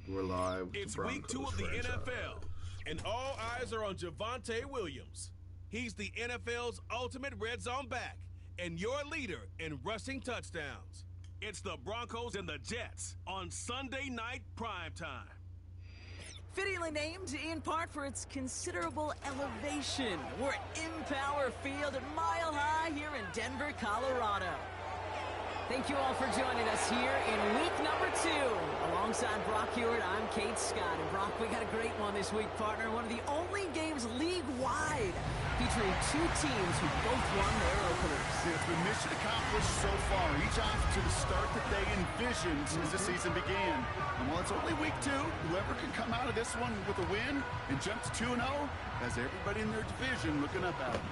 We're live with It's the week 2 Broncos of the franchise. NFL, and all eyes are on Javonte Williams. He's the NFL's ultimate red zone back and your leader in rushing touchdowns. It's the Broncos and the Jets on Sunday night primetime. Fittingly named in part for its considerable elevation. We're at Empower Field at Mile High here in Denver, Colorado. Thank you all for joining us here in week number 2. Alongside Brock Hewitt, I'm Kate Scott. And Brock, we got a great one this week, partner. One of the only games league-wide featuring 2 teams who both won their openers. It's been mission accomplished so far, each off to the start that they envisioned as the season began. And while it's only week 2, whoever can come out of this one with a win and jump to 2-0 has everybody in their division looking up at them.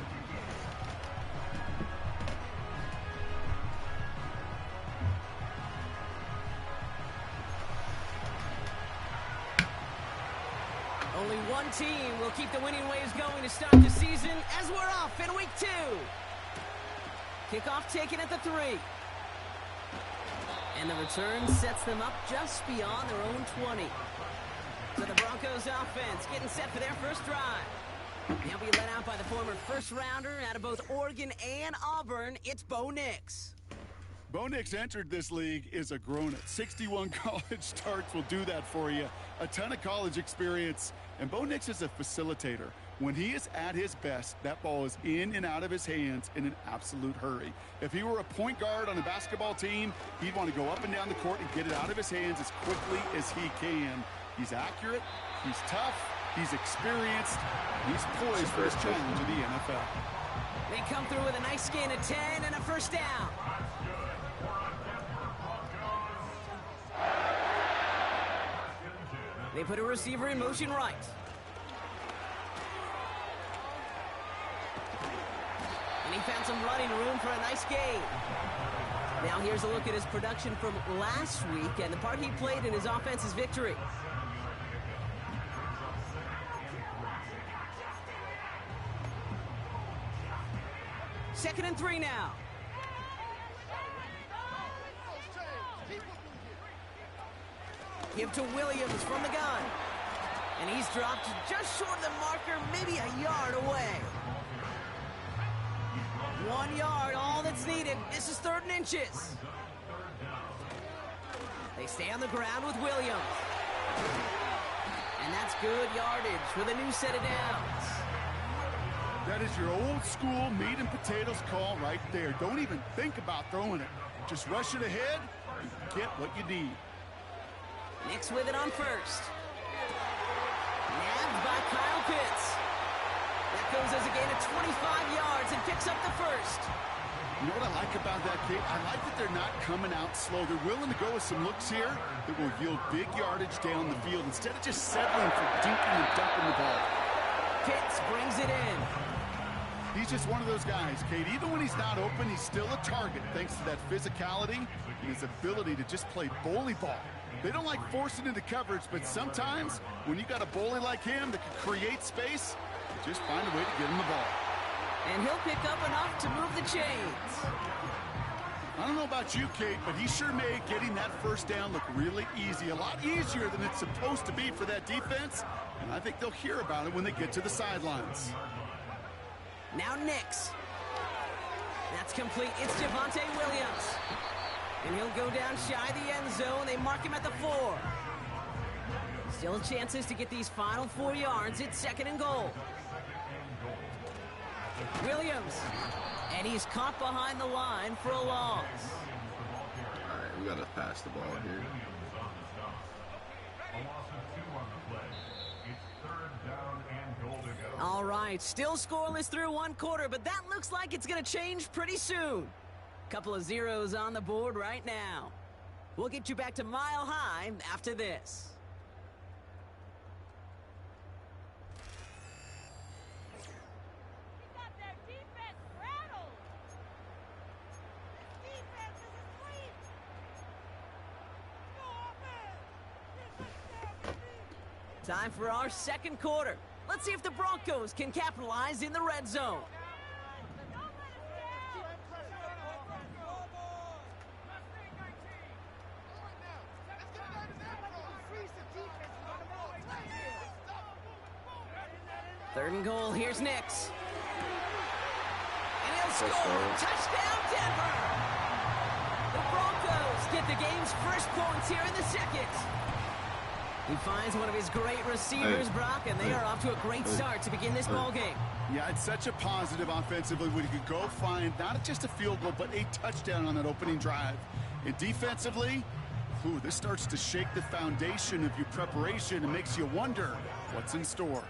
Only one team will keep the winning waves going to start the season as we're off in week 2. Kickoff taken at the 3. And the return sets them up just beyond their own 20. So the Broncos offense getting set for their first drive. They'll be led out by the former first-rounder out of both Oregon and Auburn. It's Bo Nix. Bo Nix entered this league as a grown-up. 61 college starts will do that for you. A ton of college experience. And Bo Nix is a facilitator. When he is at his best, that ball is in and out of his hands in an absolute hurry. If he were a point guard on a basketball team, he'd want to go up and down the court and get it out of his hands as quickly as he can. He's accurate, he's tough, he's experienced, he's poised for his challenge in the NFL. They come through with a nice gain of 10 and a first down. They put a receiver in motion right. And he found some running room for a nice gain. Now here's a look at his production from last week and the part he played in his offense's victory. Second and 3 now. Give to Williams from the gun. And he's dropped just short of the marker, maybe a yard away. 1 yard, all that's needed. This is 3rd and inches. They stay on the ground with Williams. And that's good yardage with a new set of downs. That is your old school meat and potatoes call right there. Don't even think about throwing it. Just rush it ahead and get what you need. Nix with it on first. Nabbed by Kyle Pitts. That goes as a gain of 25 yards and picks up the first. You know what I like about that, Kate? I like that they're not coming out slow. They're willing to go with some looks here that will yield big yardage down the field instead of just settling for dinking and dumping the ball. Pitts brings it in. He's just one of those guys, Kate. Even when he's not open, he's still a target thanks to that physicality and his ability to just play bully ball. They don't like forcing into coverage, but sometimes when you got a bully like him that can create space, you just find a way to get him the ball. And he'll pick up enough to move the chains. I don't know about you, Kate, but he sure made getting that first down look really easy. A lot easier than it's supposed to be for that defense, and I think they'll hear about it when they get to the sidelines. Now Nix. That's complete. It's Javonte Williams. And he'll go down shy of the end zone. They mark him at the 4. Still chances to get these final 4 yards. It's 2nd and goal. Williams. And he's caught behind the line for a loss. All right, we got to pass the ball here. All right, still scoreless through 1 quarter, but that looks like it's going to change pretty soon. Couple of zeros on the board right now. We'll get you back to Mile High after this. Time for our 2nd quarter. Let's see if the Broncos can capitalize in the red zone. 3rd and goal. Here's Nix. And he'll score. Touchdown, Denver. The Broncos get the game's first points here in the second. He finds one of his great receivers, Brock, and they are off to a great start to begin this ball game. Yeah, it's such a positive offensively when you can go find not just a field goal, but a touchdown on that opening drive. And defensively, this starts to shake the foundation of your preparation and makes you wonder what's in store.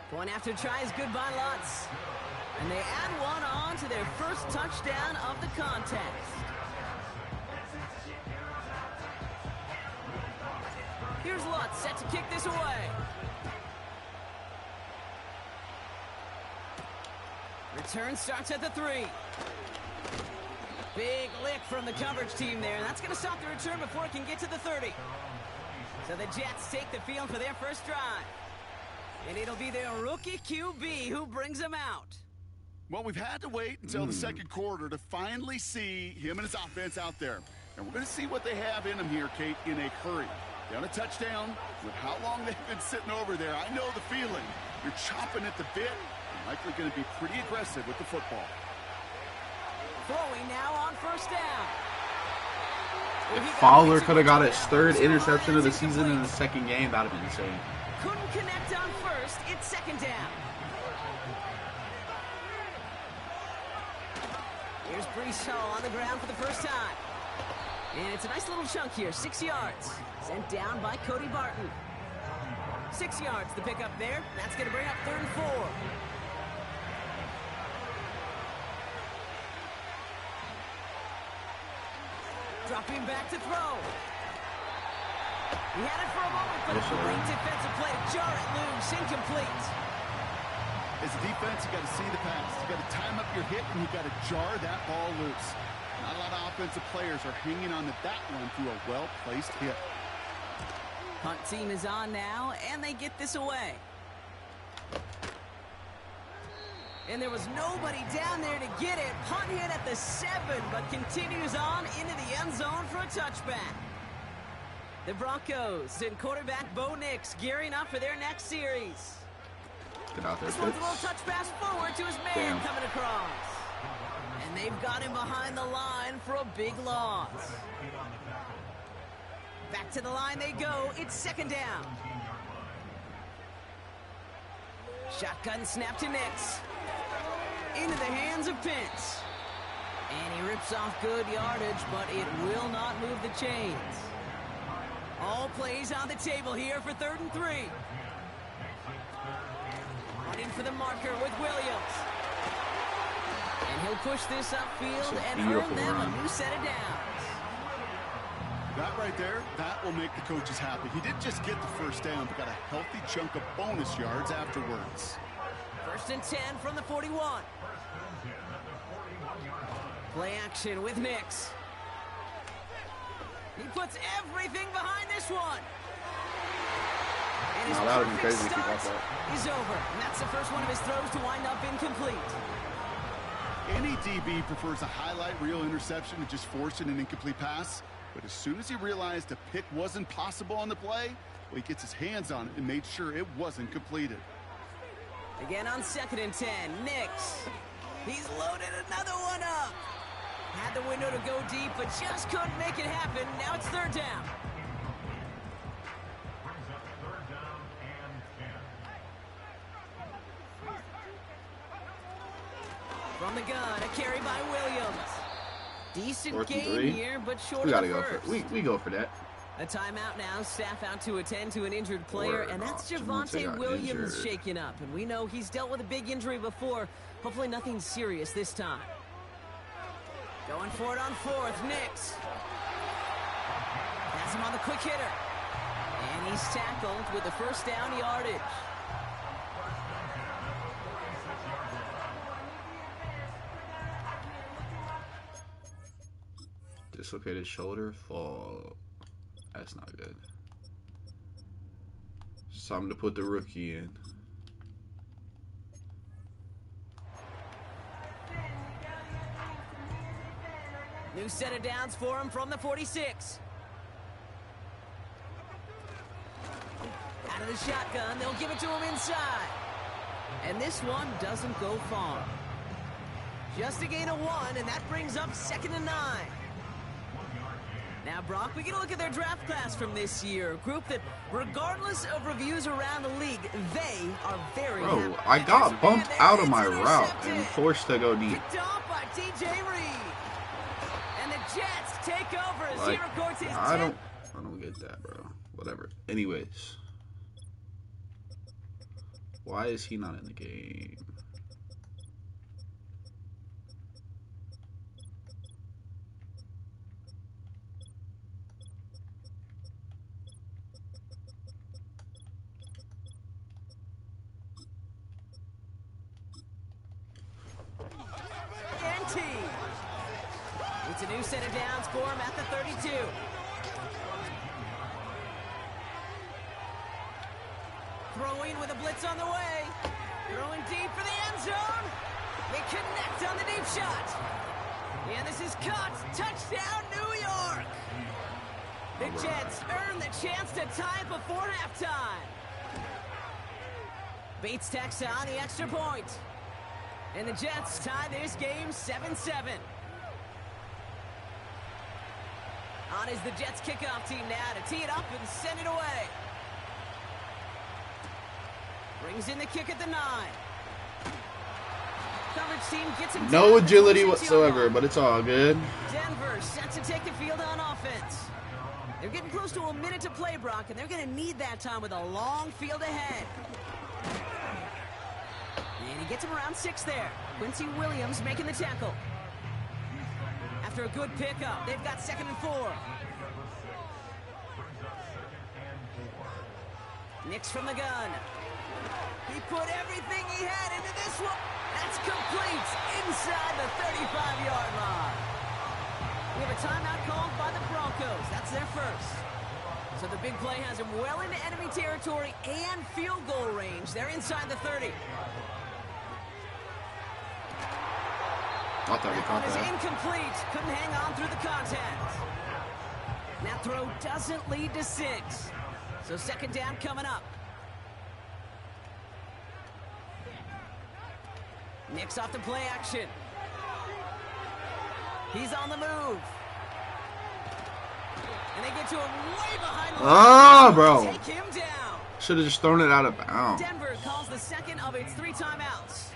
Point after try is good by Lutz. And they add one on to their first touchdown of the contest. Here's Lutz set to kick this away. Return starts at the 3. Big lick from the coverage team there, and that's going to stop the return before it can get to the 30. So the Jets take the field for their first drive. And it'll be their rookie QB who brings them out. Well, we've had to wait until the second quarter to finally see him and his offense out there. And we're going to see what they have in them here, Kate, in a hurry. Down a touchdown with how long they've been sitting over there. I know the feeling. You're chomping at the bit and likely going to be pretty aggressive with the football. Throwing now on first down. If Fowler could have got his 3rd interception of the season in the second game, that would have been insane. Couldn't connect on first. It's 2nd down. Here's Brees Hall on the ground for the first time. And it's a nice little chunk here, 6 yards. Sent down by Cody Barton. 6 yards, the pickup there. That's going to bring up 3rd and 4. Dropping back to throw. He had it for a moment, but a great defensive play to jar it loose. Incomplete. As a defense, you got to see the pass. You got to time up your hit, and you got to jar that ball loose. Not a lot of offensive players are hanging on to that one through a well-placed hit. Punt team is on now, and they get this away. And there was nobody down there to get it. Punt hit at the 7, but continues on into the end zone for a touchback. The Broncos and quarterback Bo Nix gearing up for their next series. Get out there, this one's a little touch pass forward to his man coming across. And they've got him behind the line for a big loss. Back to the line they go. It's 2nd down. Shotgun snap to Nix. Into the hands of Pitts. And he rips off good yardage, but it will not move the chains. All plays on the table here for 3rd and 3. Running for the marker with Williams. And he'll push this upfield and earn them a new set of downs. That right there, that will make the coaches happy. He didn't just get the first down, but got a healthy chunk of bonus yards afterwards. 1st and 10 from the 41. Play action with Nix. He puts everything behind this one. And his that would be crazy if he start got that. is over. And that's the first one of his throws to wind up incomplete. Any DB prefers a highlight reel interception to just forcing an incomplete pass. But as soon as he realized a pick wasn't possible on the play, well, he gets his hands on it and made sure it wasn't completed. Again on 2nd and 10, Nix. He's loaded another one up. Had the window to go deep, but just couldn't make it happen. Now it's 3rd down. From the gun, a carry by Williams. Decent game here, but short we gotta of go first. for we go for that. A timeout now, staff out to attend to an injured player, and that's Javonte Williams shaken up. And we know he's dealt with a big injury before. Hopefully nothing serious this time. Going for it on 4th, Nix. Has him on the quick hitter. And he's tackled with the first down yardage. Dislocated shoulder fall. That's not good. It's time to put the rookie in. New set of downs for him from the 46. Out of the shotgun, they'll give it to him inside. And this one doesn't go far. Just a gain of 1, and that brings up 2nd and 9. Now, Brock, we get a look at their draft class from this year. A group that, regardless of reviews around the league, they are very happy. I got bumped out of my route and forced to go deep. Picked off by DJ Reed. And the Jets take over as he records his I don't get that, bro. Whatever. Anyways. Why is he not in the game? It's a new set of downs for him at the 32. Throwing with a blitz on the way. Throwing deep for the end zone. They connect on the deep shot. And this is caught. Touchdown, New York. The Jets earn the chance to tie it before halftime. Bates tacks on the extra point. And the Jets tie this game 7-7. On is the Jets kickoff team now to tee it up and send it away. Brings in the kick at the 9. Coverage team gets him no agility whatsoever, but it's all good. Denver set to take the field on offense. They're getting close to a minute to play, Brock, and they're going to need that time with a long field ahead. And he gets him around 6 there. Quincy Williams making the tackle. After a good pickup, they've got 2nd and 4. Nix from the gun. He put everything he had into this one. That's complete inside the 35-yard line. We have a timeout called by the Broncos. That's their first. So the big play has him well into enemy territory and field goal range. They're inside the 30. That one is incomplete. Couldn't hang on through the contact. That throw doesn't lead to 6. So 2nd down coming up. Nix off the play action. He's on the move. And they get to him way behind the line. Bro. Take him down. Should have just thrown it out of bounds. Denver calls the 2nd of its 3 timeouts.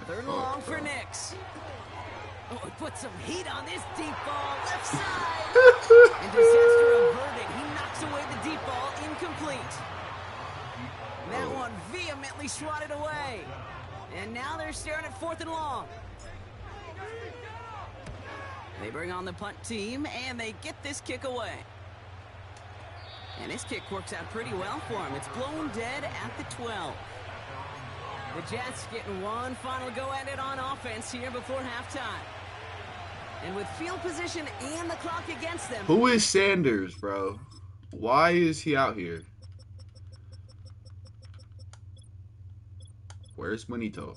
Third and long for Nix. Oh, he put some heat on this deep ball, left side. And disaster averted. He knocks away the deep ball, incomplete. That one vehemently swatted away. And now they're staring at 4th and long. They bring on the punt team, and they get this kick away. And this kick works out pretty well for him. It's blown dead at the 12. The Jets getting one final go at it on offense here before halftime. And with field position and the clock against them. Who is Sanders, bro? Why is he out here? Where's Manito?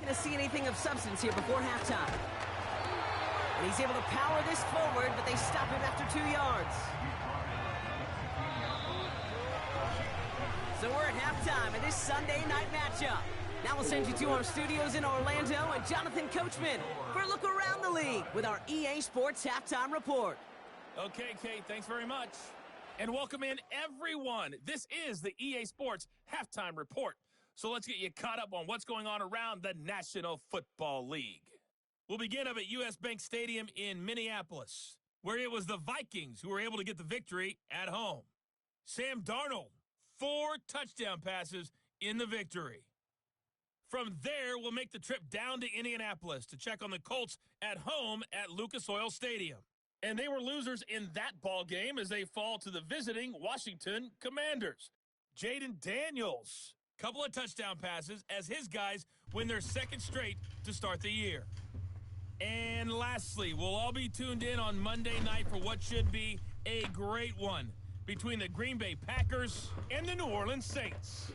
Going to see anything of substance here before halftime. And he's able to power this forward, but they stop him after 2 yards. So we're at halftime in this Sunday night matchup. Now we'll send you to our studios in Orlando and Jonathan Coachman for a look around the league with our EA Sports Halftime Report. Okay, Kate, thanks very much. And welcome in, everyone. This is the EA Sports Halftime Report. So let's get you caught up on what's going on around the National Football League. We'll begin up at US Bank Stadium in Minneapolis, where it was the Vikings who were able to get the victory at home. Sam Darnold, 4 touchdown passes in the victory. From there, we'll make the trip down to Indianapolis to check on the Colts at home at Lucas Oil Stadium. And they were losers in that ball game as they fall to the visiting Washington Commanders. Jaden Daniels, couple of touchdown passes as his guys win their 2nd straight to start the year. And lastly, we'll all be tuned in on Monday night for what should be a great one. between the Green Bay Packers and the New Orleans Saints.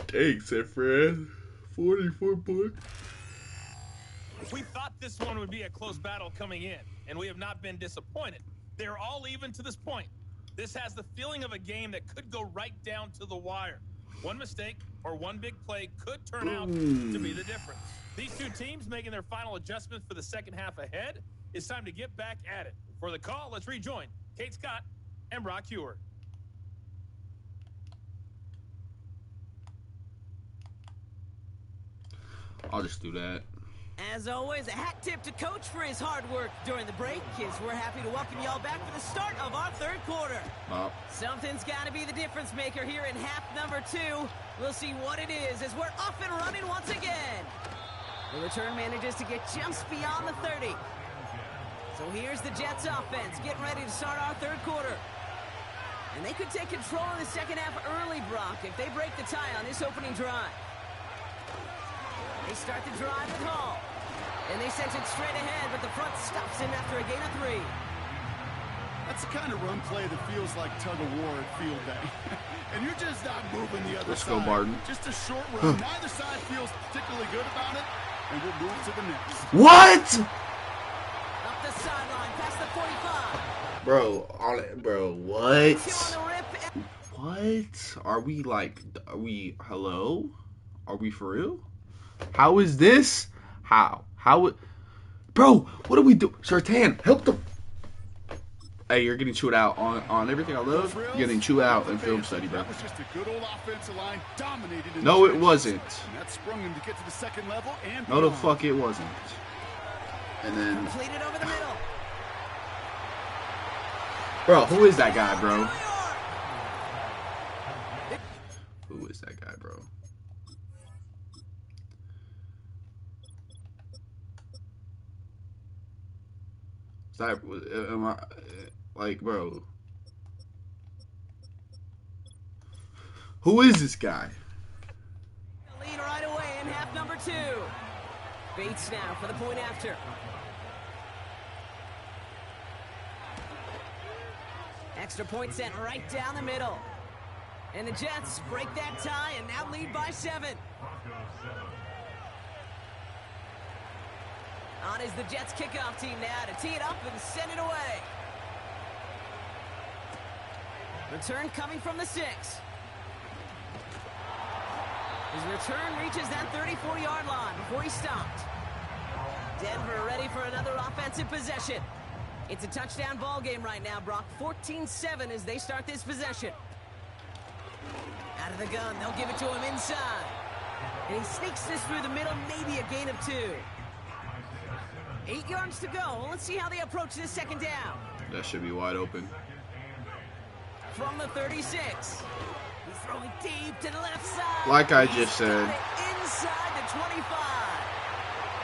Thanks, Fred. 44 points. We thought this one would be a close battle coming in, and we have not been disappointed. They're all even to this point. This has the feeling of a game that could go right down to the wire. One mistake or one big play could turn out to be the difference. These two teams making their final adjustment for the second half ahead. It's time to get back at it. For the call, let's rejoin Kate Scott and Brock Heward. I'll just do that. As always, a hat tip to Coach for his hard work during the break, as we're happy to welcome y'all back for the start of our third quarter. Something's got to be the difference maker here in half number 2. We'll see what it is as we're off and running once again. The return manages to get just beyond the 30. So here's the Jets offense getting ready to start our third quarter. And they could take control in the second half early, Brock, if they break the tie on this opening drive. They start the drive with Hall. And they sent it straight ahead, but the front stops him after a gain of 3. That's the kind of run play that feels like tug-of-war at field day. And you're just not moving the other Let's side. go, Barton. Just a short run. Neither side feels particularly good about it, and we'll move to the next. What? Up the sideline, past the 45. Bro, what? 2 on the rip. What? Are we, hello? Are we for real? How is this? How? Bro, what do we do? Sertan, help the... Hey, you're getting chewed out on everything I love. You're getting chewed out in film study, bro. That was just a good old offensive line dominated in No, the it wasn't. And that sprung him to get to the second level and No, the beyond. fuck it wasn't. And then... Completed over the middle. Bro, who is that guy, bro? Who is that guy, bro? Am I, like, bro? Who is this guy? Lead right away in half number 2. Bates now for the point after. Extra point sent right down the middle. And the Jets break that tie and now lead by 7. On is the Jets kickoff team now to tee it up and send it away. Return coming from the 6. His return reaches that 34-yard line before he stopped. Denver ready for another offensive possession. It's a touchdown ball game right now, Brock. 14-7 as they start this possession. Out of the gun, they'll give it to him inside. And he sneaks this through the middle, maybe a gain of 2. 8 yards to go. Let's see how they approach this second down. That should be wide open. From the 36. He's throwing deep to the left side. Like I just said. Inside the 25.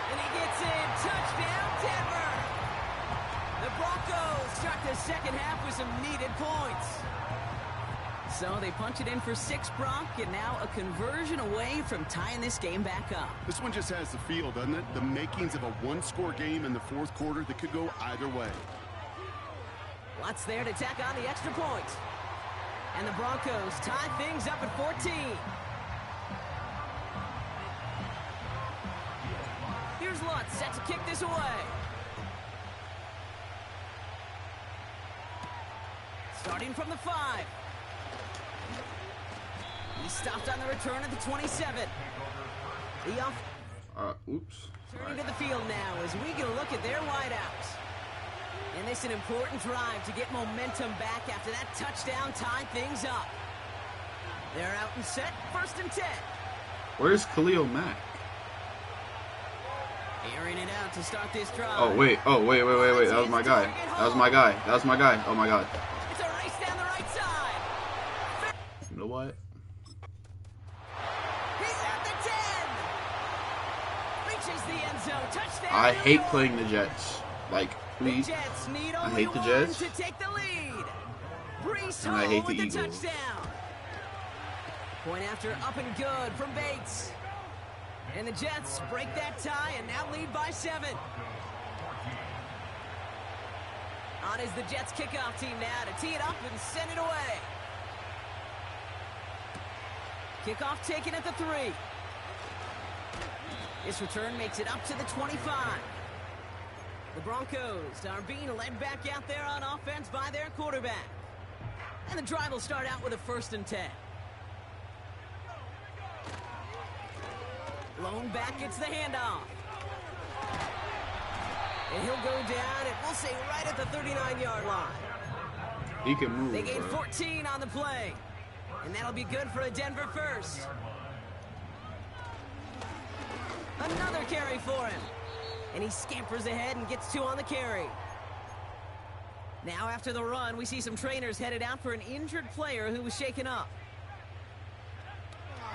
And he gets in. Touchdown, Denver. The Broncos start the second half with some needed points. So they punch it in for 6, Brock, and now a conversion away from tying this game back up. This one just has the feel, doesn't it? The makings of a one-score game in the fourth quarter that could go either way. Lots there to tack on the extra point. And the Broncos tie things up at 14. Here's Lutz set to kick this away. Starting from the 5. He stopped on the return at the 27. Oops. Turning to the field now as we get a look at their wideouts. And this is an important drive to get momentum back after that touchdown tied things up. They're out and set, 1st and 10. Where's Khalil Mack? Airing it out to start this drive. Oh, wait. That was my guy. Oh, my God. It's a race down the right side. You know what? He's at the 10. Reaches the end zone. Touchdown. I hate playing the Jets. Like, please. The Jets need I only hate the one Jets. to take the lead. Brees And I Hall hate the with the Eagles. touchdown. Point after up and good from Bates. And the Jets break that tie and now lead by 7. On is the Jets kickoff team now to tee it up and send it away. Kickoff taken at the 3. This return makes it up to the 25. The Broncos are being led back out there on offense by their quarterback. And the drive will start out with a 1st and 10. Lone back gets the handoff. And he'll go down, and we'll say right at the 39-yard line. He can move. They gain bro. 14 on the play. And that'll be good for a Denver first. Another carry for him. And he scampers ahead and gets 2 on the carry. Now after the run, we see some trainers headed out for an injured player who was shaken up.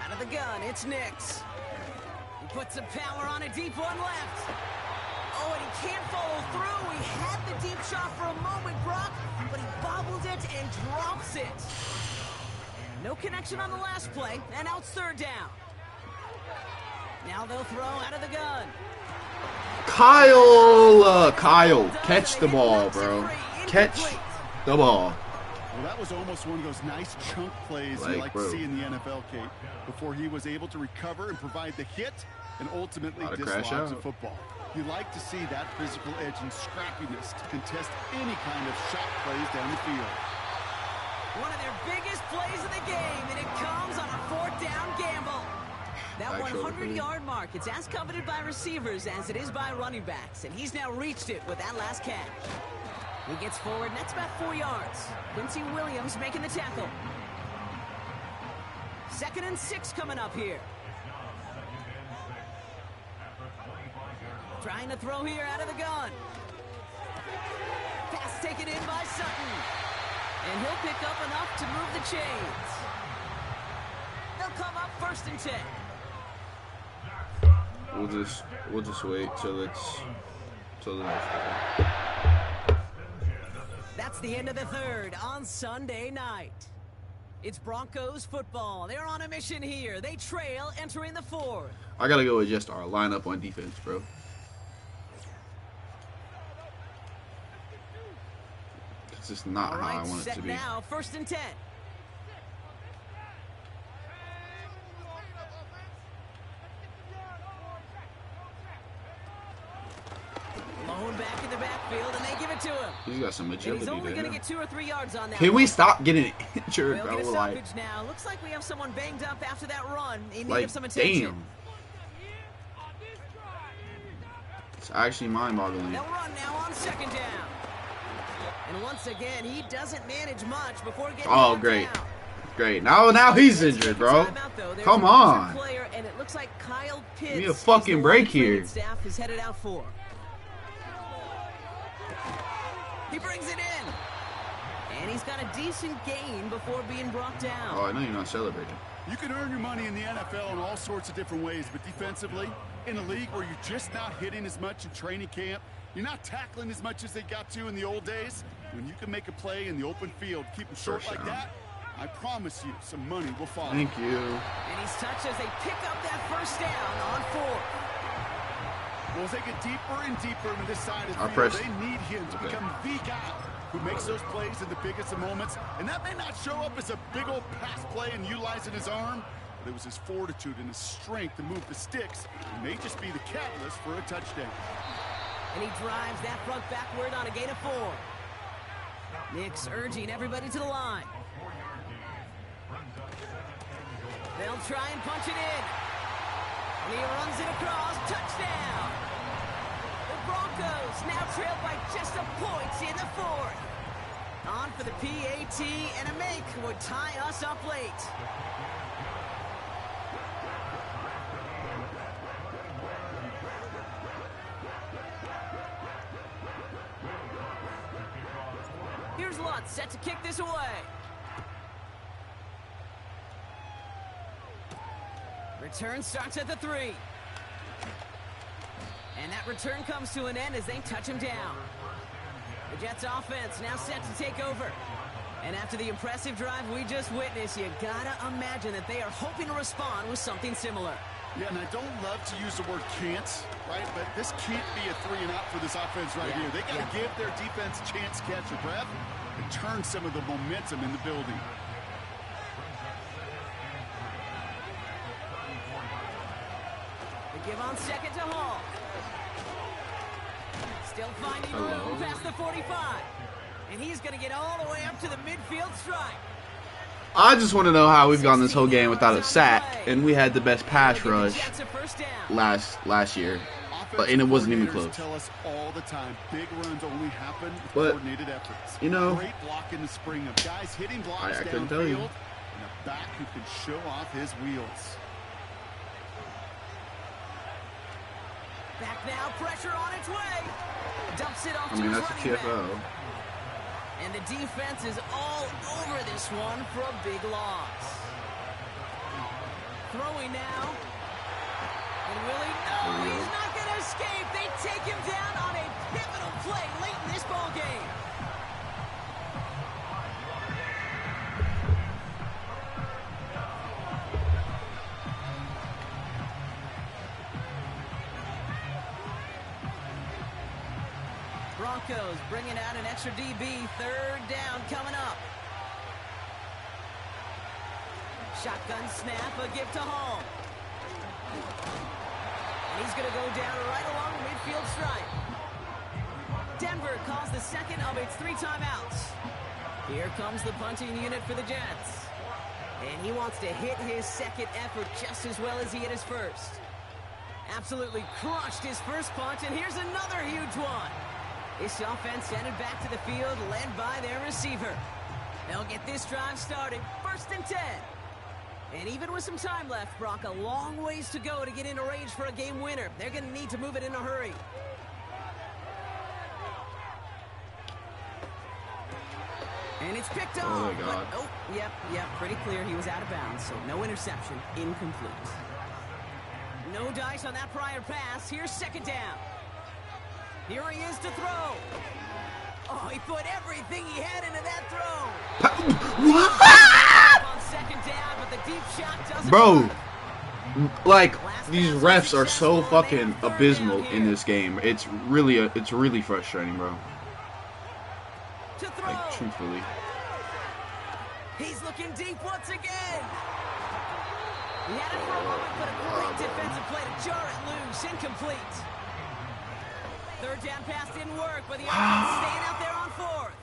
Out of the gun, it's Nix. He puts some power on a deep one left. Oh, and he can't follow through. He had the deep shot for a moment, Brock, but he bobbled it and drops it. No connection on the last play, and now it's 3rd down. Now they'll throw out of the gun. Kyle, catch the ball, bro. Catch the ball. Well, that was almost one of those nice chunk plays you like to see in the NFL, Kate, before he was able to recover and provide the hit and ultimately dislodge the football. You like to see that physical edge and scrappiness to contest any kind of shot plays down the field. One of their biggest plays of the game, and it comes on a 4th down gamble. That 100-yard mark, it's as coveted by receivers as it is by running backs, and he's now reached it with that last catch. He gets forward, and that's about 4 yards. Quincy Williams making the tackle. 2nd and 6 coming up here. Trying to throw here out of the gun. Pass taken in by Sutton. And he'll pick up enough to move the chains. They'll come up 1st and 10. We'll just wait till the next That's the end of the 3rd on Sunday night. It's Broncos football. They're on a mission here. They trail entering the 4th. I gotta go adjust our lineup on defense, bro. It's just not how I want it to be. Now 1st and 10. Lone back in the backfield, and they give it to him. He's got some agility. And he's only there. going to get 2 or 3 yards on that. Can we stop getting injured, They'll bro? get a Like, stoppage now. Looks like we have someone banged up after that run in need of some attention. damn. It's actually mind-boggling. They'll run now on 2nd down. And once again, he doesn't manage much before getting great. down. Great. Now he's injured, bro. Come on. Player, and it looks like Kyle Pitts. Give me a fucking break here. Staff is headed out for. He brings it in. And he's got a decent gain before being brought down. Oh, I know you're not celebrating. You can earn your money in the NFL in all sorts of different ways, but defensively, in a league where you're just not hitting as much in training camp, you're not tackling as much as they got to in the old days, when you can make a play in the open field, keep them short like that, I promise you some money will follow. Thank you. And he's touched as they pick up that 1st down on 4th. Well, as they get deeper and deeper into this side of the field, press. they need him to become the guy who makes those plays in the biggest of moments. And that may not show up as a big old pass play and utilizing his arm, but it was his fortitude and his strength to move the sticks. It may just be the catalyst for a touchdown. And he drives that front backward on a gain of 4. Nix urging everybody to the line. They'll try and punch it in. And he runs it across. Touchdown! The Broncos now trail by just a point in the 4th. On for the PAT, and a make would tie us up late. Here's Lutz set to kick this away. Return starts at the 3. And that return comes to an end as they touch him down. The Jets offense now set to take over. And after the impressive drive we just witnessed, you gotta imagine that they are hoping to respond with something similar. Yeah, and I don't love to use the word can't, right? But this can't be a 3-and-out for this offense right here. They got to give their defense a chance to catch a breath and turn some of the momentum in the building. They give on second to Hall. Still finding room past the 45. And he's going to get all the way up to the midfield stripe. I just want to know how we've gone this whole game without a sack, and we had the best pass rush last year, and it wasn't even close. Tell us all the time, big runs only happen with But, coordinated efforts. you know, Great block in the spring of guys hitting blocks I couldn't tell you. downfield, and a back who can show off his wheels. Back now, pressure on its way. Dumps it off I to mean, his that's a running TFO. back. And the defense is all over this one for a big loss. Throwing now. And will he? No, he's not going to escape. They take him down on a pivotal play late in this ball game. Broncos bringing out an extra DB. Third down coming up. Shotgun snap, a give to Hall. And he's going to go down right along the midfield stripe. Denver calls the second of its 3 timeouts. Here comes the punting unit for the Jets. And he wants to hit his second effort just as well as he hit his first. Absolutely crushed his first punt, and here's another huge one. This offense headed back to the field, led by their receiver. They'll get this drive started, 1st and 10. And even with some time left, Brock, a long ways to go to get into range for a game winner. They're going to need to move it in a hurry. And it's picked off. Oh, my God. But, yep, pretty clear. He was out of bounds, so no interception, incomplete. No dice on that prior pass. Here's 2nd down. Here he is to throw. Oh, he put everything he had into that throw. On 2nd down, but the deep shot doesn't Bro, work. like, these refs are so fucking abysmal in this game. It's really frustrating, bro. To throw. Like, truthfully. He's looking deep once again. He had it for a moment, but a great defensive play to jar it loose. Incomplete. 3rd down pass didn't work, but the offense staying out there on 4th.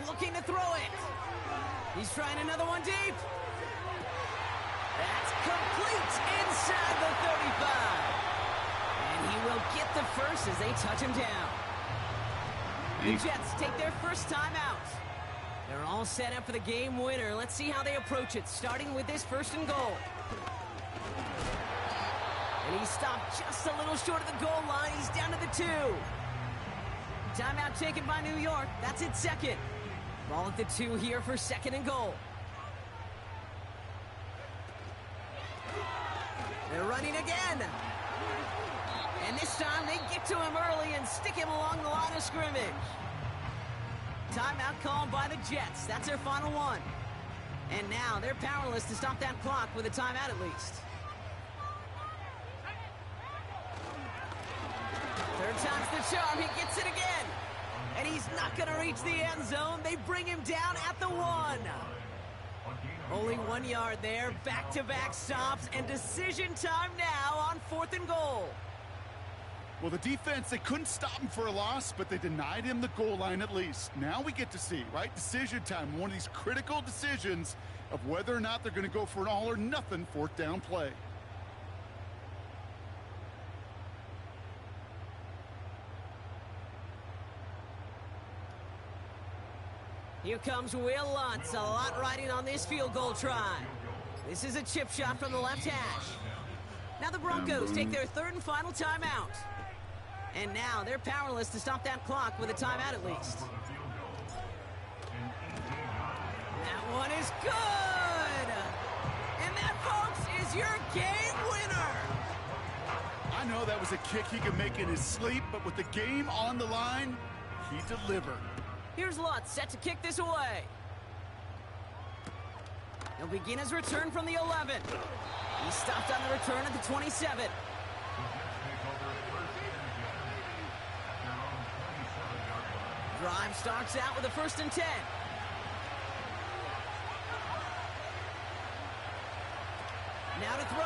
Looking to throw it. He's trying another one deep. That's complete inside the 35. And he will get the first as they touch him down. The Jets take their first time out. They're all set up for the game winner. Let's see how they approach it, starting with this 1st and goal. And he stopped just a little short of the goal line. He's down to the 2. Timeout taken by New York. That's its 2nd. Ball at the 2 here for 2nd and goal. They're running again. And this time they get to him early and stick him along the line of scrimmage. Timeout called by the Jets. That's their final one. And now they're powerless to stop that clock with a timeout at least. 3rd time's the charm. He gets it again. And he's not going to reach the end zone. They bring him down at the 1. Only 1 yard there. Back-to-back stops and decision time now on 4th and goal. Well, the defense, they couldn't stop him for a loss, but they denied him the goal line at least. Now we get to see, right? Decision time, one of these critical decisions of whether or not they're going to go for an all-or-nothing 4th down play. Here comes Will Lutz. A lot riding on this field goal try. This is a chip shot from the left hash. Now the Broncos take their 3rd and final timeout. And now they're powerless to stop that clock with a timeout at least. That one is good. And that, folks, is your game winner. I know that was a kick he could make in his sleep, but with the game on the line, he delivered. Here's Lutz set to kick this away. He'll begin his return from the 11. He stopped on the return at the 27. Drive starts out with a 1st and 10. Now to throw.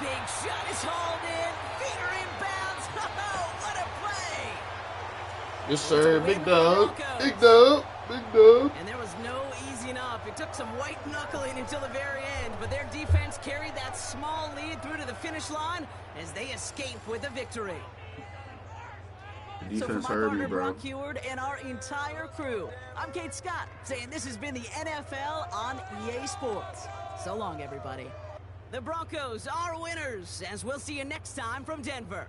Big shot is hauled in. Feet are inbounds. Oh, what a play. Yes, sir. Big dog. Big dog. Big dog. And there was no easing up. It took some white knuckling until the very end, but their defense carried that small lead through to the finish line as they escape with a victory. So for my partner, Brock Heward, and our entire crew, I'm Kate Scott, saying this has been the NFL on EA Sports. So long, everybody. The Broncos are winners, as we'll see you next time from Denver.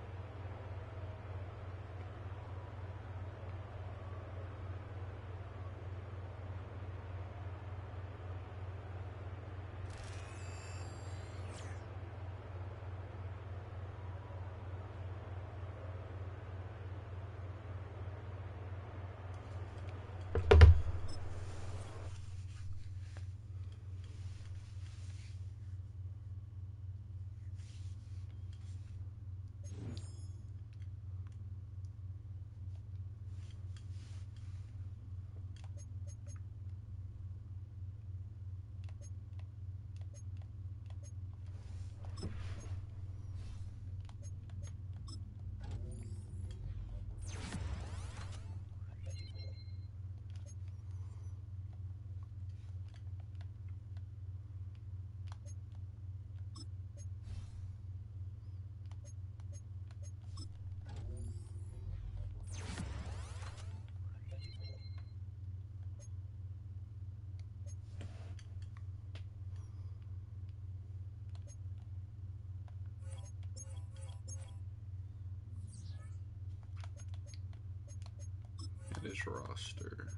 This roster.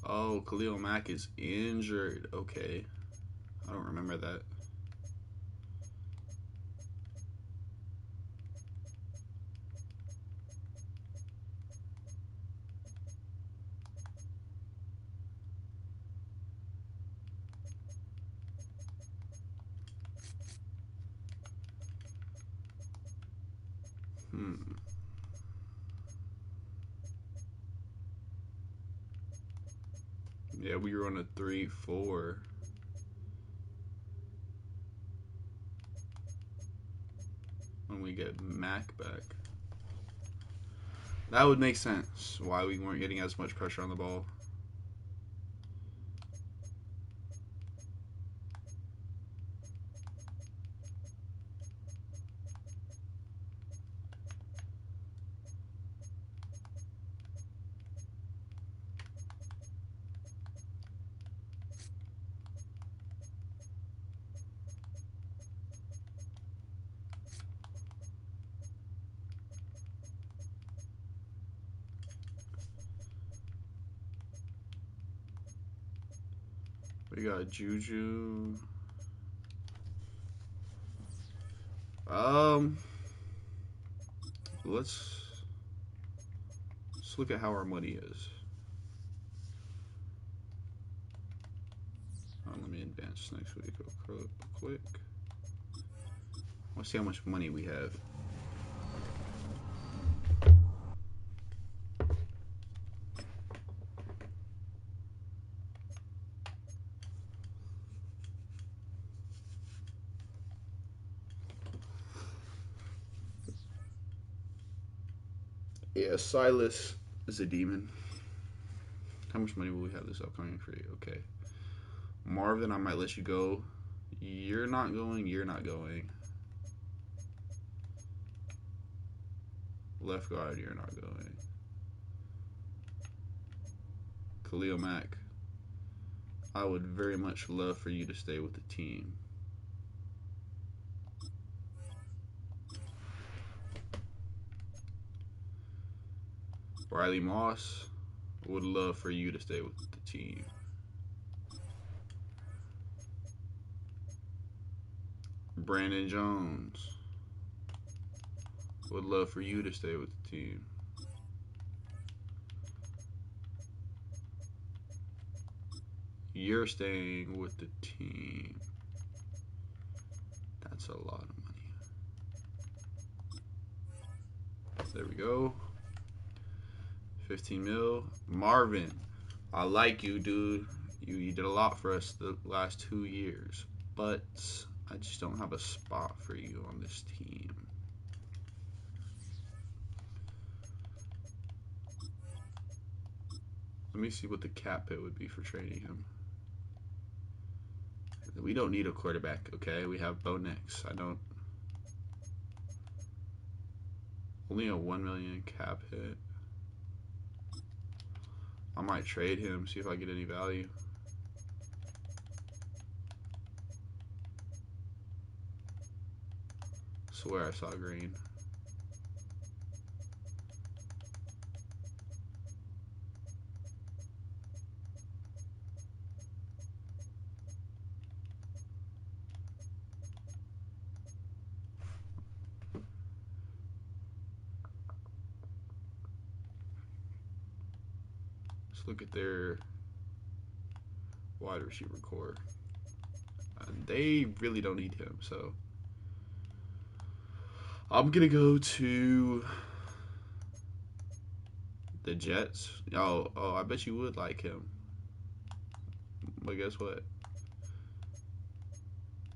Oh, Khalil Mack is injured. Okay. I don't remember that. Yeah, we were on a 3-4. When we get Mac back. That would make sense why we weren't getting as much pressure on the ball. We got Juju. Let's look at how our money is. Let me advance next week real quick. Let's see how much money we have. Yeah, Silas is a demon. How much money will we have this upcoming free? Okay. Marvin, I might let you go. You're not going. You're not going. Left guard, you're not going. Khalil Mack, I would very much love for you to stay with the team. Riley Moss. Would love for you to stay with the team. Brandon Jones. Would love for you to stay with the team. You're staying with the team. That's a lot of money. There we go. 15 mil. Marvin, I like you, dude. You did a lot for us the last 2 years, but I just don't have a spot for you on this team. Let me see what the cap hit would be for trading him. We don't need a quarterback, okay? We have Bo Nix. Only a 1 million cap hit. I might trade him, see if I get any value. Swear I saw green. Let's look at their wide receiver core. They really don't need him, so I'm gonna go to the Jets. Oh, I bet you would like him. But guess what?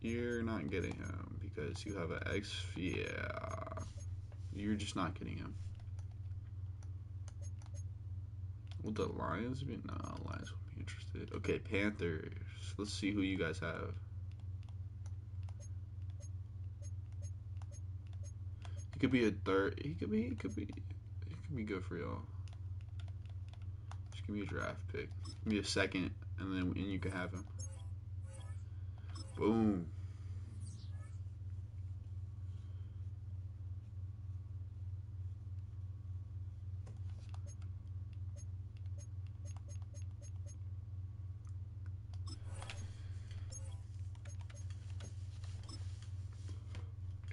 You're not getting him because you have an X. Yeah, you're just not getting him. Will the Lions be? No, Lions won't be interested. Okay, Panthers. Let's see who you guys have. He could be a third. He could be good for y'all. Just give me a draft pick. Give me a second, and you can have him. Boom.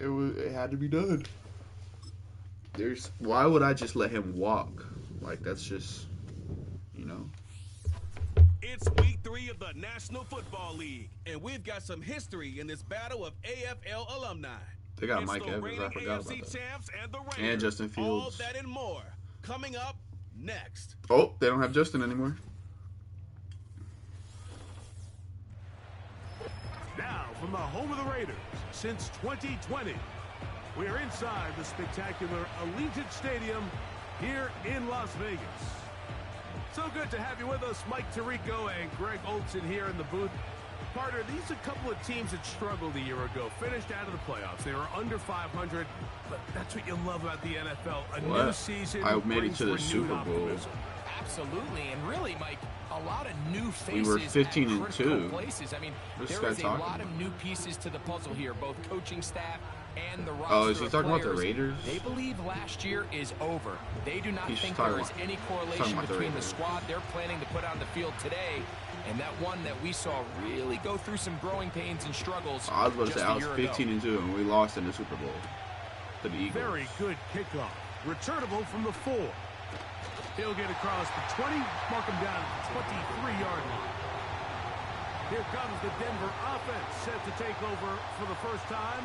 It had to be done. Why would I just let him walk? Like, that's just, you know. It's week 3 of the National Football League, and we've got some history in this battle of AFL alumni. They got It's Mike the Evans. I reigning forgot AFC about that. champs and the Raiders. And Justin Fields. All that and more coming up next. Oh, they don't have Justin anymore. Now, from the home of the Raiders since 2020, we are inside the spectacular Allegiant Stadium here in Las Vegas. So good to have you with us, Mike Tirico and Greg Olson here in the booth. Carter, these are a couple of teams that struggled a year ago, finished out of the playoffs. They were under 500, but that's what you love about the NFL. A new season. I made it to the Super Bowl. Absolutely, and really, Mike, a lot of new faces. We were 15-2. Places. I mean, there is a lot of new pieces to the puzzle here, both coaching staff and the roster. Oh, is he talking about the Raiders? They believe last year is over. They do not think there is any correlation between the squad they're planning to put on the field today and that one that we saw really go through some growing pains and struggles. I was about to say I was 15-2 and we lost in the Super Bowl to the Eagles. Very good kickoff. Returnable from the 4. He'll get across the 20, mark him down at the 23-yard line. Here comes the Denver offense, set to take over for the first time.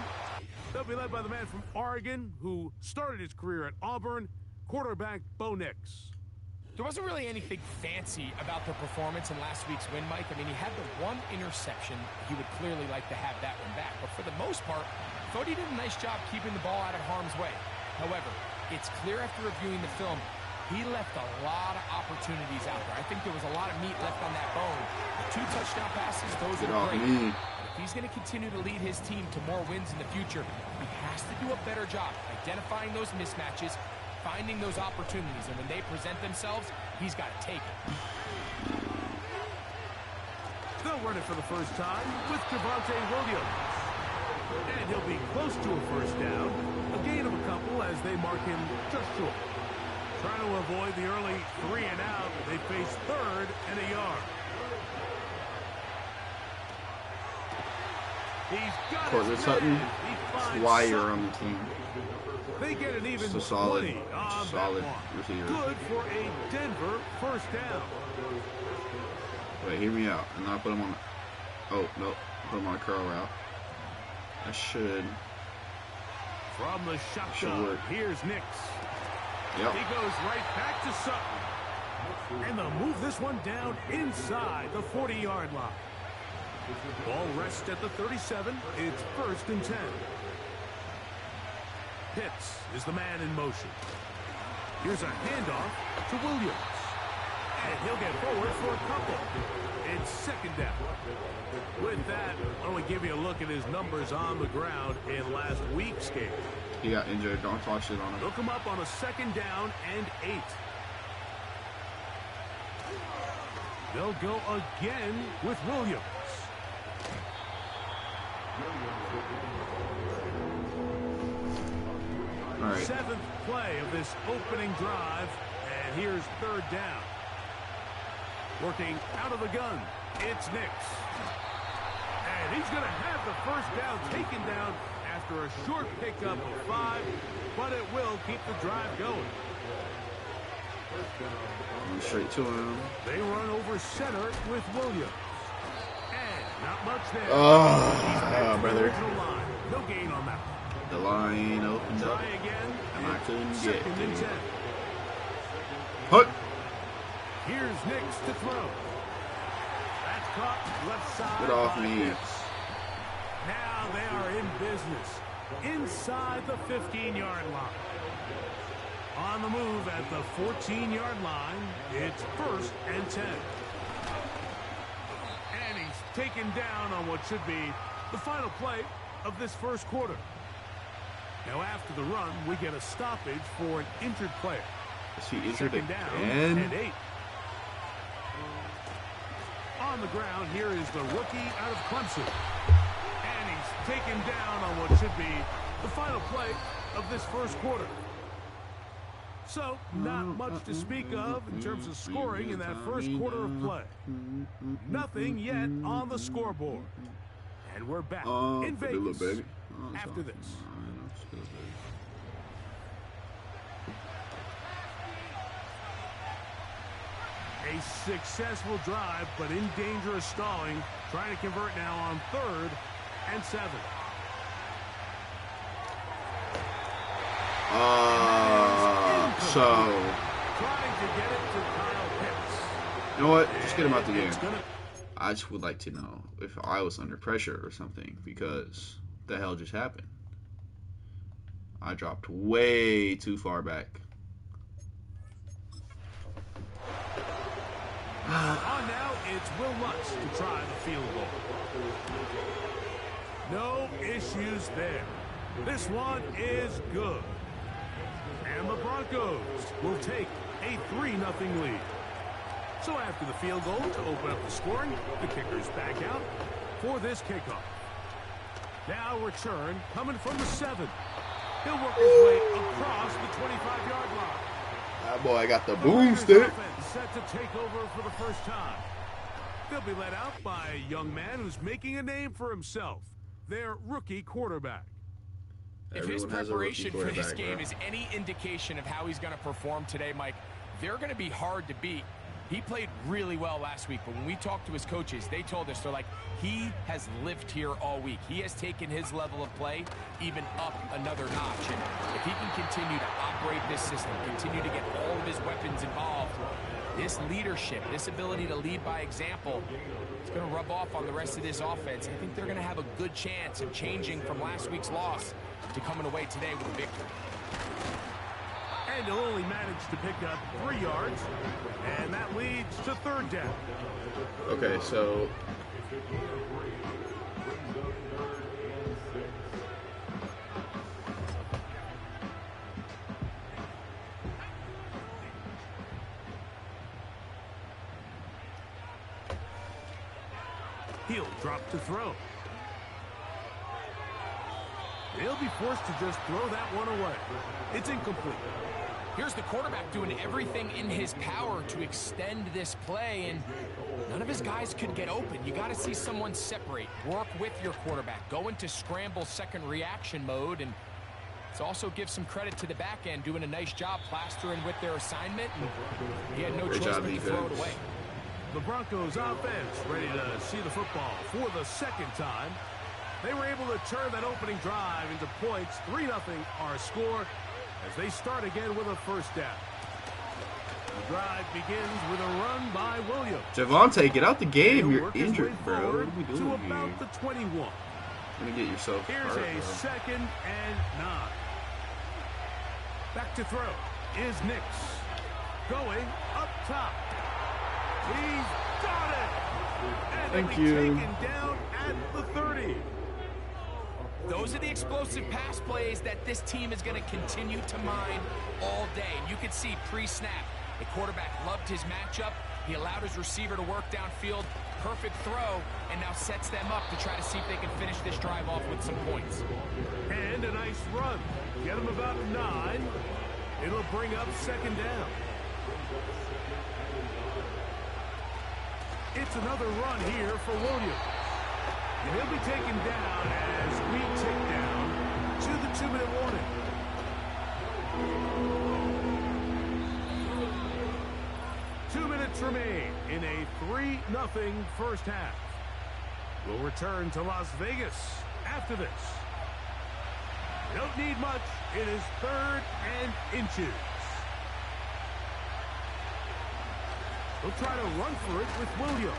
They'll be led by the man from Oregon who started his career at Auburn, quarterback Bo Nix. There wasn't really anything fancy about the performance in last week's win, Mike. I mean, he had the one interception. He would clearly like to have that one back. But for the most part, I thought he did a nice job keeping the ball out of harm's way. However, it's clear after reviewing the film, he left a lot of opportunities out there. I think there was a lot of meat left on that bone. The 2 touchdown passes, those are great. But if he's going to continue to lead his team to more wins in the future, he has to do a better job identifying those mismatches, finding those opportunities, and when they present themselves, he's got to take it. They'll run it for the first time with Javonte Williams. And he'll be close to a first down. A gain of a couple as they mark him just short. Trying to avoid the early 3 and out. They face 3rd and a yard. He's got Cortland Sutton. That's why you're on the team. They get an even Just a solid 20 on solid that one. receiver. Good for a Denver first down. Wait, hear me out. I'm not put him on. Oh no, put him on a curl route. That should. From the Should shotgun, work. here's Nix. Yep. He goes right back to Sutton. And they'll move this one down inside the 40-yard line. Ball rests at the 37. It's 1st and 10. Pitts is the man in motion. Here's a handoff to Williams. And he'll get forward for a couple. It's 2nd down. With that, I want to give you a look at his numbers on the ground in last week's game. He got injured. Don't talk shit on him. Look him up on a 2nd down and 8. They'll go again with Williams. All right. 7th play of this opening drive, and here's 3rd down. Working out of the gun, it's Nix. And he's going to have the first down taken down after a short pickup of 5, but it will keep the drive going. Straight to him. They run over center with Williams. And not much there. Oh, brother. Line. No gain on that one. The line opened up, Try again. and I couldn't get 2nd and 10. it. Put. Here's Nix to throw. That's caught left side. Get off by me. Nix. Now they are in business inside the 15-yard line. On the move at the 14-yard line, it's 1st and 10. And he's taken down on what should be the final play of this first quarter. Now after the run, we get a stoppage for an injured player. Is he injured 2nd down again? and 8. On the ground, here is the rookie out of Clemson. And he's taken down on what should be the final play of this first quarter. So, not much to speak of in terms of scoring in that first quarter of play. Nothing yet on the scoreboard. And we're back in Vegas after this. A successful drive, but in danger of stalling. Trying to convert now on 3rd and 7. So, Trying to get it to Kyle Pitts. you know what? Just get him out the game. It's gonna- I just would like to know if I was under pressure or something, because the hell just happened? I dropped way too far back. On now, it's Will Lutz to try the field goal. No issues there. This one is good. And the Broncos will take a 3-0 lead. So after the field goal to open up the scoring, the kicker's back out for this kickoff. Now return coming from the 7. He'll work his way across the 25-yard line. That boy got the The boomstick. Raiders offense set to take over for the first time. They'll be led out by a young man who's making a name for himself, their rookie quarterback. If his Everyone has a rookie preparation for this quarterback, game bro. is any indication of how he's going to perform today, Mike, they're going to be hard to beat. He played really well last week, but when we talked to his coaches, they told us, they're like, he has lived here all week. He has taken his level of play even up another notch. And if he can continue to operate this system, continue to get all of his weapons involved, this leadership, this ability to lead by example, it's going to rub off on the rest of this offense. I think they're going to have a good chance of changing from last week's loss to coming away today with a victory. And he'll only manage to pick up 3 yards, and that leads to 3rd down. Okay, so He'll drop to throw. He'll be forced to just throw that one away. It's incomplete. Here's the quarterback doing everything in his power to extend this play, and none of his guys could get open. You got to see someone separate, work with your quarterback, go into scramble second reaction mode, and it also gives some credit to the back end doing a nice job plastering with their assignment, and he had no choice but to throw it away. The Broncos offense ready to see the football for the second time. They were able to turn that opening drive into points. 3-0 our score as they start again with a first down. The drive begins with a run by Williams. Javonte, get out the game. You're Work his injured, way bro. What forward are we doing to here? about the 21. Gonna get yourself Here's hurt, a bro. 2nd and 9. Back to throw is Nix. Going up top. He's got it. And Thank he'll be you. taken down at the 30. Those are the explosive pass plays that this team is going to continue to mine all day. And you can see pre-snap, the quarterback loved his matchup. He allowed his receiver to work downfield. Perfect throw, and now sets them up to try to see if they can finish this drive off with some points. And a nice run. Get him about 9. It'll bring up 2nd down. It's another run here for Williams. And he'll be taken down as we tick down to the 2-minute warning. Two minutes remain in a 3-0 first half. We'll return to Las Vegas after this. Don't need much. It is 3rd and inches. He'll try to run for it with Williams.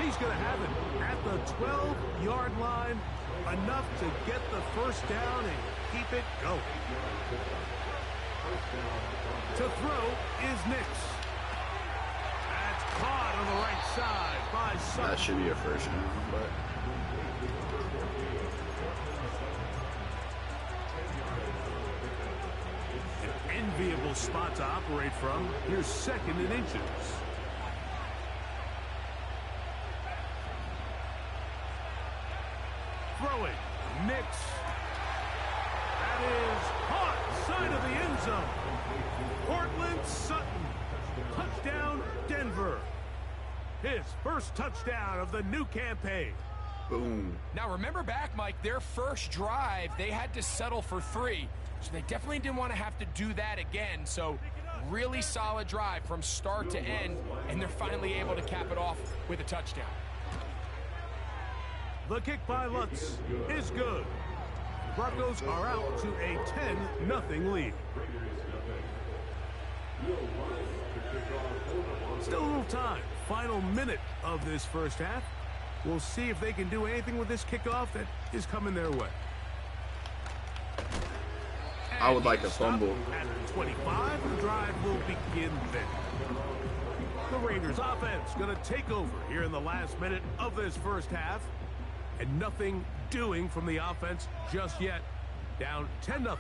He's going to have it at the 12-yard line. Enough to get the first down and keep it going. To throw is Nix. That's caught on the right side by Sutton. That should be a first down, but An enviable spot to operate from. Here's 2nd and inches. Throwing. Nix. That is caught. Side of the end zone. Cortland Sutton. Touchdown, Denver. His first touchdown of the new campaign. boom. Now remember back, Mike, their first drive, they had to settle for 3. So they definitely didn't want to have to do that again. So really solid drive from start to end, and they're finally able to cap it off with a touchdown. The kick by Lutz is good. Broncos are out to a 10-0 lead. Still a little time. Final minute of this first half. We'll see if they can do anything with this kickoff that is coming their way. I would like a fumble. At 25, the drive will begin then. The Raiders offense going to take over here in the last minute of this first half. And nothing doing from the offense just yet. Down 10-0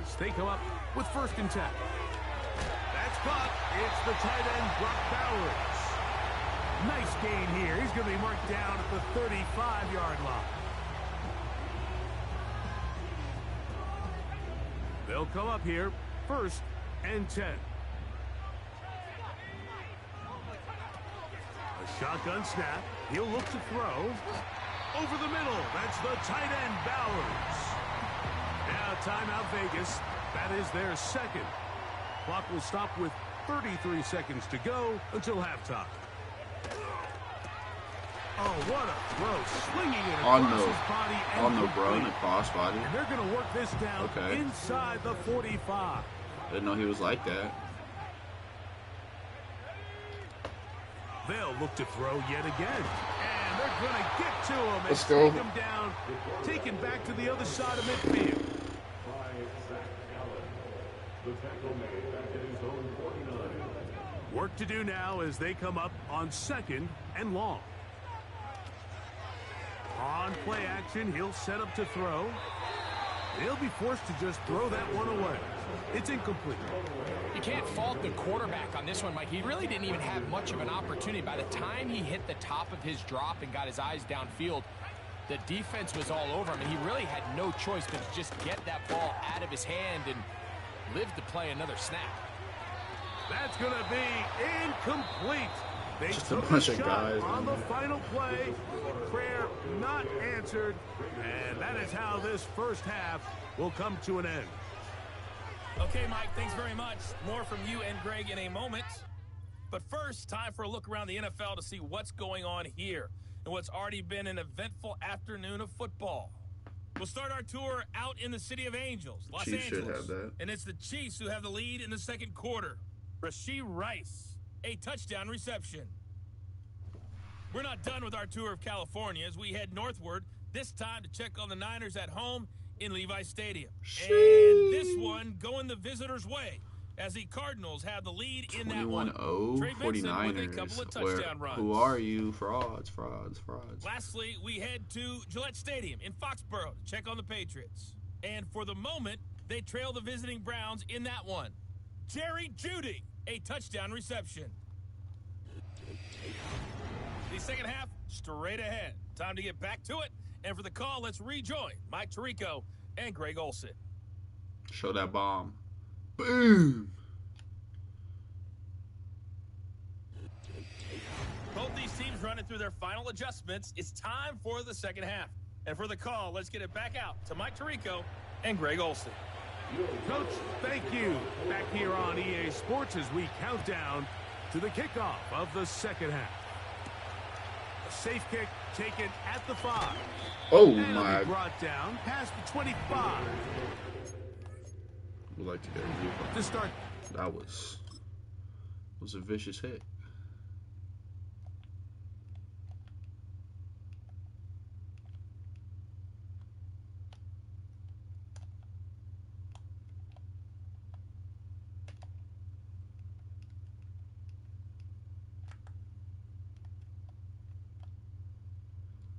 as they come up with 1st and 10. That's caught. It's the tight end, Brock Bowers. Nice gain here. He's going to be marked down at the 35-yard line. They'll come up here, 1st and 10. A shotgun snap. He'll look to throw. Over the middle. That's the tight end, Bowers. Now timeout Vegas. That is their 2nd. Clock will stop with 33 seconds to go until halftime. Oh, what a throw. Slinging it across his body. On the bro, in the crossbody. And they're going to work this down inside the 45. Didn't know he was like that. They'll look to throw yet again. And they're going to get to him. Let's and go. Take him down. Taken back to the other side of midfield. Work to do now as they come up on 2nd and long. On play action, he'll set up to throw. He'll be forced to just throw that one away. It's incomplete. You can't fault the quarterback on this one, Mike. He really didn't even have much of an opportunity. By the time he hit the top of his drop and got his eyes downfield, The defense was all over him, and he really had no choice but to just get that ball out of his hand and live to play another snap. That's going to be incomplete. They Just a took bunch a of shot guys, on the man. final play. Prayer not answered. And that is how this first half will come to an end. Okay, Mike, thanks very much. More from you and Greg in a moment. But first, time for a look around the NFL to see what's going on here and what's already been an eventful afternoon of football. We'll start our tour out in the City of Angels, Los Chiefs should Angeles. have that. And it's the Chiefs who have the lead in the second quarter. Rashee Rice, a touchdown reception. We're not done with our tour of California as we head northward, this time to check on the Niners at home in Levi Stadium. And this one going the visitors' way as the Cardinals have the lead in that one. 21-0, Trey Benson with a couple of 49ers. touchdown runs. Who are you? Frauds. Lastly, we head to Gillette Stadium in Foxborough to check on the Patriots. And for the moment, they trail the visiting Browns in that one. Jerry Jeudy, a touchdown reception. The second half, straight ahead. Time to get back to it. And for the call, let's rejoin Mike Tirico and Greg Olson. Show that bomb. Boom. Both these teams running through their final adjustments. It's time for the second half. And for the call, let's get it back out to Mike Tirico and Greg Olson. Coach, thank you. Back here on EA Sports as we count down to the kickoff of the second half. A safe kick taken at the 5. Oh And it'll my. be brought down past the 25. Would like to get a view. To start. That was a vicious hit.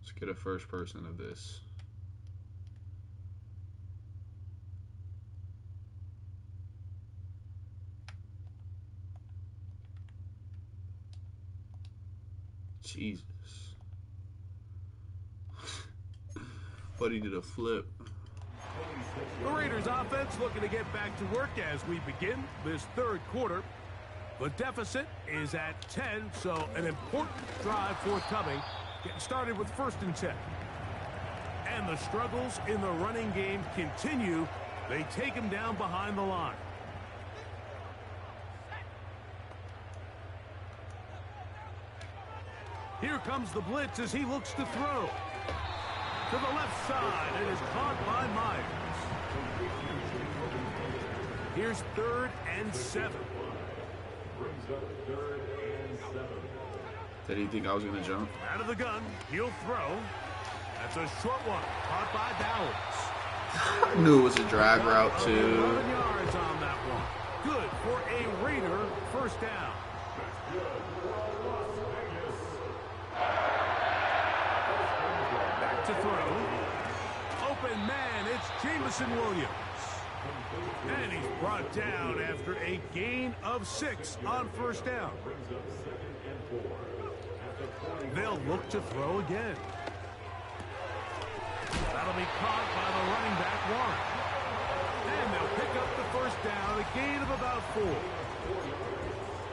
Let's get a first person of this. Jesus. Buddy did a flip. The Raiders offense looking to get back to work as we begin this third quarter. The deficit is at 10, so an important drive forthcoming. Getting started with 1st and 10. And the struggles in the running game continue. They take him down behind the line. Here comes the blitz as he looks to throw. To the left side, it is caught by Myers. Here's 3rd and 7. Did he think I was gonna jump? Out of the gun, he'll throw. That's a short one, caught by Bowers. I knew it was a drag route 11 too. yards on that one. Good for a Raider first down. Back to throw. Open man, it's Jamison Williams. And he's brought down after a gain of 6 on first down. They'll look to throw again. That'll be caught by the running back, Warren. And they'll pick up the first down, a gain of about 4.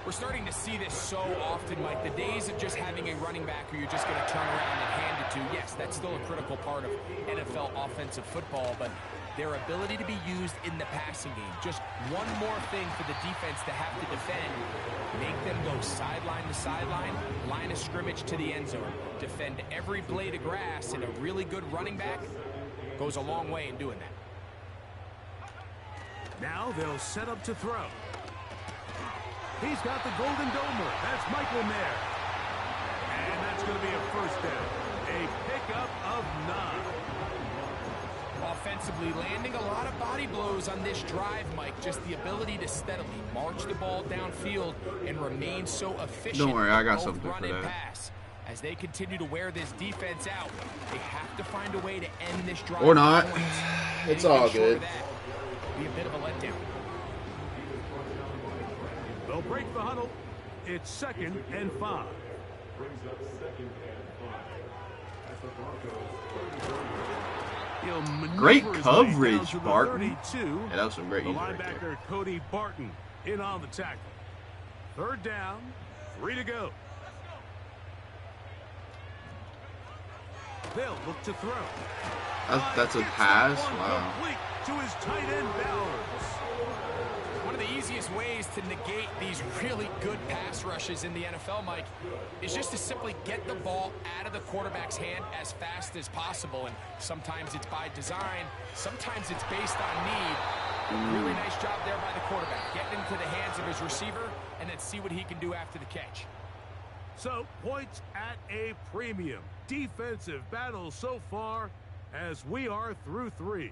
We're starting to see this so often, Mike. The days of just having a running back who you're just going to turn around and hand it to, yes, that's still a critical part of NFL offensive football, but their ability to be used in the passing game, just one more thing for the defense to have to defend, make them go sideline to sideline, line of scrimmage to the end zone, defend every blade of grass, and a really good running back goes a long way in doing that. Now they'll set up to throw. He's got the Golden Domer. That's Michael Mayer. And that's going to be a first down. A pickup of 9. Offensively, landing a lot of body blows on this drive, Mike. Just the ability to steadily march the ball downfield and remain so efficient. Don't worry, I got both something run for and that. pass. As they continue to wear this defense out, they have to find a way to end this drive. Or not. with points. It's Anything all short good. of that would be a bit of a letdown. They'll break the huddle. It's 2nd and 5. He'll maneuver Great his way coverage, down to the Barton. 32. Yeah, that was some great The use right linebacker, there. Cody Barton, in on the tackle. Third down, 3 to go. They'll look to throw. That's a Gets pass? that one Wow. complete to his tight end, Bowers. One of the easiest ways to negate these really good pass rushes in the NFL, Mike, is just to simply get the ball out of the quarterback's hand as fast as possible. And sometimes it's by design, sometimes it's based on need. Really nice job there by the quarterback, getting into the hands of his receiver and then see what he can do after the catch. So, points at a premium. Defensive battle so far as we are through 3.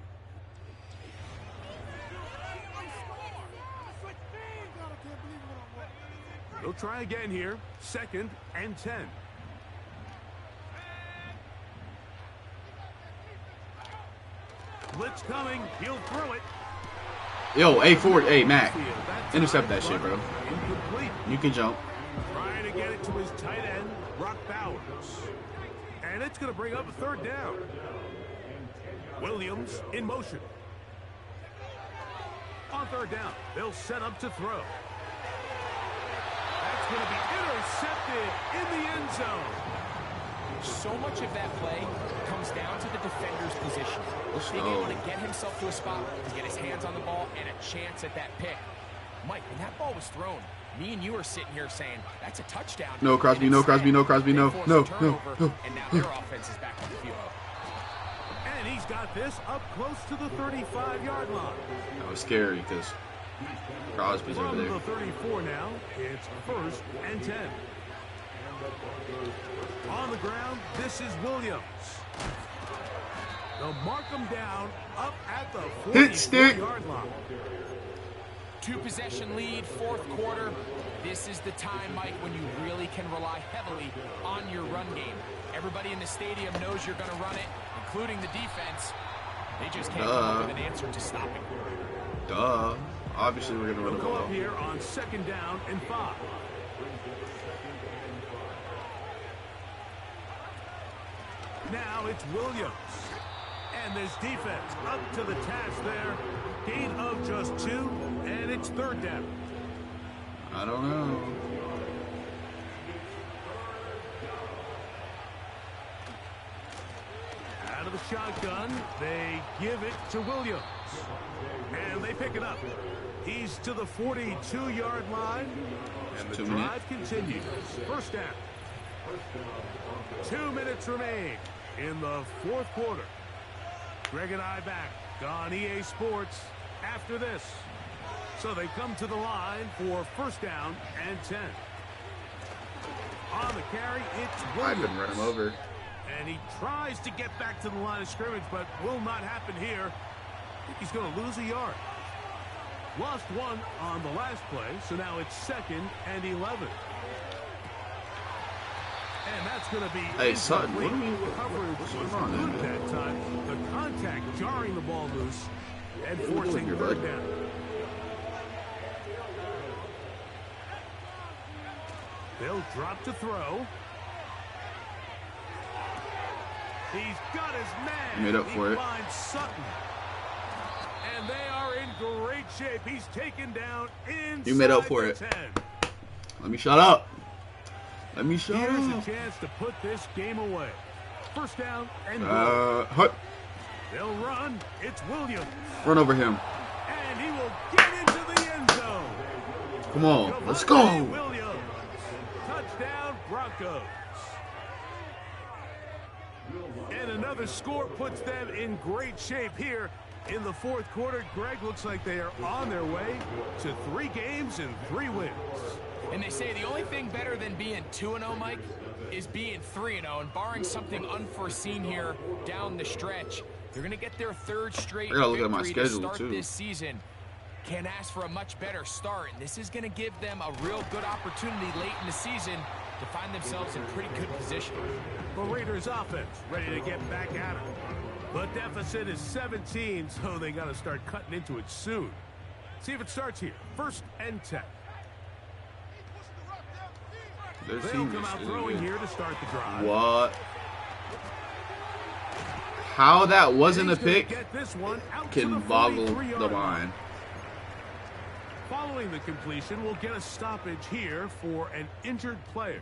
They'll try again here. 2nd and 10. Blitz coming. He'll throw it. Yo, A4, hey, Mac. That Intercept time, that shit, but bro. incomplete. You can jump. Trying to get it to his tight end, Brock Bowers. And it's going to bring up a 3rd down. Williams in motion. On 3rd down, they'll set up to throw. That's going to be intercepted in the end zone. So much of that play comes down to the defender's position. Being able to get himself to a spot to get his hands on the ball and a chance at that pick. Mike, when that ball was thrown, me and you are sitting here saying, that's a touchdown. No, Crosby, And no, instead, Crosby, no, Crosby, they no, force no, a turnover, no. and now their offense is back on the field. And he's got this up close to the 35-yard line. That was scary because Crosby's over From there. the 34 now, it's 1st and 10. On the ground, this is Williams. They'll mark him down up at the Hit stick. 44-yard line. 2-possession lead, 4th quarter. This is the time, Mike, when you really can rely heavily on your run game. Everybody in the stadium knows you're going to run it, including the defense. They just can't come up with an answer to stop it. Duh. Obviously, we're going to run They'll the go ball. up here on 2nd down and 5. Now it's Williams. And this defense up to the task there. Gain of just 2, and it's 3rd down. I don't know. Out of the shotgun, they give it to Williams. And they pick it up. He's to the 42-yard line. And the 2 drive continues. 1st down. 2 minutes remain in the 4th quarter. Greg and I back on EA Sports after this. So they come to the line for 1st down and 10. On the carry, it's I Williams. couldn't run him over. And he tries to get back to the line of scrimmage, but will not happen here. I think he's going to lose a yard. Lost 1 on the last play, so now it's 2nd and 11. And that's going to be Hey, Sutton, what incomplete. are you- Coverage what's was going on good there? that time. The contact jarring the ball loose and What are you forcing doing here, 3rd bud? down. They'll drop to throw. He's got his man. He made up for it. Finds Sutton. And they are in great shape. He's taken down inside You made up for the it. 10. Let me shut up. Let me shut Here's a up. chance to put this game away. 1st down and goal. Hut. They'll run. It's Williams. Run over him. And he will get into the end zone. Come on. Let's Javonte go. Williams. Touchdown, Broncos. And another score puts them in great shape here in the 4th quarter. Greg, looks like they are on their way to 3 games and 3 wins. And they say the only thing better than being 2-0, Mike, is being 3-0. And barring something unforeseen here down the stretch, they're going to get their 3rd straight I gotta look at my victory to schedule, start too. this season. Can't ask for a much better start. And this is going to give them a real good opportunity late in the season to find themselves in pretty good position. The Raiders offense ready to get back at it. The deficit is 17, so they got to start cutting into it soon. See if it starts here. 1st and 10. Their They'll team come is out really throwing good. here to start the drive. What? How that wasn't a He's gonna pick get this one out to can the boggle 43-yard the line. mind. Following the completion, we'll get a stoppage here for an injured player.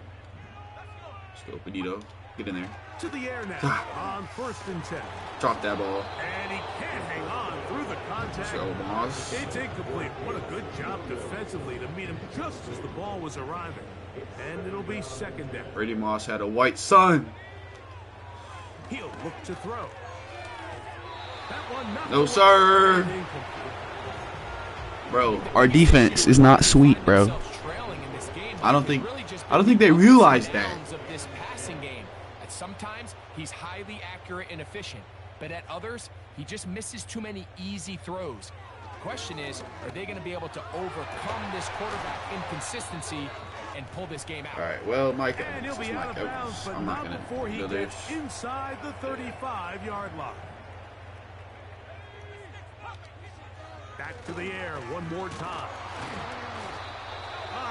Let's go, Benito. Get in there. To the air now on 1st and 10. Drop that ball. And he can't hang on through the contact. So, Moss. It's incomplete. What a good job defensively to meet him just as the ball was arriving. And it'll be 2nd down. Brady Moss had a white son. He'll look to throw. That one not No, sir. and incomplete. Bro, our defense is not sweet, bro. I don't think they realize that. Of this passing game. At sometimes he's highly accurate and efficient, but at others he just misses too many easy throws. The question is, are they going to be able to overcome this quarterback inconsistency and pull this game out? All right, well, Mike And he'll Evans. be It's out of Mike bounds, Evans. but I'm not not gonna before he go there. gets inside the 35-yard line. Back to the air one more time.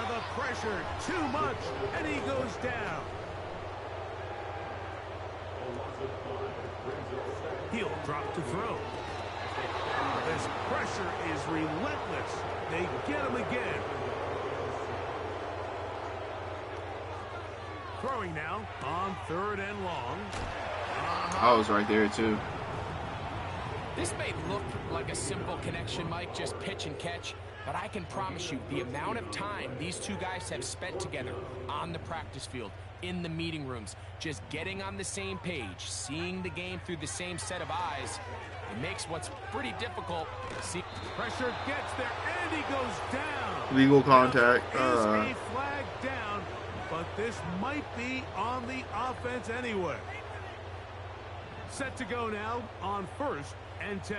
The pressure, too much, and he goes down. He'll drop to throw. This pressure is relentless. They get him again. Throwing now on 3rd and long. I was right there too. This may look like a simple connection, Mike, just pitch and catch, but I can promise you the amount of time these two guys have spent together on the practice field, in the meeting rooms, just getting on the same page, seeing the game through the same set of eyes, it makes what's pretty difficult. See, Pressure gets there, and he goes down. Legal contact. Is a flag down, but this might be on the offense anyway. Set to go now on 1st and 10.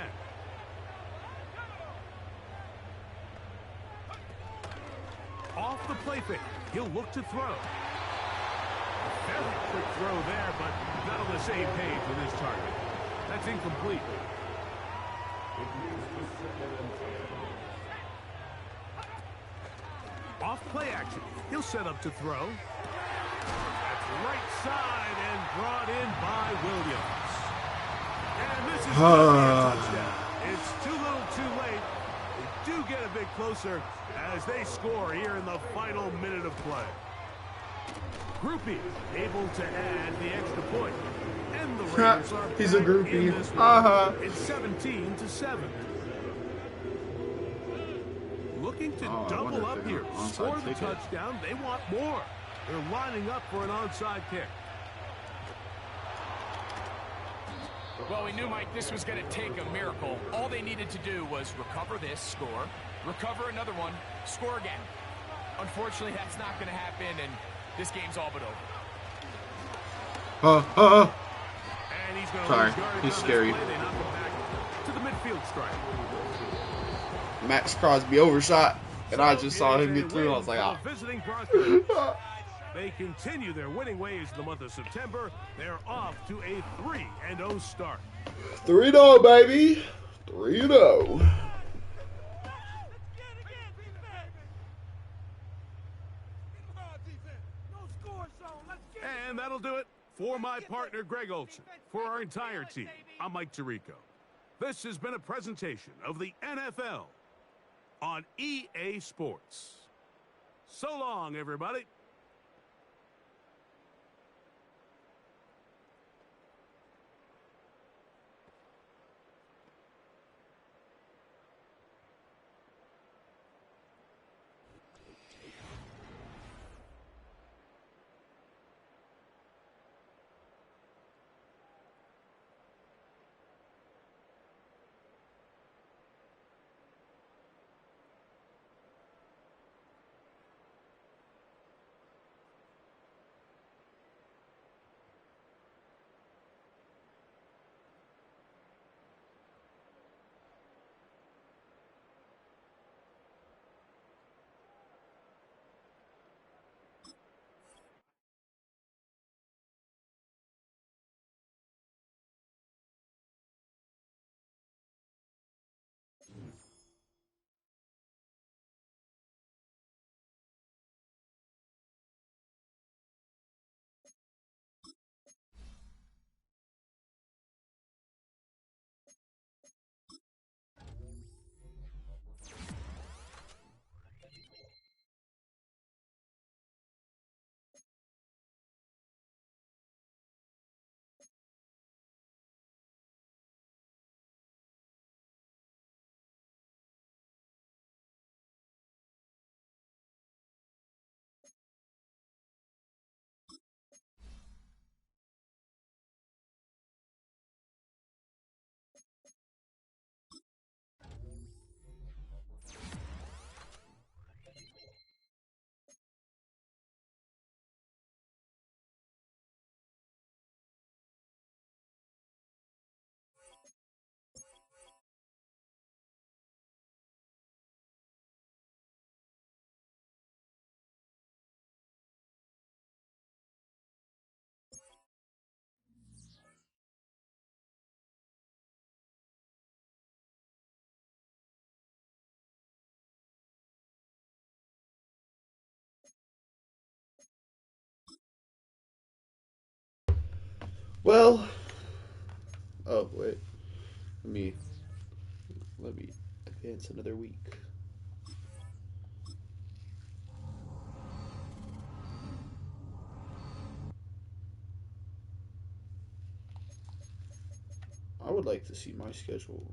Off the play fake. He'll look to throw. A very quick throw there, but not on the same page with his target. That's incomplete. Off play action. He'll set up to throw. That's right side and brought in by Williams. And this is gonna be a touchdown. It's too little too late. They do get a bit closer as they score here in the final minute of play. Groupie able to add the extra point. And the Raiders are He's a back groupie. in this one. It's 17-7. Looking to I wonder double if up they're here. gonna onside Score the kick it. touchdown. They want more. They're lining up for an onside kick. well, we knew, Mike, this was going to take a miracle. All they needed to do was recover this, score, recover another one, score again. Unfortunately, that's not going to happen, and this game's all but over. And he's gonna Sorry, lose yardage he's on this scary. play. They knock him back to the midfield stripe. Max Crosby overshot, and I just saw him It's a get through. I win was like, for ah. the visiting Broncos. They continue their winning ways in the month of September. They're off to a 3-0 start. 3-0, baby. 3-0. And that'll do it for my partner, Greg Olson. For our entire team, I'm Mike Tirico. This has been a presentation of the NFL on EA Sports. So long, everybody. Well, oh wait, let me advance another week. I would like to see my schedule.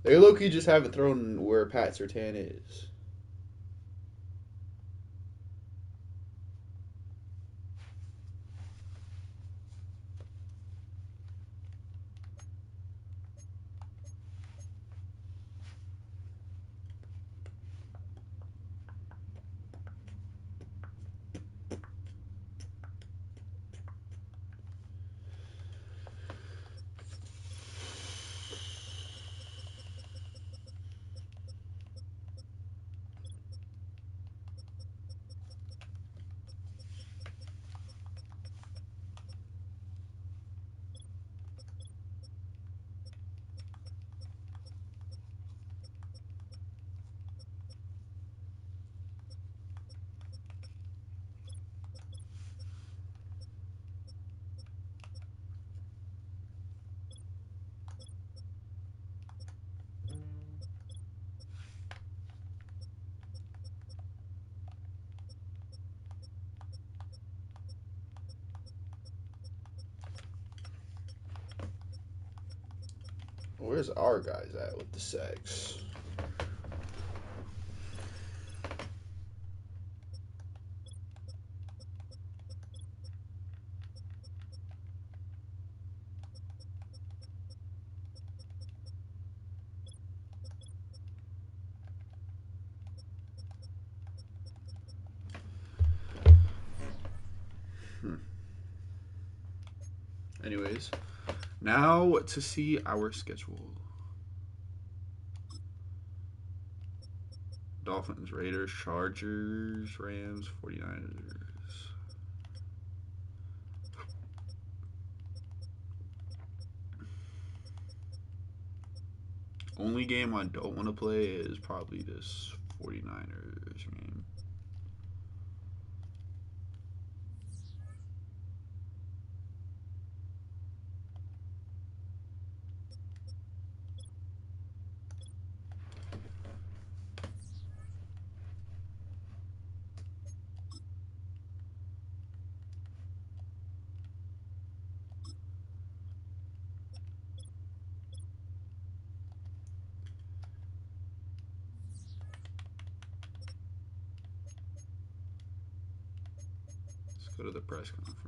They low-key just have it thrown where Pat Surtain is. Where's our guys at with the sacks? Anyways, now to see our schedule. Dolphins, Raiders, Chargers, Rams, 49ers. Only game I don't want to play is probably this 49ers game. Let's go to the press conference.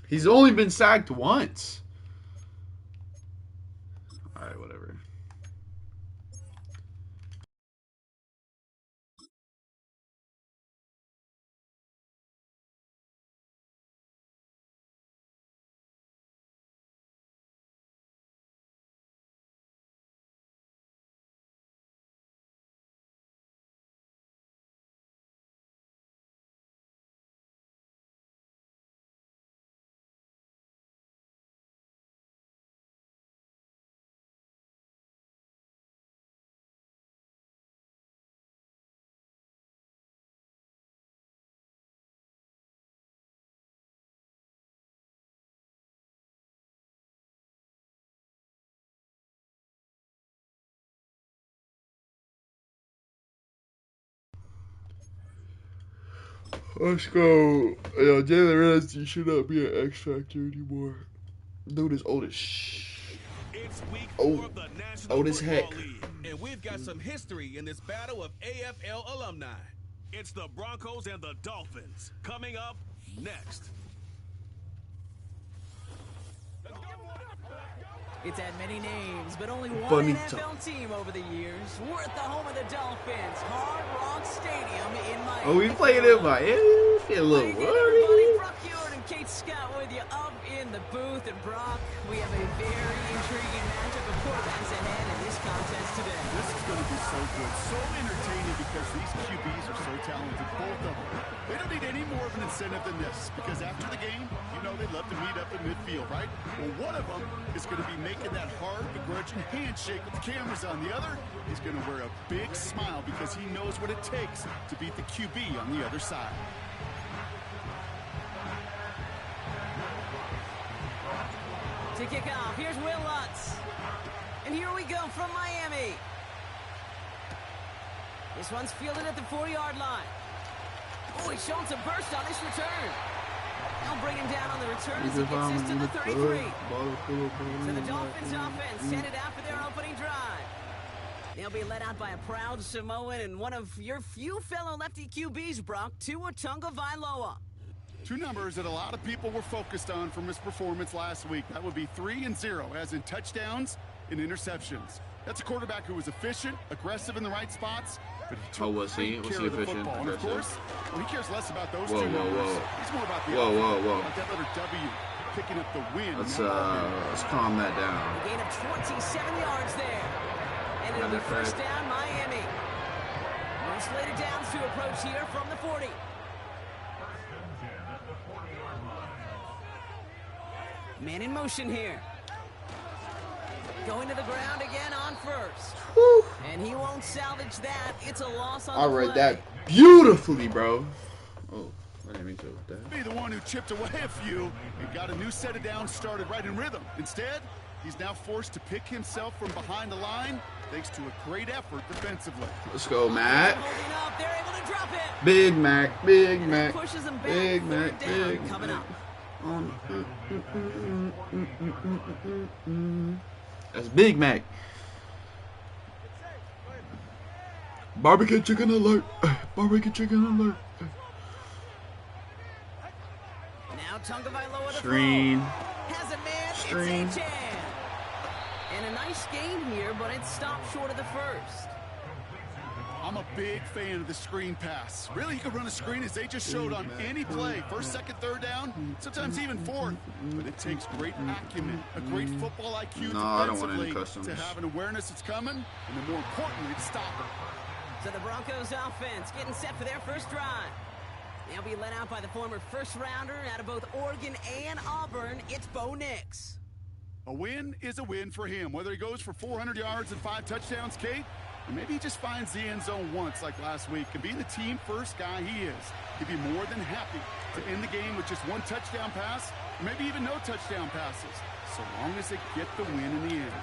He's only been sacked once. All right, whatever. Let's go. Yo, Jalen Ramsey should not be an X Factor anymore. Dude is old as It's week 4 Oh, of the National old as Football heck. League, and we've got some history in this battle of AFL alumni. It's the Broncos and the Dolphins coming up next. It's had many names, but only one Bonito. NFL team over the years. We're at the home of the Dolphins, Hard Rock Stadium in Miami. Oh, we playing in Miami? Feel a little Everybody, everybody, worried. Brock Ewart and Kate Scott with you up in the booth. And Brock, we have a very intriguing matchup of quarterbacks ahead in this contest today. This is going to be so good, so entertaining because these QBs are so talented, both of them. They don't need any more of an incentive than this because after the game, you know they love to meet up in midfield, right? Well, one of them is going to be making that hard, begrudging handshake with the cameras on. The other is going to wear a big smile because he knows what it takes to beat the QB on the other side. To kick off, here's Will Lutz. And here we go from Miami. This one's fielded at the 40-yard line. Oh, he's showing some burst on this return. They'll bring him down on the return as he gets this to the 33. So the Dolphins offense headed out for their opening drive. They'll be led out by a proud Samoan and one of your few fellow lefty QBs, Brock, Tua Tagovailoa. Two numbers that a lot of people were focused on from his performance last week. That would be 3 and 0, as in touchdowns and interceptions. That's a quarterback who was efficient, aggressive in the right spots, but he took Was he great care of the efficient, football. And of aggressive? course, well, he cares less about those Whoa, two whoa, numbers. whoa. He's more about the Whoa, outcome, whoa, whoa. like that letter W, picking up the win. Let's calm that down. A gain of 27 yards there. And it'll be Another first down, Miami. No slated downs to approach here from the 40. Man in motion here. Going to the ground again on first. Whew. And he won't salvage that. It's a loss on I the read play. that beautifully, bro. Oh, I didn't mean to with that. Be the one who chipped away a few and got a new set of downs started right in rhythm. Instead, he's now forced to pick himself from behind the line thanks to a great effort defensively. Let's go, Matt. Holding up, they're able to drop it. Big Mac, Big And that Mac, pushes him back. Big Third Mac, down Big coming Mac. up. That's Big Mac. Barbecue chicken alert. Barbecue chicken alert. Now Tagovailoa to Screen. throw. Has a man. Screen. It's A-Chan. And a nice gain here, but it stopped short of the first. I'm a big fan of the screen pass. Really, you can run a screen as they just showed on any play. First, second, third down, sometimes even fourth. But it takes great acumen, a great football IQ No, I don't want any defensively customs. to have an awareness it's coming, and then more importantly, to stop it. So the Broncos offense getting set for their first drive. They'll be led out by the former first-rounder out of both Oregon and Auburn. It's Bo Nix. A win is a win for him, whether he goes for 400 yards and 5 touchdowns, Kate, or maybe he just finds the end zone once like last week. And being the team-first guy he is, he'd be more than happy to end the game with just 1 touchdown pass, or maybe even no touchdown passes, so long as they get the win in the end.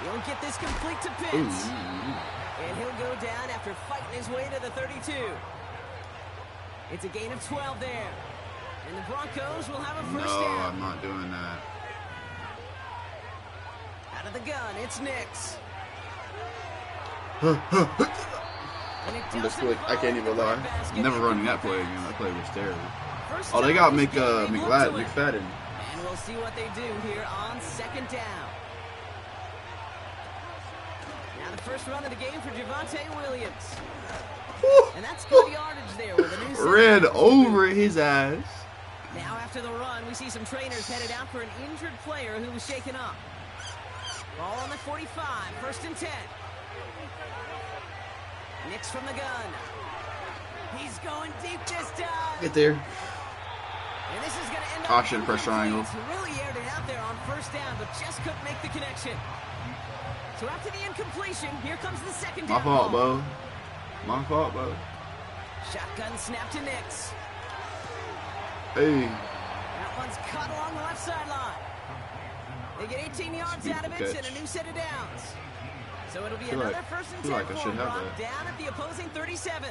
He'll get this complete to Pitts. And he'll go down after fighting his way to the 32. It's a gain of 12 there. And the Broncos will have a first No, down. I'm not doing that. Out of the gun, it's Nix. And it I'm just doesn't quick. I fall can't in the even lie. breadbasket. I'm never running that play again. That play was terrible. First Oh, they down got is getting a look to it. McFadden. And we'll see what they do here on second down. Now the first run of the game for Javonte Williams. And that's good yardage there with a new set of Ran downs. over his ass. Now after the run, we see some trainers headed out for an injured player who was shaken up. Ball on the 45, first and 10. Nix from the gun. He's going deep this time. Get there. And this is going to end up Caution, press triangle. incomplete. Really aired it out there on first down, but just couldn't make the connection. So after the incompletion, here comes the second down. My fault, ball. bro. My fault, bro. Shotgun snap to Nix. Hey. That one's cut along the left sideline. They get 18 yards out of it Catch. and a new set of downs. So it'll be Feel another like- first and feel 10 like I for should have Brock that. down at the opposing 37.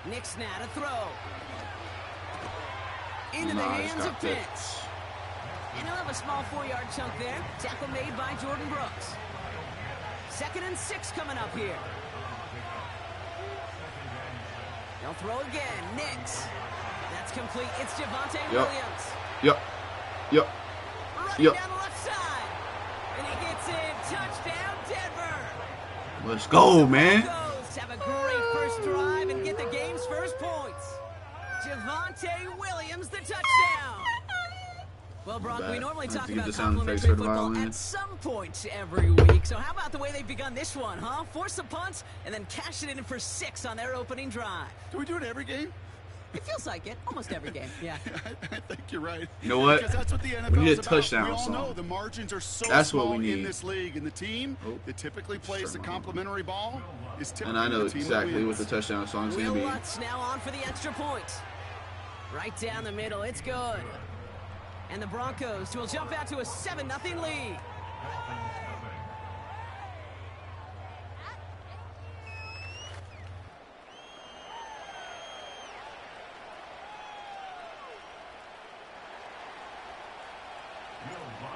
Knicks now to throw. Into the hands of Pitts. And he'll have a small 4-yard chunk there. Tackle made by Jordan Brooks. 2nd and 6 coming up here. They'll throw again. Knicks. That's complete. It's Javonte Williams. Yep. Running down the left side. And he gets in. Touchdown, Denver. Let's go, man. Broncos have a great first drive and get the game's first points. Javonte Williams, the touchdown. Well, Brock, we normally talk about complimentary football at some point every week. So how about the way they've begun this one, huh? Force a punt and then cash it in for 6 on their opening drive. Do we do it every game? It feels like it. Almost every game, yeah. I think you're right. You know what? Because that's what the NFL we need a is touchdown about. We all song. know the margins are so that's small what we need in this league, and the team that typically plays the complimentary ball is typically and I know the team exactly what the touchdown song is going to be. Lutz now on for the extra point. Right down the middle. It's good. And the Broncos will jump out to a 7-0 lead.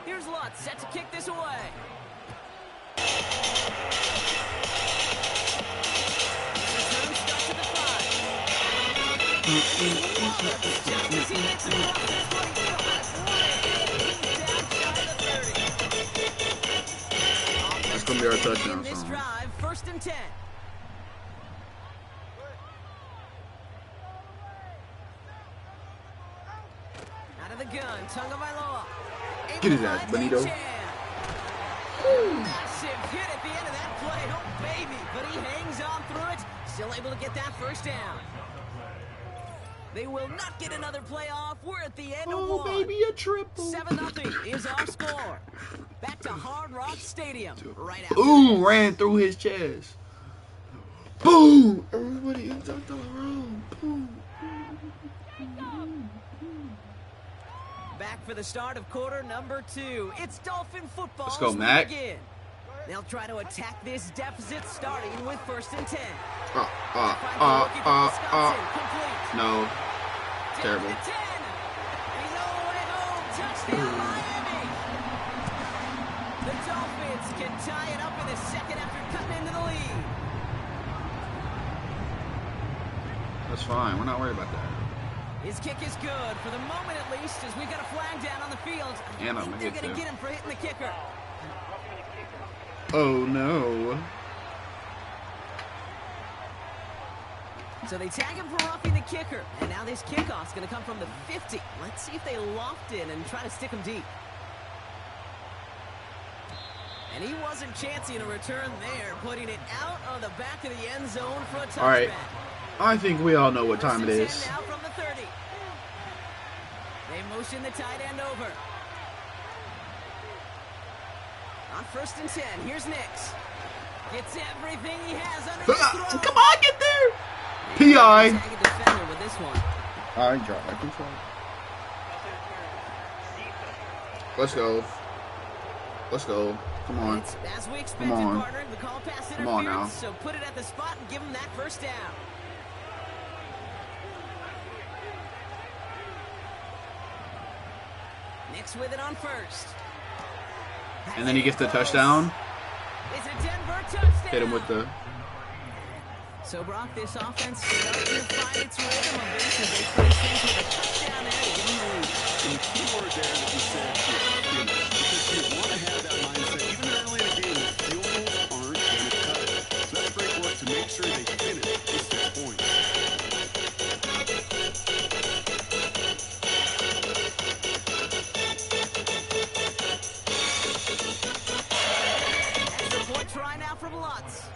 Here's Lutz set to kick this away. Return starts at the 5. Just as he makes it across this 25. That's going to be our touchdown this song. drive, 1st and 10. Out of the gun, Tagovailoa. Get his ass, Benito. Massive hit at the end of that play. Oh, baby. But he hangs on through it. Still able to get that first down. They will not get another play off. We're at the end of 1. Baby, a triple. 7-0 is our score. Back to Hard Rock Stadium. Right after Ooh, ran through his chest. Boom. Everybody ends up the room. Boom. Back for the start of quarter number 2. It's Dolphin football. Let's go, Mac. They'll try to attack this deficit starting with 1st and 10. No. Terrible. He's all the way home. Touchdown, Miami. The Dolphins can tie it up in the 2nd after cutting into the lead. That's fine. We're not worried about that. His kick is good, for the moment at least, as we've got a flag down on the field. And I think they're going to get him for hitting the kicker. Oh, no. So they tag him for roughing the kicker. And now this kickoff's going to come from the 50. Let's see if they loft in and try to stick him deep. And he wasn't chancing a return there, putting it out of the back of the end zone for a touchback. All right. I think we all know what time it is. Now from the 30. They motion the tight end over. On 1st and 10, here's Nix. Gets everything he has under his throw. Come on, get there. P.I. Tag a defender with this one. I can try. Let's go. Let's go. Come on. It's, as we expected, Come on. partner, the call pass Come on now. interference, so put it at the spot and give him that first down. Nix with it on 1st. And then he gets the touchdown. It's a Denver touchdown. Hit him with the... So, Brock, this offense starting to find its rhythm of this as they finish things with a touchdown there to give them the lead. And the key word there that you said is finish. Because you want to have that mindset. Even early in the game, the field goals aren't going to cut it. So that's great work to make sure they finish with 6 points. Extra point try now from Lutz.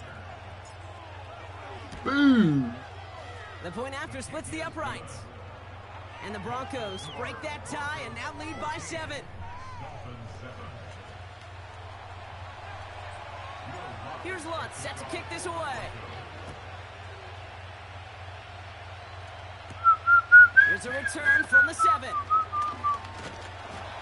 Boom. The point after splits the uprights. And the Broncos break that tie and now lead by 7. Here's Lutz set to kick this away. Here's a return from the 7.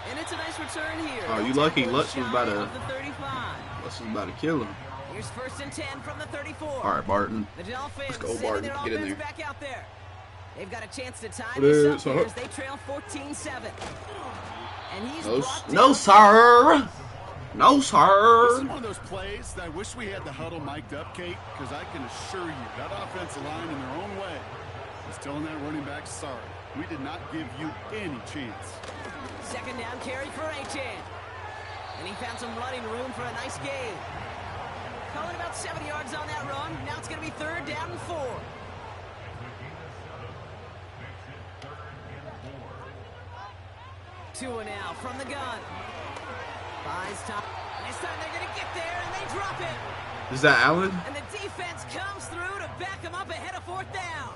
And it's a nice return here. Oh, you lucky. Tackle Lutz was shy about to... of the 35. Lutz was about to kill him. Here's 1st and 10 from the 34. All right, Barton. The Dolphins Let's go, sending Barton. their Get in offense there. back out there. They've got a chance to tie What this is up here up? as they trail 14-7. And he's No, brought no, down. sir. No, This is sir. one of those plays that I wish we had the huddle mic'd up, Kate, because I can assure you that offensive line in their own way is telling that running back, sorry, we did not give you any chance. 2nd down carry for Achane. And he found some running room for a nice gain. Calling about 70 yards on that run. Now it's going to be 3rd down and 4. Tua now from the gun. Buys time. This time they're going to get there, and they drop it. Is that Allen? And the defense comes through to back them up ahead of 4th down.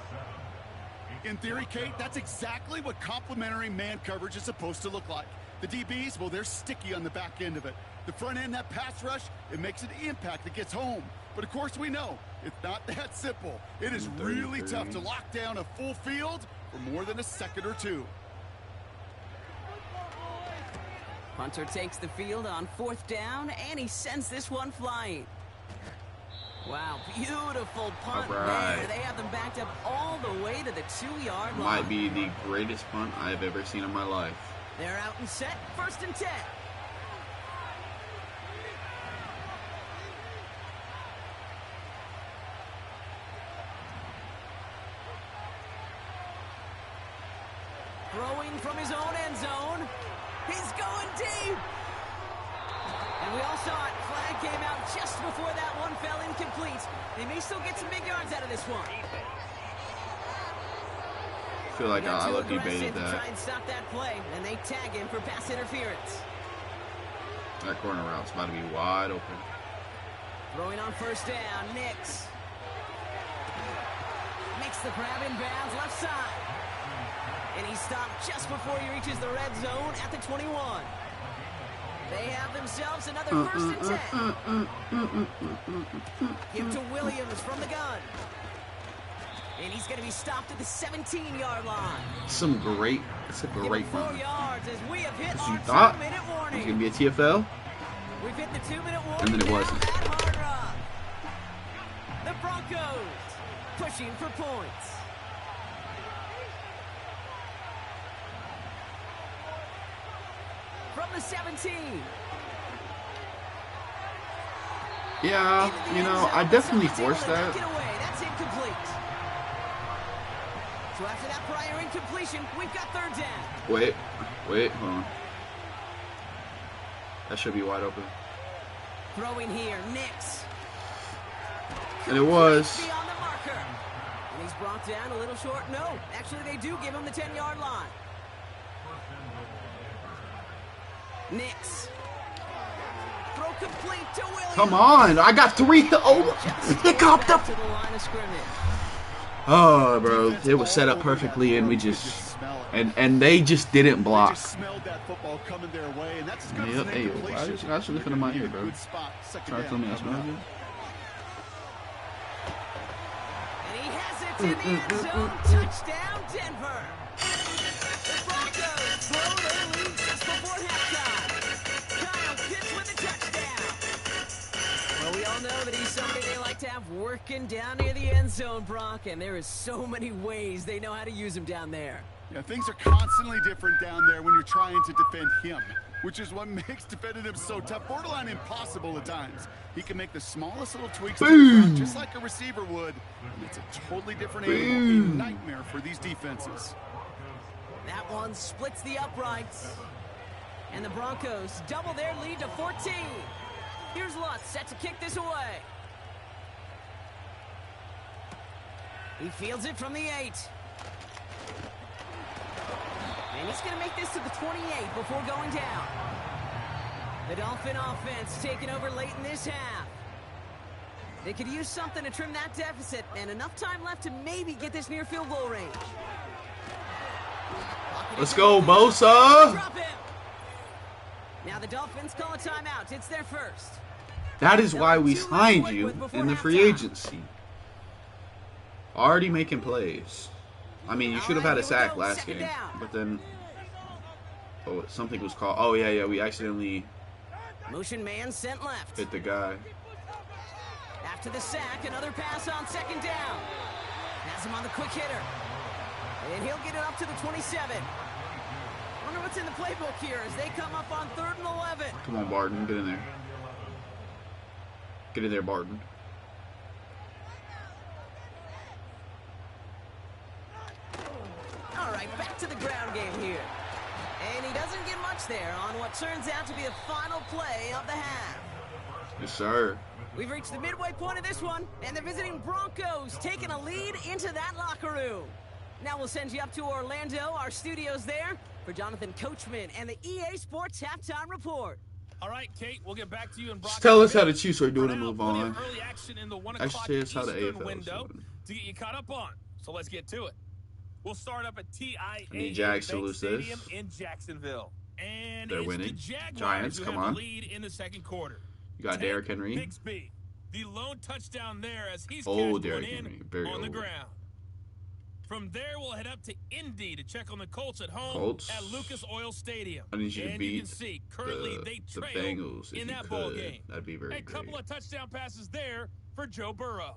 In theory, Kate, that's exactly what complementary man coverage is supposed to look like. The DBs, well, they're sticky on the back end of it. The front end, that pass rush, it makes an impact that gets home. But, of course, we know it's not that simple. It is really tough to lock down a full field for more than a second or two. Hunter takes the field on 4th down, and he sends this one flying. Wow, beautiful punt Alright. there. They have them backed up all the way to the 2-yard line. Might be the greatest punt I've ever seen in my life. They're out and set, 1st and 10. Throwing from his own end zone. He's going deep. And we all saw it. Flag came out just before that one fell incomplete. They may still get some big yards out of this one. I feel like I Too lucky aggressive baited to that. try and stop that play, and they tag him for pass interference. That corner route's about to be wide open. Throwing on 1st down, Nix. Makes the grab in bounds, left side. And he stopped just before he reaches the red zone at the 21. They have themselves another 1st and 10. Give to Williams from the gun. And he's going to be stopped at the 17-yard line. It's a great Give him 4 run. yards as we have hit You our thought 2-minute it was warning. gonna be a TFL? We've hit the 2-minute warning And then it now wasn't. at Hard Rock. The Broncos pushing for points. From the 17. Yeah, Into the you end know, zone. I definitely Someone's able forced to knock that. it away. That's incomplete. So after that prior incompletion, we've got 3rd down. Wait, hold on. That should be wide open. Throwing here, Nix. And it was. Beyond the marker. And he's brought down a little short. No, actually they do give him the 10-yard line. Nix. Throw complete to Williams. Come on, I got 3. Oh, it copped up. To the line of scrimmage. Oh, bro, it was set up perfectly, and we just and they just didn't They block. just smelled that football coming their way, and that's as good as Yep, an hey, incompletion. I should listen to my Be a ear, bro. good spot, second Try to tell down me I smell coming good. up. And he has it in the end zone. Touchdown, Denver. The Broncos blow their lead just before halftime. Kyle Pitts with a touchdown. Well, we all know that he's somebody they like to have working down near the end zone, Brock, and there is so many ways they know how to use him down there. Yeah, things are constantly different down there when you're trying to defend him, which is what makes defending him so tough, borderline impossible at times. He can make the smallest little tweaks to his route, just like a receiver would, and it's a totally different animal, a nightmare for these defenses. That one splits the uprights. And the Broncos double their lead to 14. Here's Lutz set to kick this away. He fields it from the 8. And he's going to make this to the 28 before going down. The Dolphin offense taking over late in this half. They could use something to trim that deficit, and enough time left to maybe get this near field goal range. Let's go, Bosa. Drop him. Now the Dolphins call a timeout. It's their first. That is why we signed you in the free agency. Already making plays. I mean, you should have had a sack last game, but then something was called. Oh yeah, we accidentally Motion man sent left. hit the guy. After the sack, another pass on second down. Has him on the quick hitter. And he'll get it up to the 27. Wonder what's in the playbook here as they come up on 3rd and 11. Come on, Barton. Get in there. Get in there, Barton. All right, back to the ground game here. And he doesn't get much there on what turns out to be the final play of the half. Yes, sir. We've reached the midway point of this one, and the visiting Broncos taking a lead into that locker room. Now we'll send you up to Orlando, our studios there, for Jonathan Coachman and the EA Sports Halftime Report. All right, Kate, we'll get back to you in Brock. Just tell us how the Chiefs are doing and move Plenty on. of early action in the 1 Actually, o'clock tell us how the Eastern AFL is window doing. to get you caught up on. So let's get to it. We'll start up at TIAA need Jags to Bank lose Stadium this. in Jacksonville. And They're it's winning. the Jaguars Giants, who come have on. the lead in the second quarter. You got Derrick Henry. Bixby, the lone touchdown there as he's Old cashed one Derrick in Henry, very on the old. ground. From there, we'll head up to Indy to check on the Colts at home Colts. at Lucas Oil Stadium. I need you to and beat you can see currently they the trail Bengals if in you that ball could. game. That'd be very A couple great. of touchdown passes there for Joe Burrow.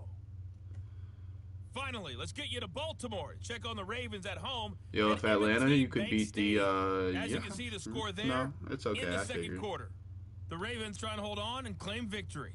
Finally, let's get you to Baltimore. Check on the Ravens at home. Yo, at if Atlanta, M&T you could Bank beat the, Stadium. As yeah. you can see the score there No, it's okay, in the I second figured. quarter. The Ravens trying to hold on and claim victory.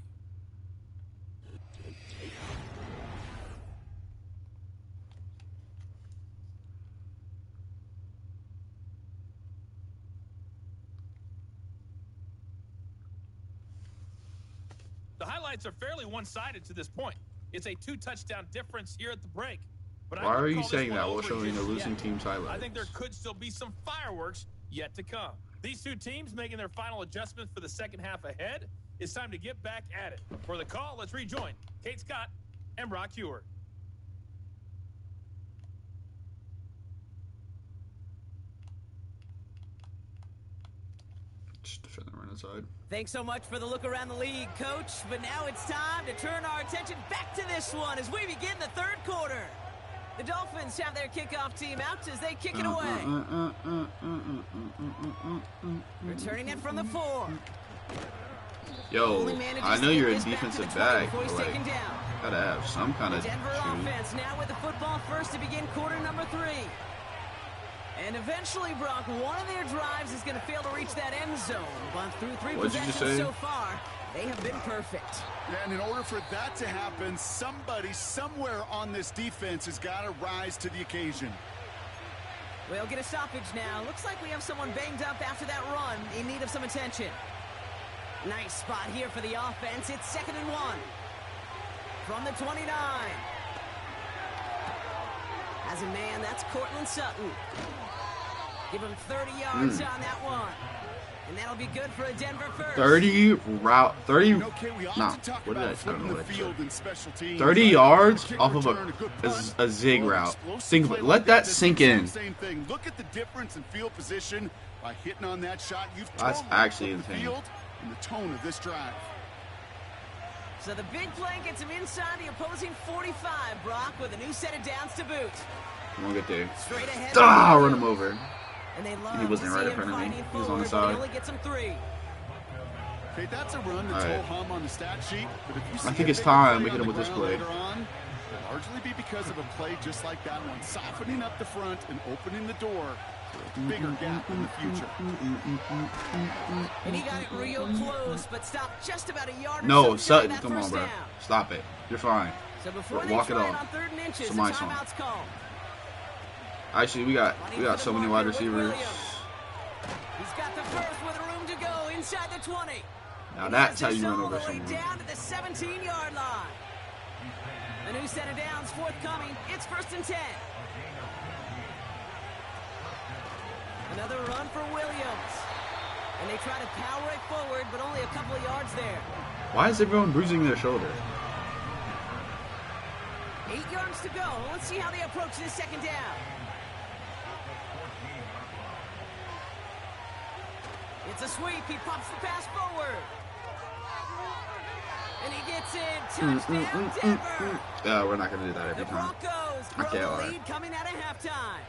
The highlights are fairly one-sided to this point. It's a 2-touchdown difference here at the break. But Why I are wouldn't you call this saying one that while over showing the just losing yet. team's highlights? I think there could still be some fireworks yet to come. These two teams making their final adjustments for the second half ahead. It's time to get back at it. For the call, let's rejoin Kate Scott and Brock Heward. Just defend the right side. Thanks so much for the look around the league, Coach. But now it's time to turn our attention back to this one as we begin the third quarter. The Dolphins have their kickoff team out as they kick it away. Returning it from the 4. Yo, Only manages I know to you're a get this back to the defensive 20 back, before he's but like, taken down. gotta have some kind of Denver shoot. offense now with the football first to begin quarter number 3. And eventually, Brock, one of their drives is going to fail to reach that end zone. But through 3 What'd you just possessions say? so far, they have been perfect. And in order for that to happen, somebody somewhere on this defense has got to rise to the occasion. We'll get a stoppage now. Looks like we have someone banged up after that run in need of some attention. Nice spot here for the offense. It's 2nd and 1. From the 29. As a man, that's Cortland Sutton. Give him 30 yards on that one. And that'll be good for a Denver first. 30 route, 30. You know, Kate, we often Nah, talk what did I? about I flipping don't know the what I field said. in special teams. 30 right? yards Kick off of return, good punt, a zig or an route. explosive Think play about, like let that this sink is the in. Same thing. Look at the difference in field position by hitting on that shot. You've That's totally actually flipped the insane. field and the tone of this drive. So the big play gets him inside the opposing 45, Brock, with a new set of downs to boot. Come on, get there. Straight ahead. Ah, run him over. And they love He wasn't to right see in front him of me. fighting He was on the forward, but he side. only gets him 3. Okay, that's a run that's All all right. hum on the stat sheet. But if you see I think a it's bigger time play we hit on him the with this ground play. later on, it'll largely be because of a play just like that one, softening up the front and opening the door to a bigger gap in the future. And he got it real close, but stopped just about a yard or No, so shy of Sutton, that come on, first bro. down. Stop it. You're fine. So before they Walk it try off. on 3rd and inches, It's the my song. timeout's called. Actually, we got so many wide receivers. He's got the first with room to go inside the 20. Now And that's he how has you this run all over the way someone. down to the 17-yard line. A new set of downs forthcoming. It's 1st and 10. Another run for Williams. And they try to power it forward, but only a couple of yards there. Why is everyone bruising their shoulder? 8 yards to go. Let's see how they approach this 2nd down. It's a sweep. He pops the pass forward. And he gets in. Touchdown, Denver. Yeah, we're not gonna do that The every time. Broncos I grow can't the lie. lead coming out of halftime.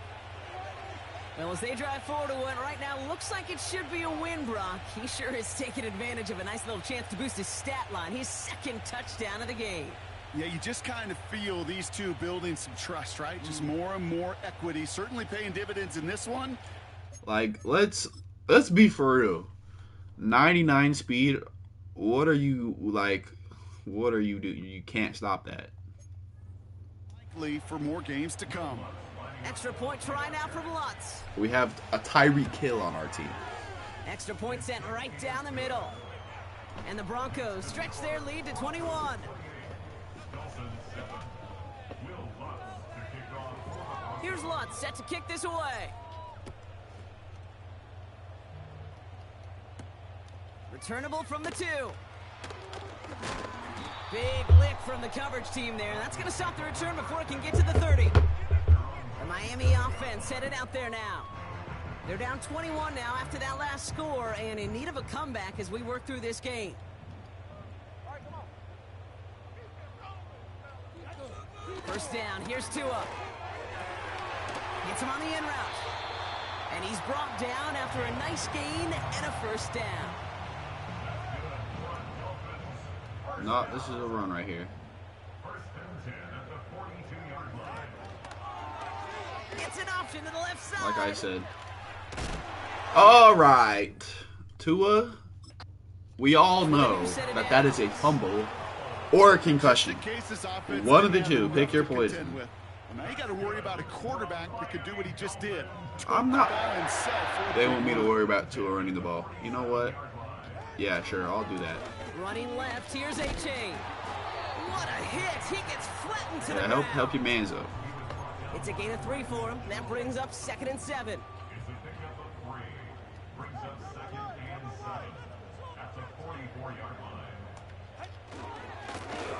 Well, as they drive forward to what right now looks like it should be a win, Brock. He sure is taking advantage of a nice little chance to boost his stat line. His second touchdown of the game. Yeah, you just kind of feel these two building some trust, right? Just more and more equity. Certainly paying dividends in this one. Like, let's be for real. 99 speed. What are you like? What are you doing? You can't stop that. Likely for more games to come. Extra point try now from Lutz. We have a Tyreek Hill on our team. Extra point sent right down the middle. And the Broncos stretch their lead to 21. Here's Lutz set to kick this away. Returnable from the 2. Big lick from the coverage team there. That's going to stop the return before it can get to the 30. The Miami offense headed out there now. They're down 21 now after that last score and in need of a comeback as we work through this game. First down, here's Tua. Gets him on the in route. And he's brought down after a nice gain and a first down. No, this is a run right here. It's an option to the left side. Like I said. All right. Tua, we all know that is a fumble or a concussion. One of the two. Pick your poison. Now you got to worry about a quarterback that could do what he just did. I'm not. They want me to worry about Tua running the ball. You know what? Yeah, sure. I'll do that. Running left. Here's A-Chain. What a hit. He gets flattened to the ground. Help your mans up. It's a gain of 3 for him. That brings up 2nd and 7.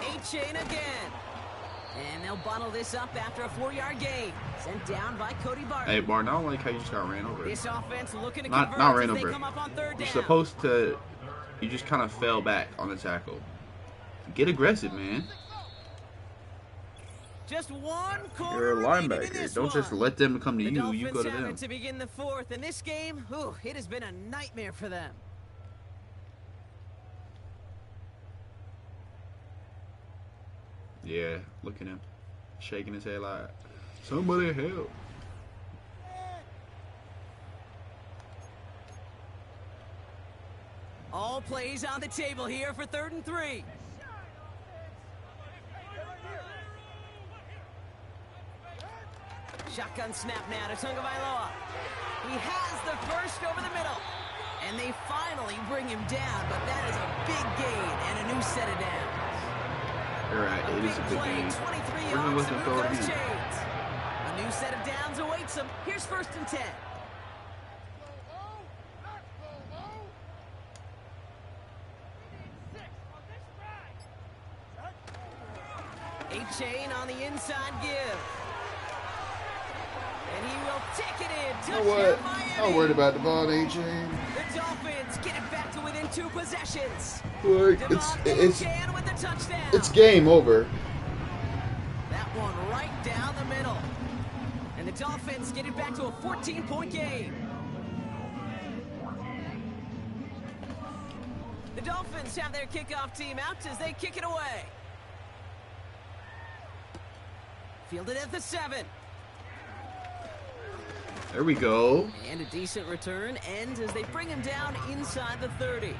A-Chain again. And they'll bottle this up after a 4-yard gain. Sent down by Cody Barton. Hey, Barton, I don't like how you just got ran over. This offense looking to not ran over. Come up on 3rd down. You're supposed to. You just kind of fell back on the tackle. Get aggressive, man. Just one quarter. You're a linebacker. Don't just let them come to you. You go to them. To begin the 4th, and this game, it has been a nightmare for them. Yeah, look at him, shaking his head like, somebody help. All plays on the table here for 3rd and 3. Shotgun snap now to Tagovailoa. He has the first over the middle. And they finally bring him down, but that is a big gain and a new set of downs. You're right, it is a big gain. 23 We're going yards to to let move them those throw it. chains. A new set of downs awaits him. Here's 1st and 10. A-Chain on the inside give. And he will take it in. You know what? I'm worried about the ball, A-Chain. The Dolphins get it back to within 2 possessions. Look, it's game over. That one right down the middle. And the Dolphins get it back to a 14-point game. The Dolphins have their kickoff team out as they kick it away. Fielded at the 7. There we go. And a decent return ends as they bring him down inside the 30.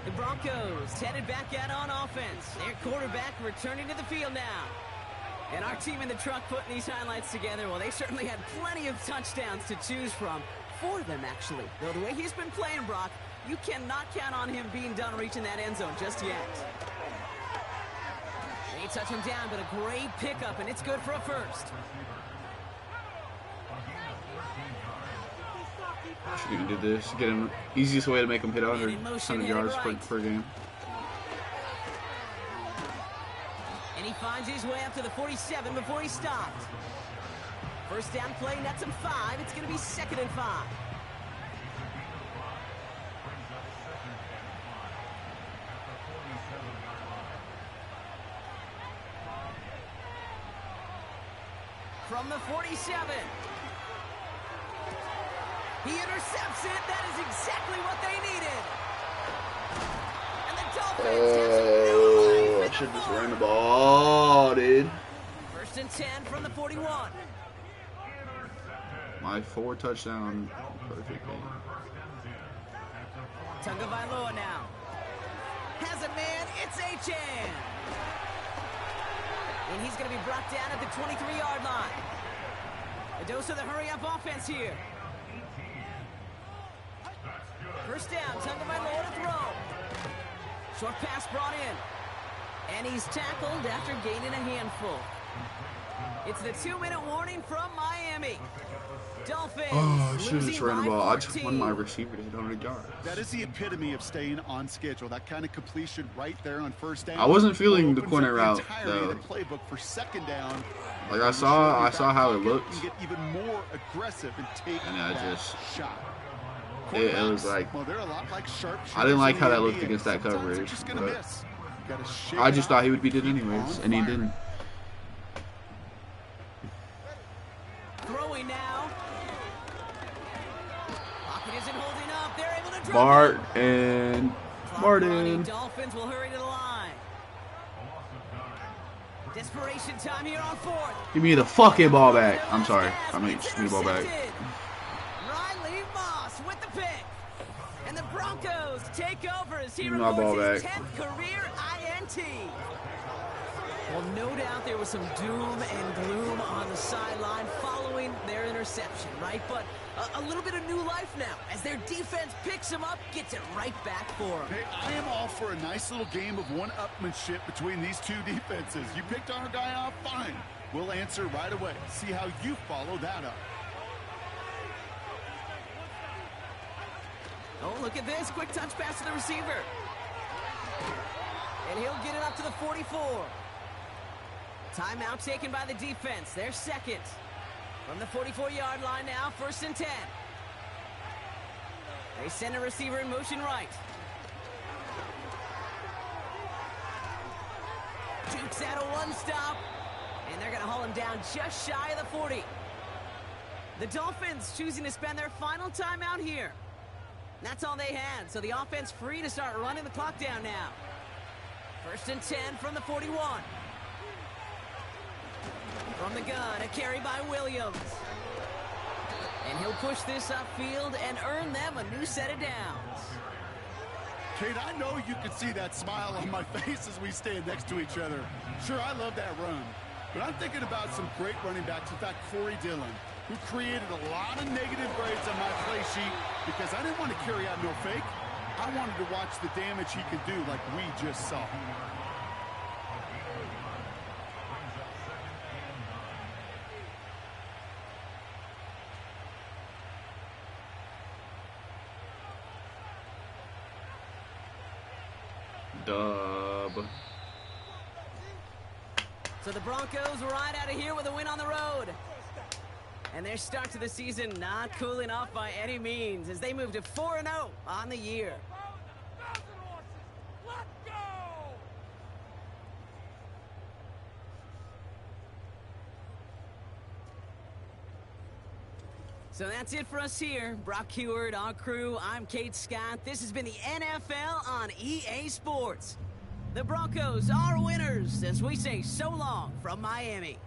The Broncos headed back out on offense. Their quarterback returning to the field now. And our team in the truck putting these highlights together, well, they certainly had plenty of touchdowns to choose from. 4 of them, actually. Though the way he's been playing, Brock, you cannot count on him being done reaching that end zone just yet. They touch him down, but a great pickup, and it's good for a first. You're going to do this. Get him. Easiest way to make him hit 100 yards per game. And he finds his way up to the 47 before he stopped. First down play, nets him 5. It's going to be 2nd and 5. From the 47. He intercepts it. That is exactly what they needed. And the Dolphins have some new life I in should the just ran the form. ball, dude. 1st and 10 from the 41. My 4 touchdown perfect game. Tunga Vailoa now. Has a man. It's Achan. And he's going to be brought down at the 23-yard line. A dose of the hurry-up offense here. 1st down. Tunga Vailoa to throw. Short pass brought in. And he's tackled after gaining a handful. It's the 2-minute warning from Miami. Dolphins. Oh, I should have just losing ran the by ball. I just 14. wanted my receiver to hit 100 yards. That is the epitome of staying on schedule. That kind of completion right there on 1st down. I wasn't feeling the Opens corner up route, entirety of though. the playbook for 2nd down. Like, I saw how it looked. You get even more aggressive and take And I that just- shot. It was like, Well, they're a lot like sharpshooters I didn't like in how the that looked NBA. against that Sometimes coverage, they're just gonna but miss. You gotta shake I it just up thought he would beat it and keep anyways, on and he firing. didn't. Throwing now. Pocket isn't holding up. They're able to drop Bart it. and Clock running. Martin. Dolphins will hurry to the line. Desperation time here on 4th. Give me the fucking ball back. I'm sorry. I mean, just give me the ball back. Riley Moss with the pick. And the Broncos take over as he Give me my ball records his back. 10th career INT. Well, no doubt there was some doom and gloom on the sideline following their interception, right? But a little bit of new life now as their defense picks him up, gets it right back for him. Hey, I am all for a nice little game of one-upmanship between these two defenses. You picked our guy off, fine. We'll answer right away. See how you follow that up. Oh, look at this. Quick touch pass to the receiver. And he'll get it up to the 44. Timeout taken by the defense. Their 2nd. From the 44-yard line now, 1st and 10. They send a receiver in motion right. Jukes out a one-stop. And they're going to haul him down just shy of the 40. The Dolphins choosing to spend their final timeout here. That's all they had, so the offense free to start running the clock down now. 1st and 10 from the 41. From the gun, a carry by Williams. And he'll push this upfield and earn them a new set of downs. Kate, I know you can see that smile on my face as we stand next to each other. Sure, I love that run. But I'm thinking about some great running backs. In fact, Corey Dillon, who created a lot of negative grades on my play sheet because I didn't want to carry out no fake. I wanted to watch the damage he could do like we just saw. Dub. So the Broncos ride out of here with a win on the road. And their start to the season not cooling off by any means as they move to 4-0 on the year. So that's it for us here. Brock Heward, our crew, I'm Kate Scott. This has been the NFL on EA Sports. The Broncos are winners as we say so long from Miami.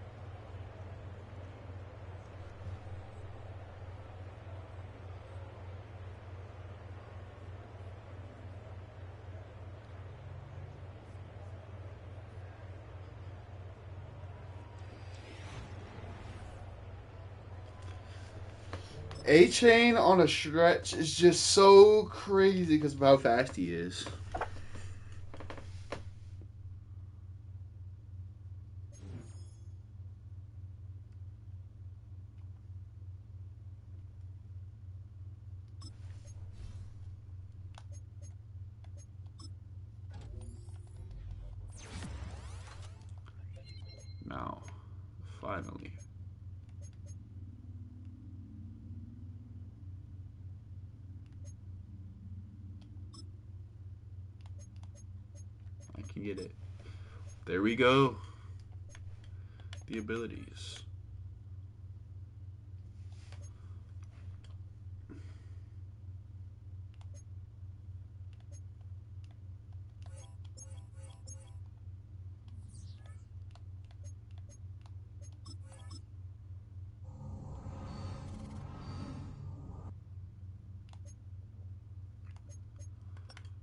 A-Chain on a stretch is just so crazy because of how fast he is. Now, finally. I can get it. There we go. The abilities.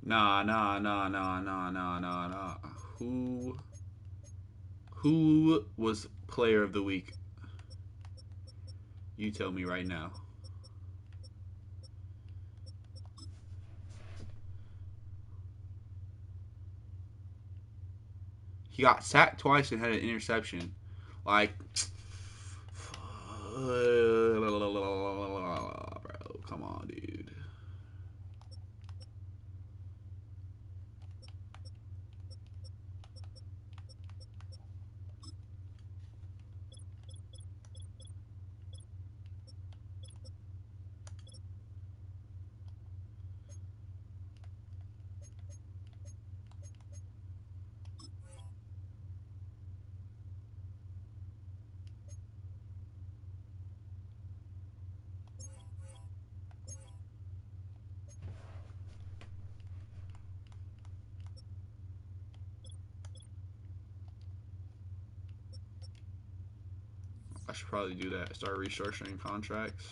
Nah. Who was player of the week? You tell me right now. He got sacked twice and had an interception. Like, bro, come on, dude. I should probably do that. Start restructuring contracts.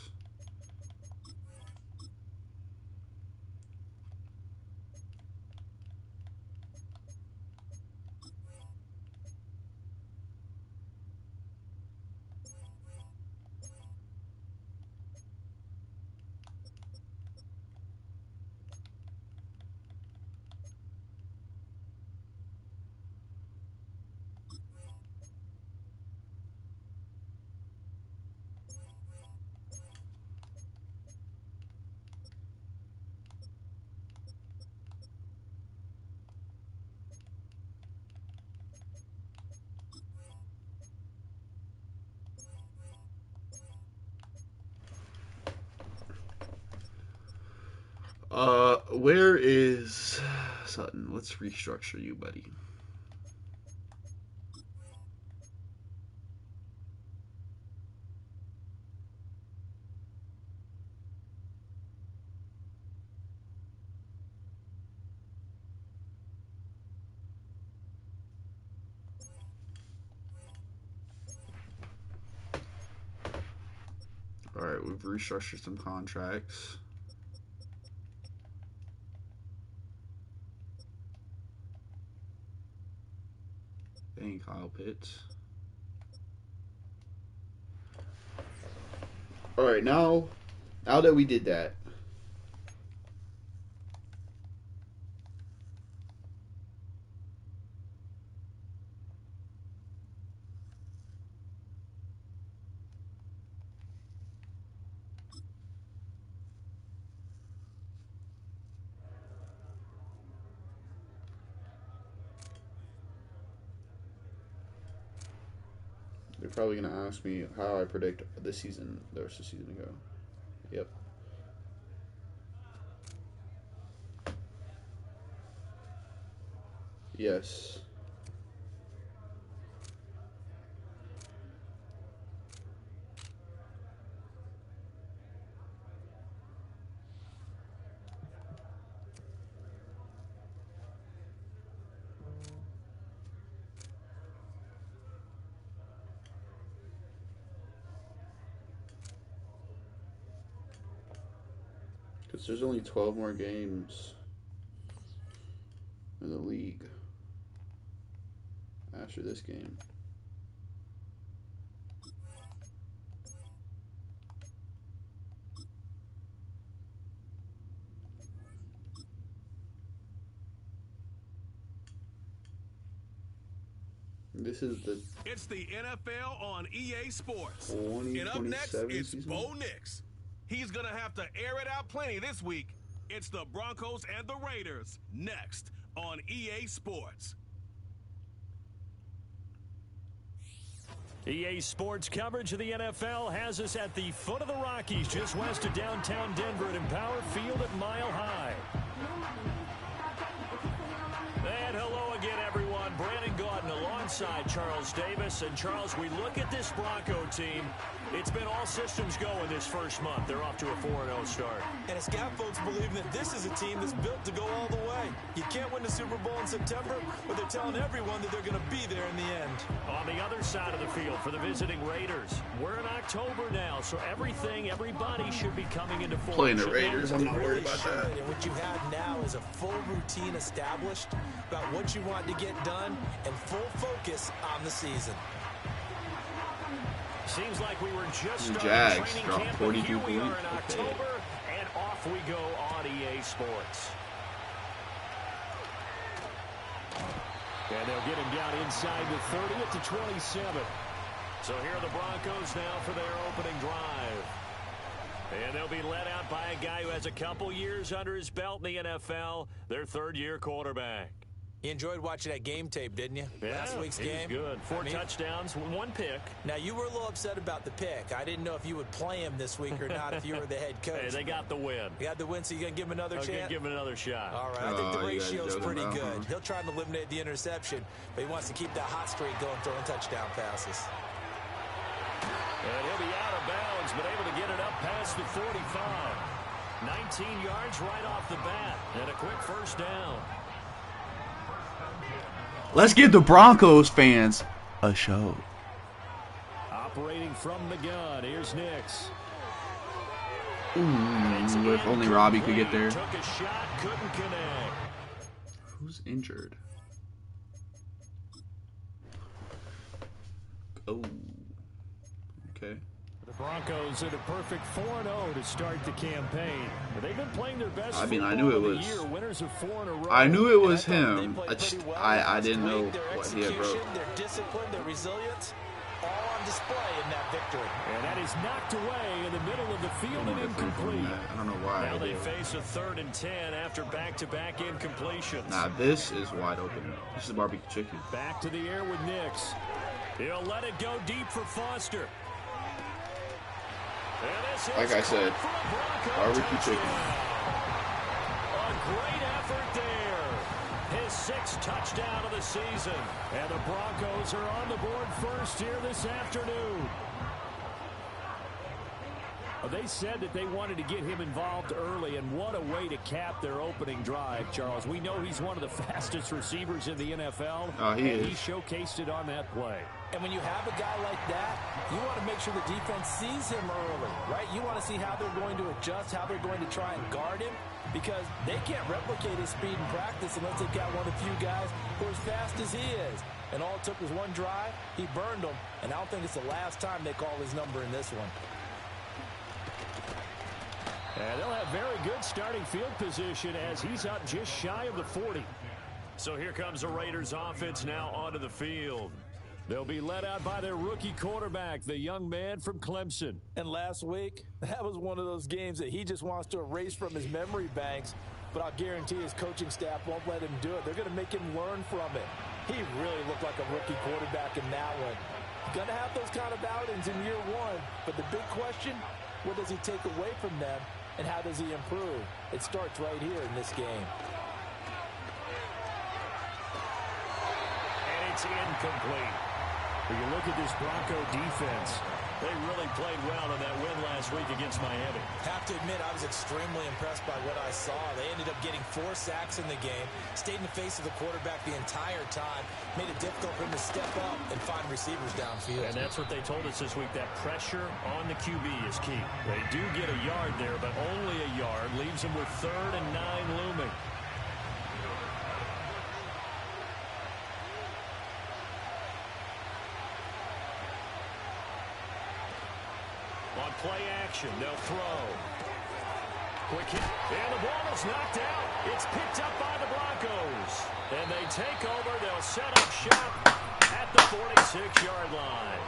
Where is Sutton? Let's restructure you, buddy. All right, we've restructured some contracts. Dang, Kyle Pitts. All right, now that we did that, they're probably going to ask me how I predict this season, the rest of the season to go. Yep. Yes. Because there's only 12 more games in the league after this game. It's the NFL on EA Sports. 2027 and up next, it's season? Bo Nix. He's going to have to air it out plenty this week. It's the Broncos and the Raiders next on EA Sports. EA Sports coverage of the NFL has us at the foot of the Rockies, just west of downtown Denver at Empower Field at Mile High. And hello again, everyone. Brandon Gaudin alongside Charles Davis. And Charles, we look at this Bronco team. It's been all systems go in this first month. They're off to a 4-0 start. And it's got folks believing that this is a team that's built to go all the way. You can't win the Super Bowl in September, but they're telling everyone that they're going to be there in the end. On the other side of the field for the visiting Raiders. We're in October now, so everybody should be coming into form. Playing the Raiders, I'm not Really worried about should. that. And what you have now is a full routine established about what you want to get done and full focus on the season. Seems like we were just The starting Jags training dropped camp, 42 but here we are points. in Okay. October, and off we go on EA Sports. And they'll get him down inside the 30 at the 27. So here are the Broncos now for their opening drive. And they'll be led out by a guy who has a couple years under his belt in the NFL, their third-year quarterback. You enjoyed watching that game tape, didn't you? Last week's it was game. good. Four touchdowns, one pick. Now, you were a little upset about the pick. I didn't know if you would play him this week or not if you were the head coach. Hey, they got the win. You got the win, so you're going to give him another I'm going chance? to give him another shot. All right, I think the Oh, you guys ratio's joking pretty about, good. huh? He'll try and eliminate the interception, but he wants to keep that hot streak going, throwing touchdown passes. And he'll be out of bounds, but able to get it up past the 45. 19 yards right off the bat, and a quick first down. Let's give the Broncos fans a show. Operating from the gun, here's Nix. Ooh, if only Robbie could get there. Took a shot, couldn't connect. Who's injured? Oh. Okay. The Broncos at a perfect 4-0 to start the campaign. They've been playing their best I mean, I football knew it of the was- year. Winners of 4 in a row. I knew it was And I thought they him. played I just, pretty well I last didn't know week. Their what he had execution, broke. their discipline, their resilience, all on display in that victory. And that is knocked away in the middle of the field and Different from incomplete. that. I don't know why. Now I they did. face a 3rd and 10 after back-to-back incompletions. Nah, this is wide open. This is barbecue chicken. Back to the air with Nix. He'll let it go deep for Foster. And this is Like I said, for a Bronco barbecue touchdown. chicken. A great effort there. His 6th touchdown of the season. And the Broncos are on the board first here this afternoon. They said that they wanted to get him involved early, and what a way to cap their opening drive, Charles. We know he's one of the fastest receivers in the NFL. Oh, he and is. he showcased it on that play. And when you have a guy like that, you want to make sure the defense sees him early, right? You want to see how they're going to adjust, how they're going to try and guard him, because they can't replicate his speed in practice unless they've got one of the few guys who are as fast as he is. And all it took was one drive. He burned them, and I don't think it's the last time they call his number in this one. And they'll have very good starting field position as he's up just shy of the 40. So here comes the Raiders offense now onto the field. They'll be led out by their rookie quarterback, the young man from Clemson. And last week, that was one of those games that he just wants to erase from his memory banks, but I'll guarantee his coaching staff won't let him do it. They're going to make him learn from it. He really looked like a rookie quarterback in that one. Going to have those kind of outings in year one, but the big question, what does he take away from them, and how does he improve? It starts right here in this game. And it's incomplete. When you look at this Bronco defense, they really played well in that win last week against Miami. Have to admit, I was extremely impressed by what I saw. They ended up getting 4 sacks in the game, stayed in the face of the quarterback the entire time, made it difficult for him to step up and find receivers downfield. And that's what they told us this week, that pressure on the QB is key. They do get a yard there, but only a yard. Leaves them with 3rd and 9 looming. On play action, they'll throw. Quick hit, and the ball is knocked out. It's picked up by the Broncos. And they take over. They'll set up shop at the 46-yard line.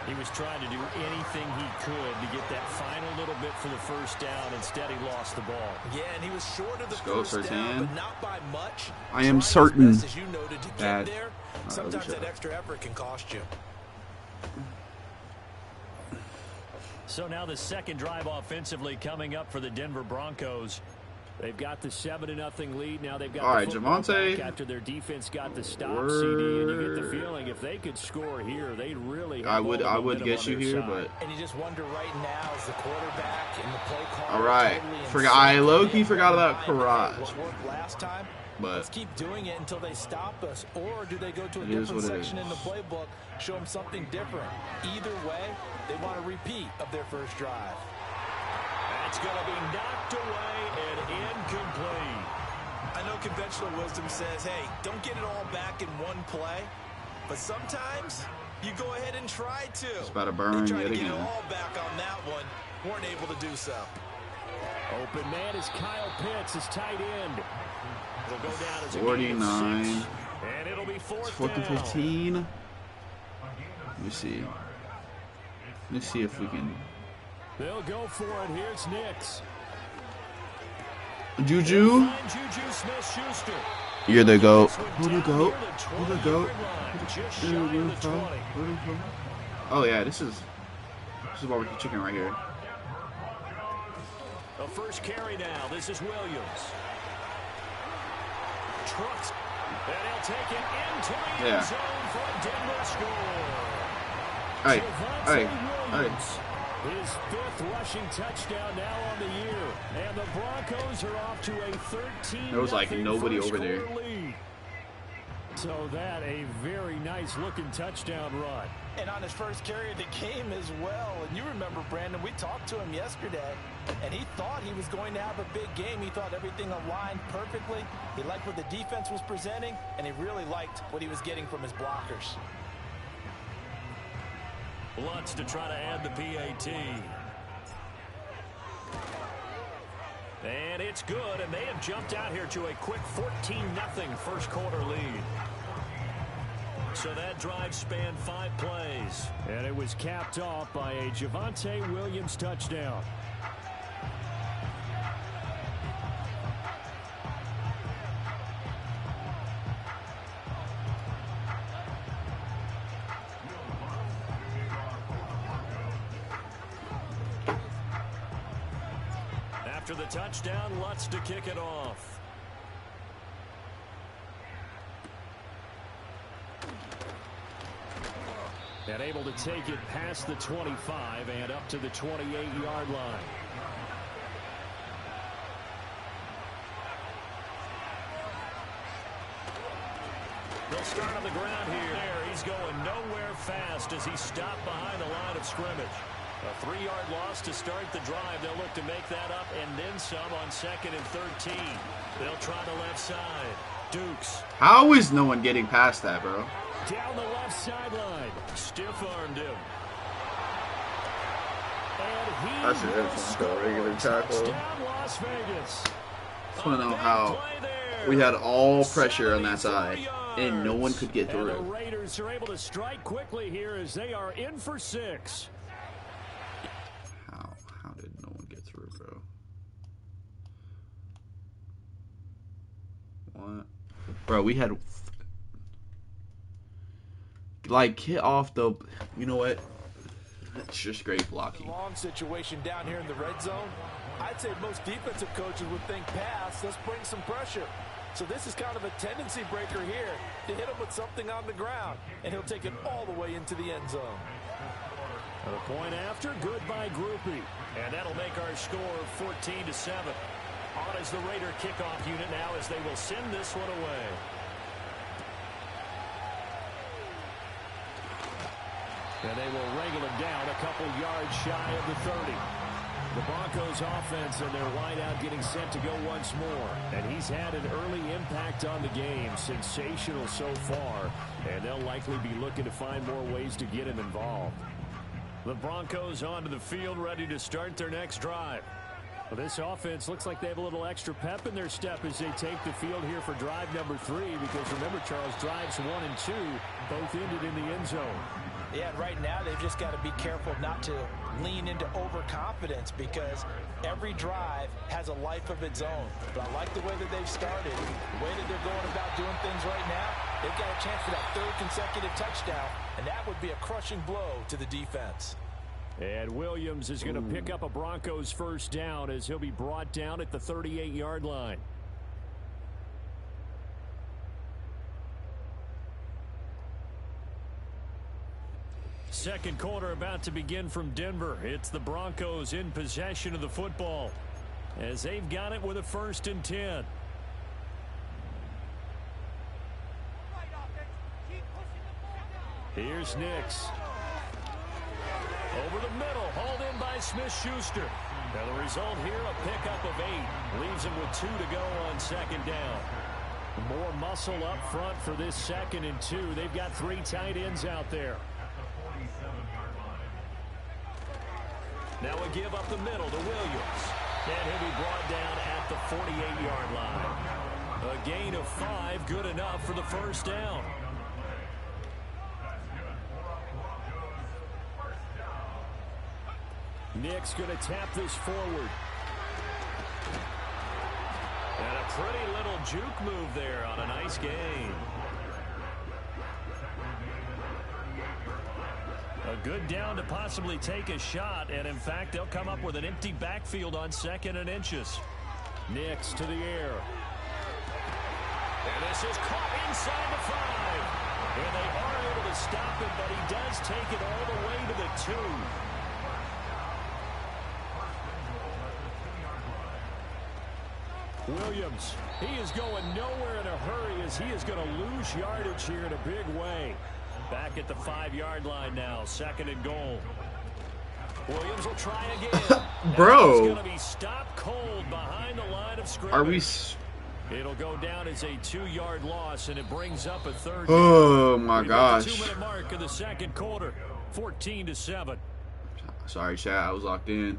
He was trying to do anything he could to get that final little bit for the first down. Instead, he lost the ball. Yeah, and he was short of the Go, first down, Sertan. but not by much. I am Trying his certain best, as you noted, to that- get there. Sometimes that extra effort can cost you. So now the second drive offensively coming up for the Denver Broncos. They've got the 7-0 lead. Now they've got All the right, football Javonte. back after their defense got the stop, Word. CD. And you get the feeling if they could score here, they'd really have I would momentum get on you their here, side. but And you just wonder right now, is the quarterback and the play call all right. totally in Forgot. I sync? low-key They forgot about have in mind Karaj. what worked last time, But let's keep doing it until they stop us. Or do they go to a it is different what it section is. in the playbook, show them something different? Either way, they want a repeat of their first drive. That's going to be knocked away and incomplete. I know conventional wisdom says, hey, don't get it all back in one play. But sometimes you go ahead and try to. It's about to burn They tried yet to get again. it all back on that one. Weren't able to do so. Open man is Kyle Pitts, his tight end. It'll go down as a 49. gain of 6, and it'll be fourth 4th and down. 15. Let me see. Let's see if we can. They'll go for it. Here's Nix. Juju. Find Juju Smith-Schuster. You're the GOAT. This one Who the down GOAT? near the Who the GOAT? 20-yard line, just shy of the 20. Oh yeah, this is barbecue chicken right here. A first carry now. This is Williams. Trucks. And he'll take it into the Yeah. end zone for a Denver score. Hey, Javonte hey, hey. Williams. His 5th rushing touchdown now on the year. And the Broncos are off to a 13-0 There was like nobody over there. lead. So that a very nice looking touchdown run. And on his first carry of the game as well. And you remember, Brandon, we talked to him yesterday, and he thought he was going to have a big game. He thought everything aligned perfectly. He liked what the defense was presenting, and he really liked what he was getting from his blockers. Lutz to try to add the PAT. And it's good, and they have jumped out here to a quick 14-0 first quarter lead. So that drive spanned 5 plays. And it was capped off by a Javonte Williams touchdown. After the touchdown, Lutz to kick it off. And able to take it past the 25 and up to the 28-yard line. They'll start on the ground here. There, he's going nowhere fast as he stopped behind the line of scrimmage. A 3-yard loss to start the drive. They'll look to make that up and then some on 2nd and 13. They'll try the left side. Dukes. How is no one getting past that, bro? Down the left sideline. Stiff-armed him. And he That's it. will That's a score. regular tackle. Touchdown, Las Vegas. Just want to know how we had all pressure on that side and no one could get And the through. Raiders are able to strike quickly here as they are in for 6. How did no one get through, bro? What? Bro, we had like hit off the. You know what? It's just great blocking. Long situation down here in the red zone. I'd say most defensive coaches would think pass. Let's bring some pressure. So this is kind of a tendency breaker here to hit him with something on the ground, and he'll take it all the way into the end zone. A point after, good by Groupie. And that'll make our score 14-7. On as the Raider kickoff unit now as they will send this one away. And they will wrangle him down a couple yards shy of the 30. The Broncos offense and their wideout getting set to go once more. And he's had an early impact on the game. Sensational so far. And they'll likely be looking to find more ways to get him involved. The Broncos onto the field ready to start their next drive. Well, this offense looks like they have a little extra pep in their step as they take the field here for drive number 3. Because remember, Charles, drives 1 and 2 both ended in the end zone. Yeah, and right now they've just got to be careful not to lean into overconfidence because every drive has a life of its own. But I like the way that they've started, the way that they're going about doing things right now. They've got a chance for that 3rd consecutive touchdown, and that would be a crushing blow to the defense. And Williams is going to pick up a Broncos first down as he'll be brought down at the 38-yard line. Second quarter about to begin from Denver. It's the Broncos in possession of the football as they've got it with a 1st and 10. Here's Nix. Over the middle, hauled in by Smith-Schuster. Now the result here, a pickup of 8. Leaves him with 2 to go on second down. More muscle up front for this 2nd and 2. They've got 3 tight ends out there. Now a give up the middle to Williams. And he'll be brought down at the 48-yard line. A gain of 5, good enough for the first down. Nick's going to tap this forward. And a pretty little juke move there on a nice gain. A good down to possibly take a shot, and in fact, they'll come up with an empty backfield on 2nd and inches. Nix to the air. And this is caught inside the 5. And they are able to stop him, but he does take it all the way to the 2. Williams, he is going nowhere in a hurry as he is going to lose yardage here in a big way. Back at the 5-yard line now, 2nd and goal. Williams will try again. Bro. He's going to be stopped cold behind the line of scrimmage. Are we... It'll go down as a 2-yard loss, and it brings up a 3rd. Oh, my gosh. The 2-minute mark of the 2nd quarter, 14-7. Sorry, chat. I was locked in.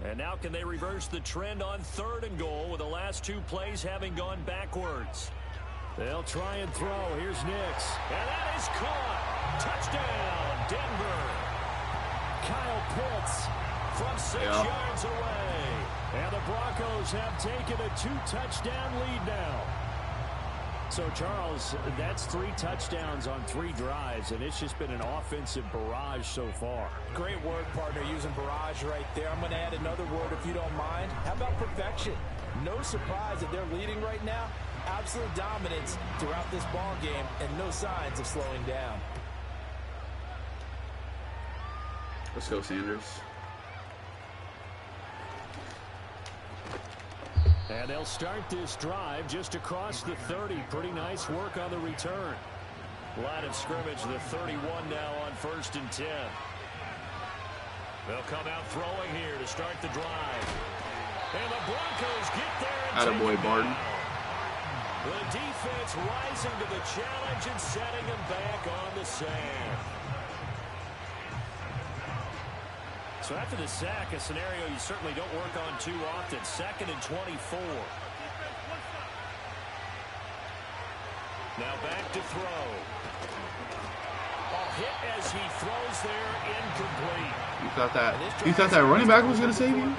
And now can they reverse the trend on 3rd and goal with the last 2 plays having gone backwards? They'll try and throw. Here's Nix. And that is caught. Touchdown, Denver. Kyle Pitts from 6 yards away. And the Broncos have taken a 2-touchdown lead now. So, Charles, that's 3 touchdowns on 3 drives, and it's just been an offensive barrage so far. Great word, partner, using barrage right there. I'm going to add another word if you don't mind. How about perfection? No surprise that they're leading right now. Absolute dominance throughout this ball game and no signs of slowing down. Let's go, Sanders. And they'll start this drive just across the 30. Pretty nice work on the return. Line of scrimmage, the 31 now on 1st and 10. They'll come out throwing here to start the drive. And the Broncos get there and Attaboy, Barton. The defense rising to the challenge and setting them back on the sand. So after the sack, a scenario you certainly don't work on too often. 2nd and 24. Now back to throw. A hit as he throws there, incomplete. You thought that running back was going to save you?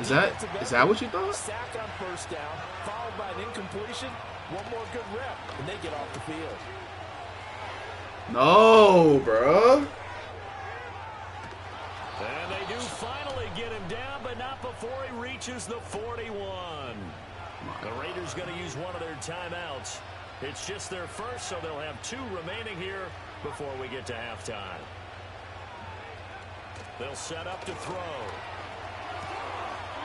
Is that what you thought? Sack on 1st down, followed by an incompletion. One more good rep, and they get off the field. No, bruh. And they do finally get him down, but not before he reaches the 41. The Raiders going to use one of their timeouts. It's just their first, so they'll have 2 remaining here before we get to halftime. They'll set up to throw.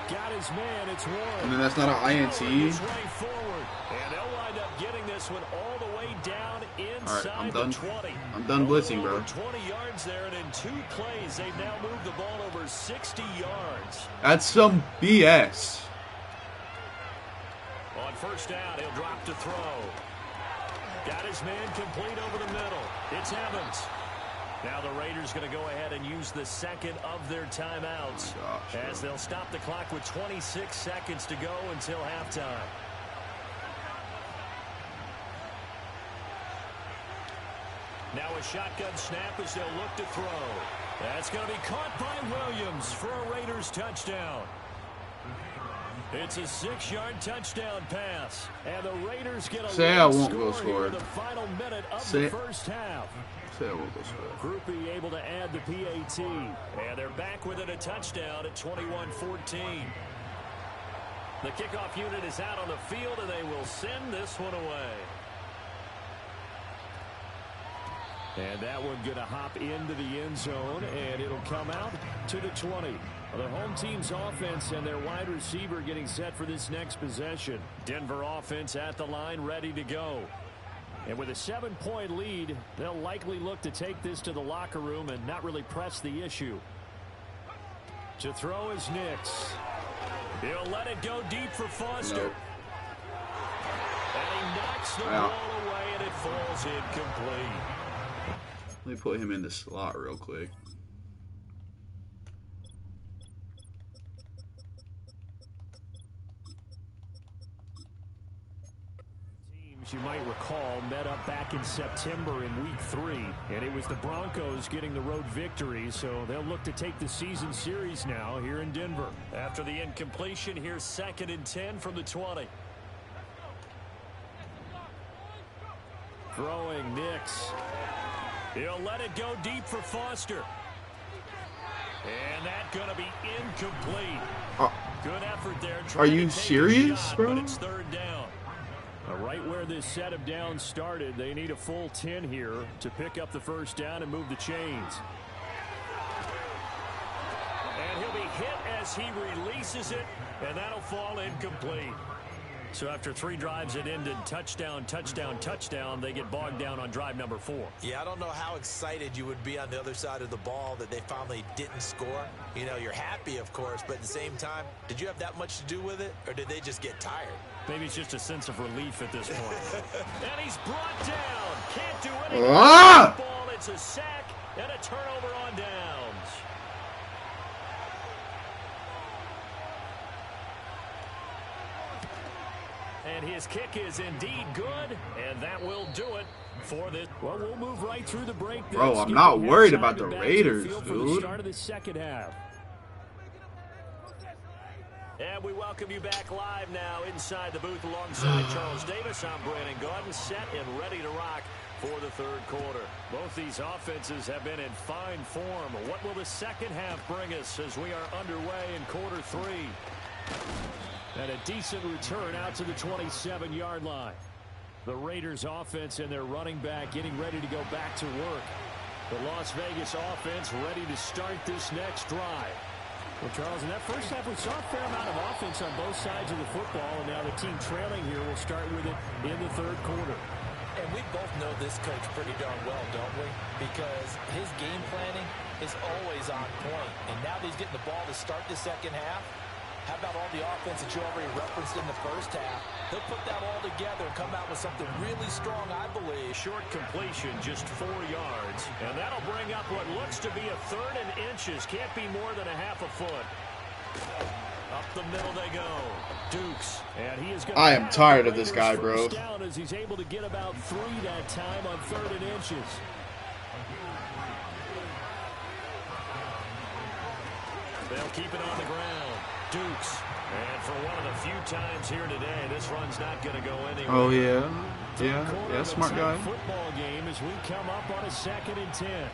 Got his man, it's Warren. And then that's not an INT. Right forward. And they'll wind up getting this one all the way down inside I'm done. the 20. I'm done blitzing, bro. 20 yards there, and in 2 plays, they've now moved the ball over 60 yards. That's some BS. On 1st down, he'll drop to throw. Got his man complete over the middle. It's Evans. Now the Raiders going to go ahead and use the 2nd of their timeouts as they'll stop the clock with 26 seconds to go until halftime. Now a shotgun snap as they'll look to throw. That's going to be caught by Williams for a Raiders touchdown. It's a 6-yard touchdown pass, and the Raiders get a Say I won't go score. in the final minute of Say the first half. Say I won't go score. Groupie able to add the PAT, and they're back within a touchdown at 21-14. The kickoff unit is out on the field, and they will send this one away. And that one going to hop into the end zone, and it'll come out to the 20. The home team's offense and their wide receiver getting set for this next possession. Denver offense at the line, ready to go. And with a 7-point lead, they'll likely look to take this to the locker room and not really press the issue. To throw is Nix. He'll let it go deep for Foster. Nope. And he knocks the ball away, and it falls incomplete. Let me put him in the slot real quick. Teams, you might recall, met up back in September in Week 3, and it was the Broncos getting the road victory, so they'll look to take the season series now here in Denver. After the incompletion, here's 2nd and 10 from the 20. Throwing Nix. He'll let it go deep for Foster. And that's going to be incomplete. Good effort there. Are you serious, shot, bro? But it's 3rd down. Right where this set of downs started, they need a full 10 here to pick up the 1st down and move the chains. And he'll be hit as he releases it, and that'll fall incomplete. So after 3 drives that ended touchdown, touchdown, touchdown, they get bogged down on drive number 4. Yeah, I don't know how excited you would be on the other side of the ball that they finally didn't score. You know, you're happy, of course, but at the same time, did you have that much to do with it, or did they just get tired? Maybe it's just a sense of relief at this point. And he's brought down. Can't do anything. Ball, it's a sack and a turnover on downs. And his kick is indeed good, and that will do it for this. Well, we'll move right through the break. Bro, I'm not worried about the Raiders, For the dude. start of the 2nd half. And we welcome you back live now inside the booth alongside Charles Davis. I'm Brandon Gaudin, set and ready to rock for the 3rd quarter. Both these offenses have been in fine form. What will the 2nd half bring us as we are underway in quarter 3? And a decent return out to the 27-yard line. The Raiders offense and their running back getting ready to go back to work. The Las Vegas offense ready to start this next drive. Well, Charles, in that first half, we saw a fair amount of offense on both sides of the football, and now the team trailing here will start with it in the 3rd quarter. And we both know this coach pretty darn well, don't we? Because his game planning is always on point. And now that he's getting the ball to start the 2nd half, how about all the offense that you already referenced in the first half? He'll put that all together and come out with something really strong, I believe. Short completion, just 4 yards. And that'll bring up what looks to be a 3rd and inches. Can't be more than a half a foot. Up the middle they go. Dukes. And he is going to I am tired of this guy, bro. Down as he's able to get about 3 that time on 3rd and inches. They'll keep it on the ground. Dukes. And for one of the few times here today, this run's not going to go anywhere. Oh, yeah. Yeah, smart guy. Football game as we come up on a 2nd and 10.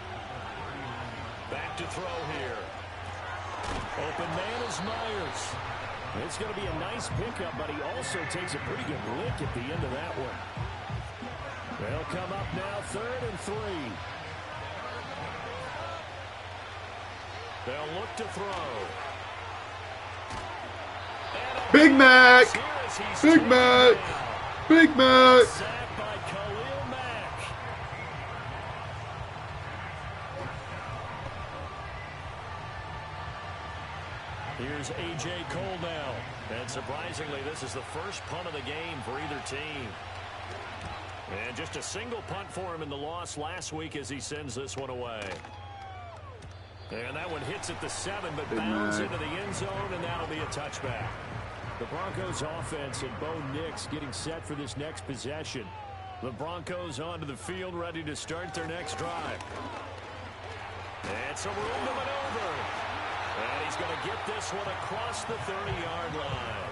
Back to throw here. Open man is Myers. It's going to be a nice pickup, but he also takes a pretty good lick at the end of that one. They'll come up now 3rd and 3. They'll look to throw. Big Mac! Big Mac! Big Mac! Sacked by Khalil Mack. Here's A.J. Cole now. And surprisingly, this is the first punt of the game for either team. And just a single punt for him in the loss last week as he sends this one away. And that one hits at the 7, but bounds into the end zone, and that'll be a touchback. The Broncos offense and Bo Nix getting set for this next possession. The Broncos onto the field ready to start their next drive. And some room to maneuver. And he's going to get this one across the 30-yard line.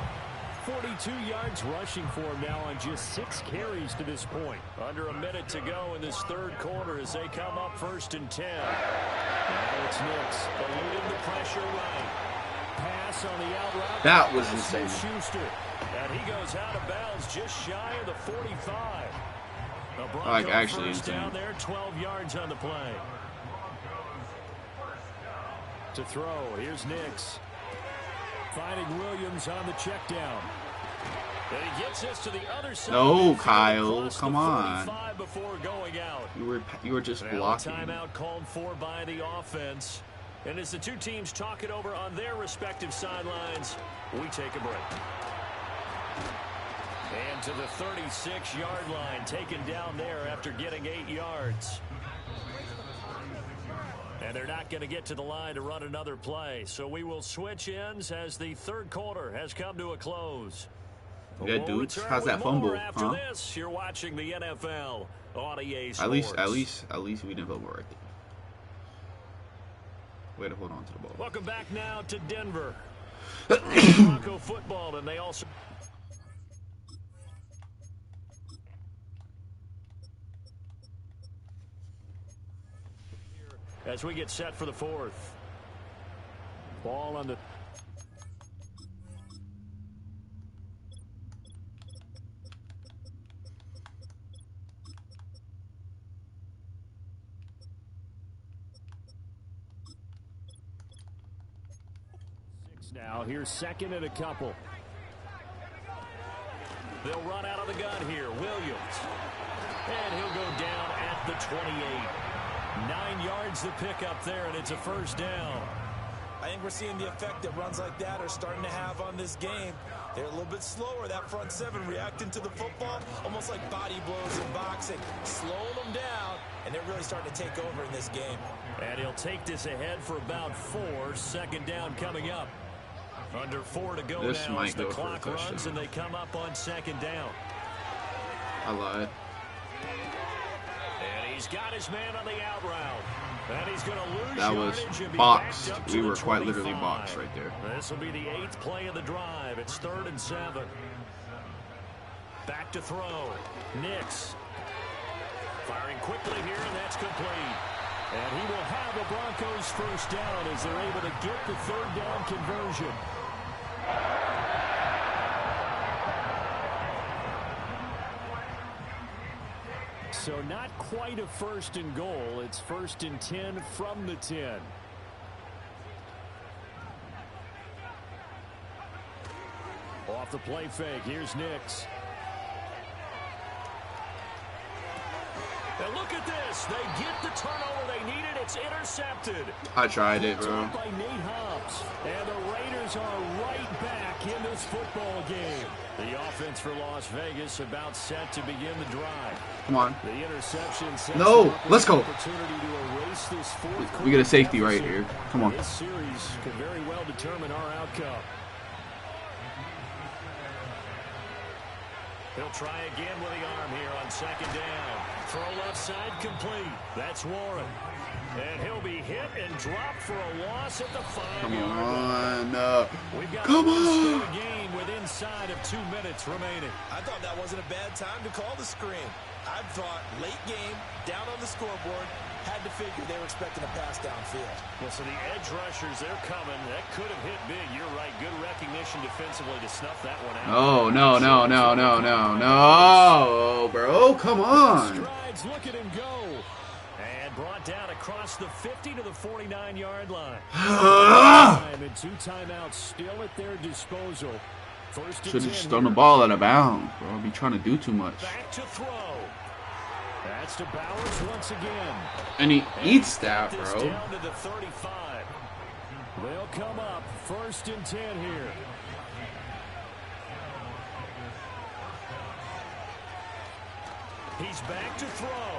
42 yards rushing for him now on just 6 carries to this point. Under a minute to go in this 3rd quarter as they come up 1st and 10. Now it's Nix eluding the pressure right. Pass on the out route. That was insane. Schuster. And he goes out of bounds just shy of the 45. Like, actually first insane. down there, 12 yards on the play. To throw, here's Nix. Finding Williams on the check down. And he gets this to the other side. No, Kyle, come on. Before going out. You were just blocking. Timeout called for by the offense. And as the two teams talk it over on their respective sidelines, we take a break. And to the 36-yard line, taken down there after getting 8 yards. And they're not going to get to the line to run another play. So we will switch ends as the third quarter has come to a close. Yeah, dudes. How's that fumble? After huh? this, you're watching the NFL on EA Sports. At least we didn't fumble right there. Way to hold on to the ball. Welcome back now to Denver. Bronco football, and they also. As we get set for the fourth. Ball on the. Now, here's second and a couple. They'll run out of the gun here. Williams. And he'll go down at the 28. 9 yards the pickup there, and it's a first down. I think we're seeing the effect that runs like that are starting to have on this game. They're a little bit slower, that front seven, reacting to the football, almost like body blows in boxing, slowing them down, and they're really starting to take over in this game. And he'll take this ahead for about 4. Second down coming up. Under 4 to go this now might as the go for clock a runs touchdown. and they come up on second down. I lied. And he's got his man on the out route. And he's going to lose That was yardage and be boxed. backed up to We the were quite 25. literally boxed right there. This will be the 8th play of the drive. It's 3rd and 7. Back to throw. Nix. Firing quickly here, and that's complete. And he will have the Broncos first down as they're able to get the 3rd down conversion. So not quite a 1st and goal. It's 1st and 10 from the 10. Off the play fake. Here's Nix. And look at this. They get the turnover they needed. It's intercepted. I tried it, bro. By Nate Hobbs. And the Raiders are right back in this football game. The offense for Las Vegas about set to begin the drive. Come on. The interception sets No, let's go. Opportunity to erase this fourth We get a safety right here. Come on. This series could very well determine our outcome. He'll try again with the arm here on second down. Throw left side complete. That's Warren. And he'll be hit and dropped for a loss at the 5-yard line. We've got Come on. a game with inside of 2 minutes remaining. I thought that wasn't a bad time to call the screen. I thought late game, down on the scoreboard, had to figure they were expecting a pass downfield. Well, so the edge rushers, they're coming. That could have hit big. You're right. Good recognition defensively to snuff that one out. No, bro. Come on. Strides, look at him go. And brought down across the 50 to the 49-yard line. And 2 timeouts still at their disposal. First Should have just thrown the ball out of bounds, bro. I'll be trying to do too much. Back to throw. That's to Bowers once again. And he eats that, This bro. down to the 35. They'll come up 1st and 10 here. He's back to throw.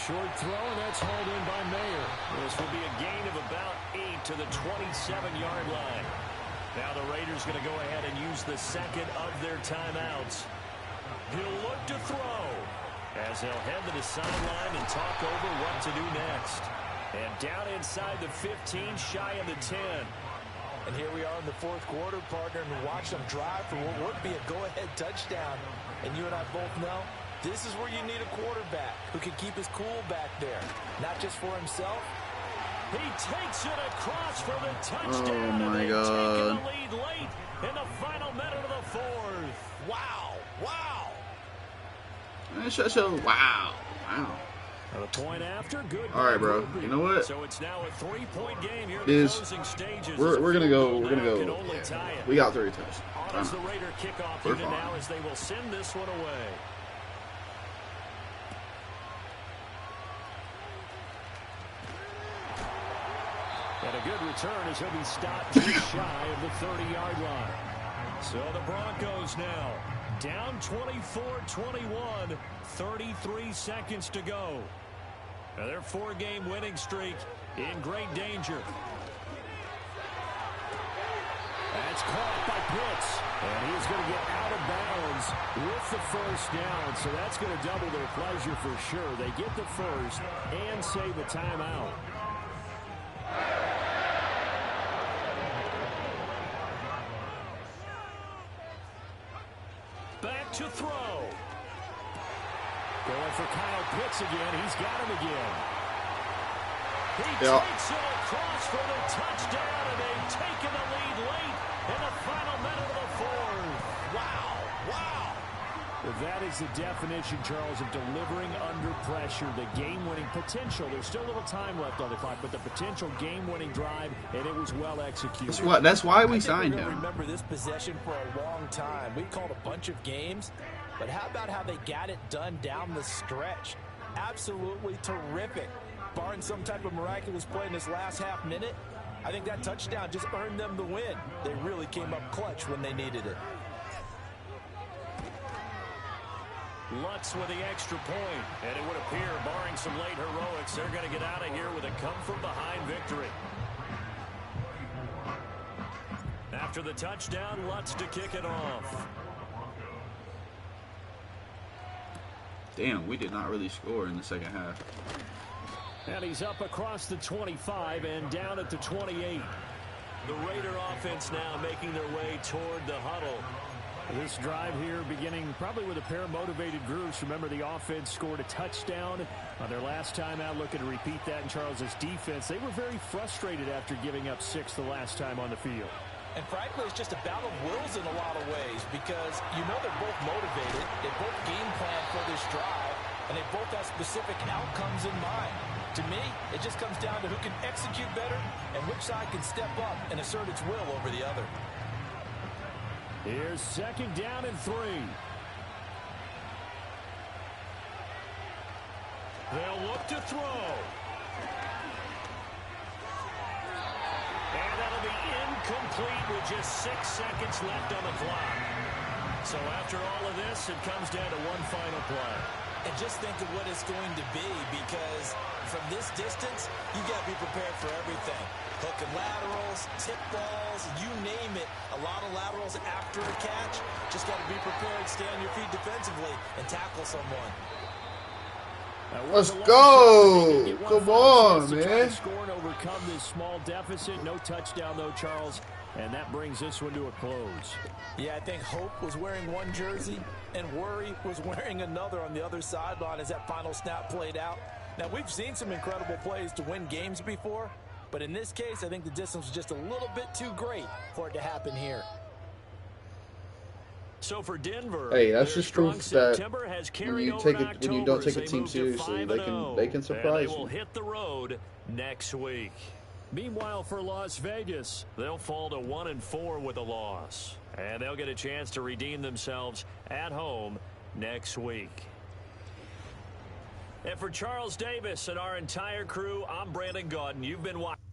Short throw, and that's hauled in by Mayer. This will be a gain of about 8 to the 27-yard line. Now the Raiders going to go ahead and use the second of their timeouts. He'll look to throw as they'll head to the sideline and talk over what to do next. And down inside the 15, shy of the 10. And here we are in the 4th quarter, partner, and watch them drive for what would be a go-ahead touchdown. And you and I both know this is where you need a quarterback who can keep his cool back there, not just for himself. He takes it across for the touchdown. Oh, my and God. taking the lead late in the final minute of the 4th. Wow, wow. Wow. The point after, good. All right, bro. You know what? So it's now a 3-point game here. We're gonna go. Yeah. We got 3 touchdowns. As the Raider kickoff unit now, as they will send this one away. And a good return as he'll be stopped just shy of the 30-yard line. So the Broncos now down 24-21, 33 seconds to go. Now their 4-game winning streak in great danger. That's caught by Pitts, and he's going to get out of bounds with the first down, so that's going to double their pleasure for sure. They get the first and save a timeout. Back to throw. Going for Kyle Pitts again. He's got him again. He takes it across for the touchdown, and they've taken the lead late in the final minute of the fourth. Wow. Well, that is the definition, Charles, of delivering under pressure. The game-winning potential. There's still a little time left on the clock, but the potential game-winning drive, and it was well executed. That's why we signed him. I remember this possession for a long time. We called a bunch of games, but how about how they got it done down the stretch? Absolutely terrific. Barring some type of miraculous play in this last half minute, I think that touchdown just earned them the win. They really came up clutch when they needed it. Lutz with the extra point, and it would appear, barring some late heroics, they're going to get out of here with a come-from-behind victory. After the touchdown, Lutz to kick it off. Damn, we did not really score in the second half. And he's up across the 25 and down at the 28. The Raider offense now making their way toward the huddle. This drive here beginning probably with a pair of motivated groups. Remember, the offense scored a touchdown on their last time out. Looking to repeat that in Charles's defense. They were very frustrated after giving up 6 the last time on the field. And frankly, it's just a battle of wills in a lot of ways because you know they're both motivated. They both game plan for this drive, and they both have specific outcomes in mind. To me, it just comes down to who can execute better and which side can step up and assert its will over the other. Here's 2nd down and 3. They'll look to throw. And that'll be incomplete with just 6 seconds left on the clock. So after all of this, it comes down to one final play. And just think of what it's going to be because from this distance, you got to be prepared for everything. Hook and laterals, tip balls, you name it. A lot of laterals after a catch. Just got to be prepared, stay on your feet defensively, and tackle someone. Let's go! Come on, man. Score and overcome this small deficit. No touchdown, though, Charles. And that brings this one to a close. Yeah, I think Hope was wearing one jersey and Worry was wearing another on the other sideline as that final snap played out. Now, we've seen some incredible plays to win games before, but in this case, I think the distance was just a little bit too great for it to happen here. So for Denver, hey, that's just proof that when you don't take a team seriously, they can surprise you. They will hit the road next week. Meanwhile, for Las Vegas, they'll fall to 1-4 with a loss, and they'll get a chance to redeem themselves at home next week. And for Charles Davis and our entire crew, I'm Brandon Gaudin. You've been watching.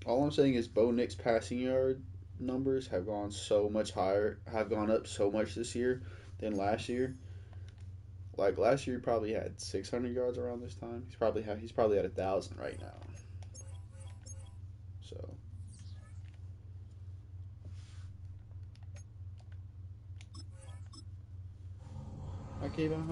All I'm saying is Bo Nix passing yard numbers have gone so much higher, have gone up so much this year than last year. Like last year, he probably had 600 yards around this time. He's probably at 1,000 right now. So. I keep on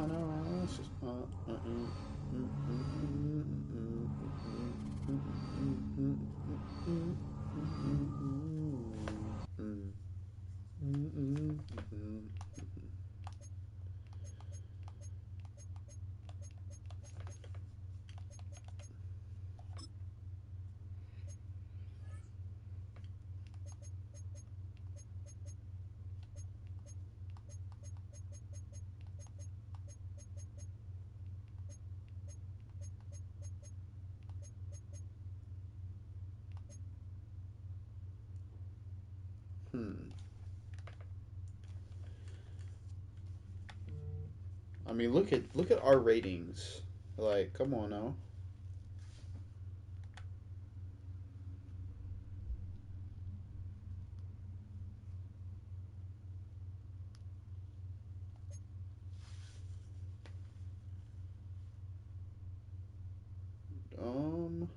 Hmm. I mean, look at our ratings. Like, come on now. Um,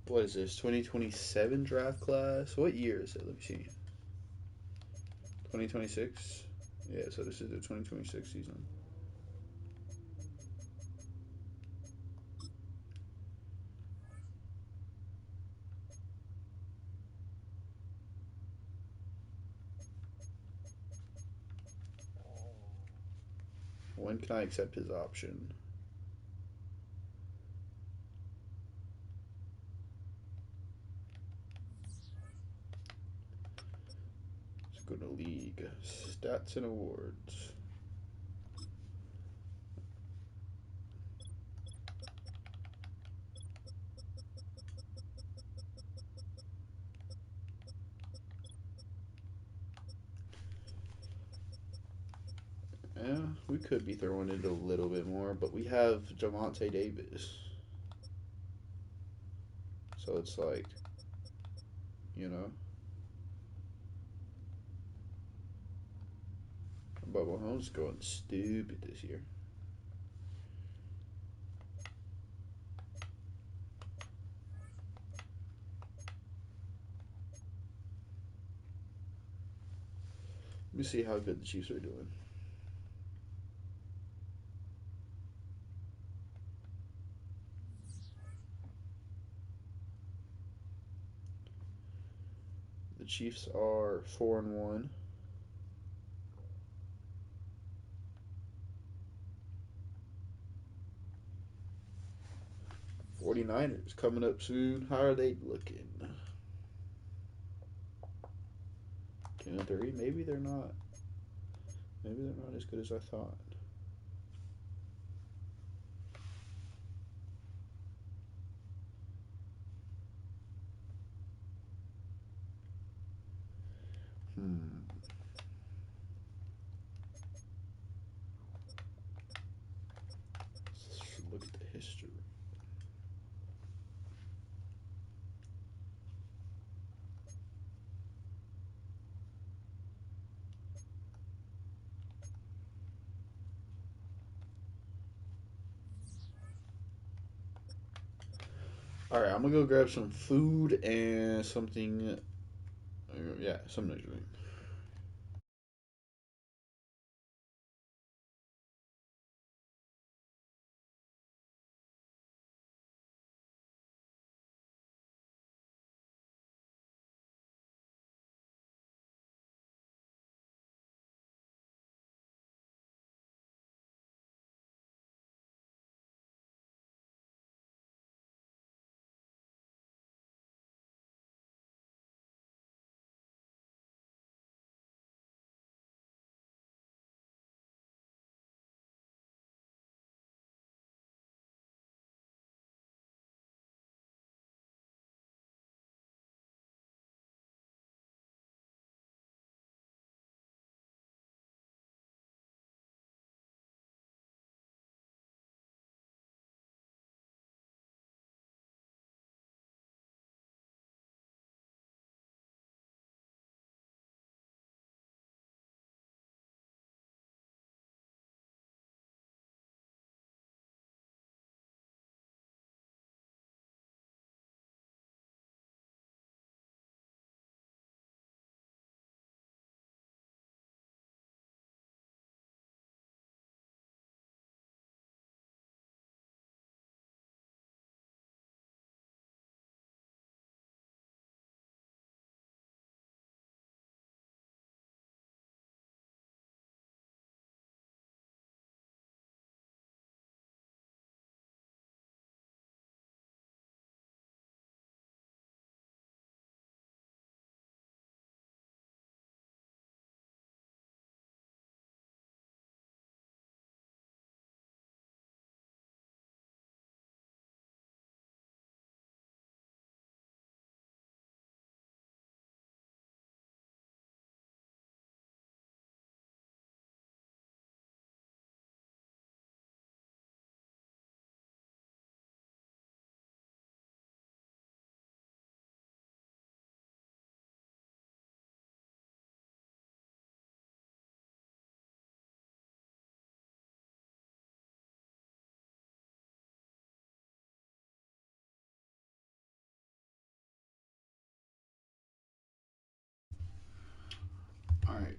what is this? 2027 draft class? What year is it? Let me see. 2026. Yeah, so this is the 2026 season. When can I accept his option? Let's go to league stats and awards. Yeah, we could be throwing it a little bit more, but we have Javante Davis. So it's like, you know, but Mahomes going stupid this year. Let me see how good the Chiefs are doing. The Chiefs are 4-1. 49ers coming up soon. How are they looking? 2-3. Maybe they're not. Maybe they're not as good as I thought. Let's look at the history. All right, I'm gonna go grab some food and something. Yeah, something to drink.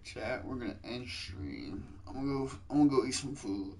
Chat, we're gonna end stream. I'm gonna go eat some food.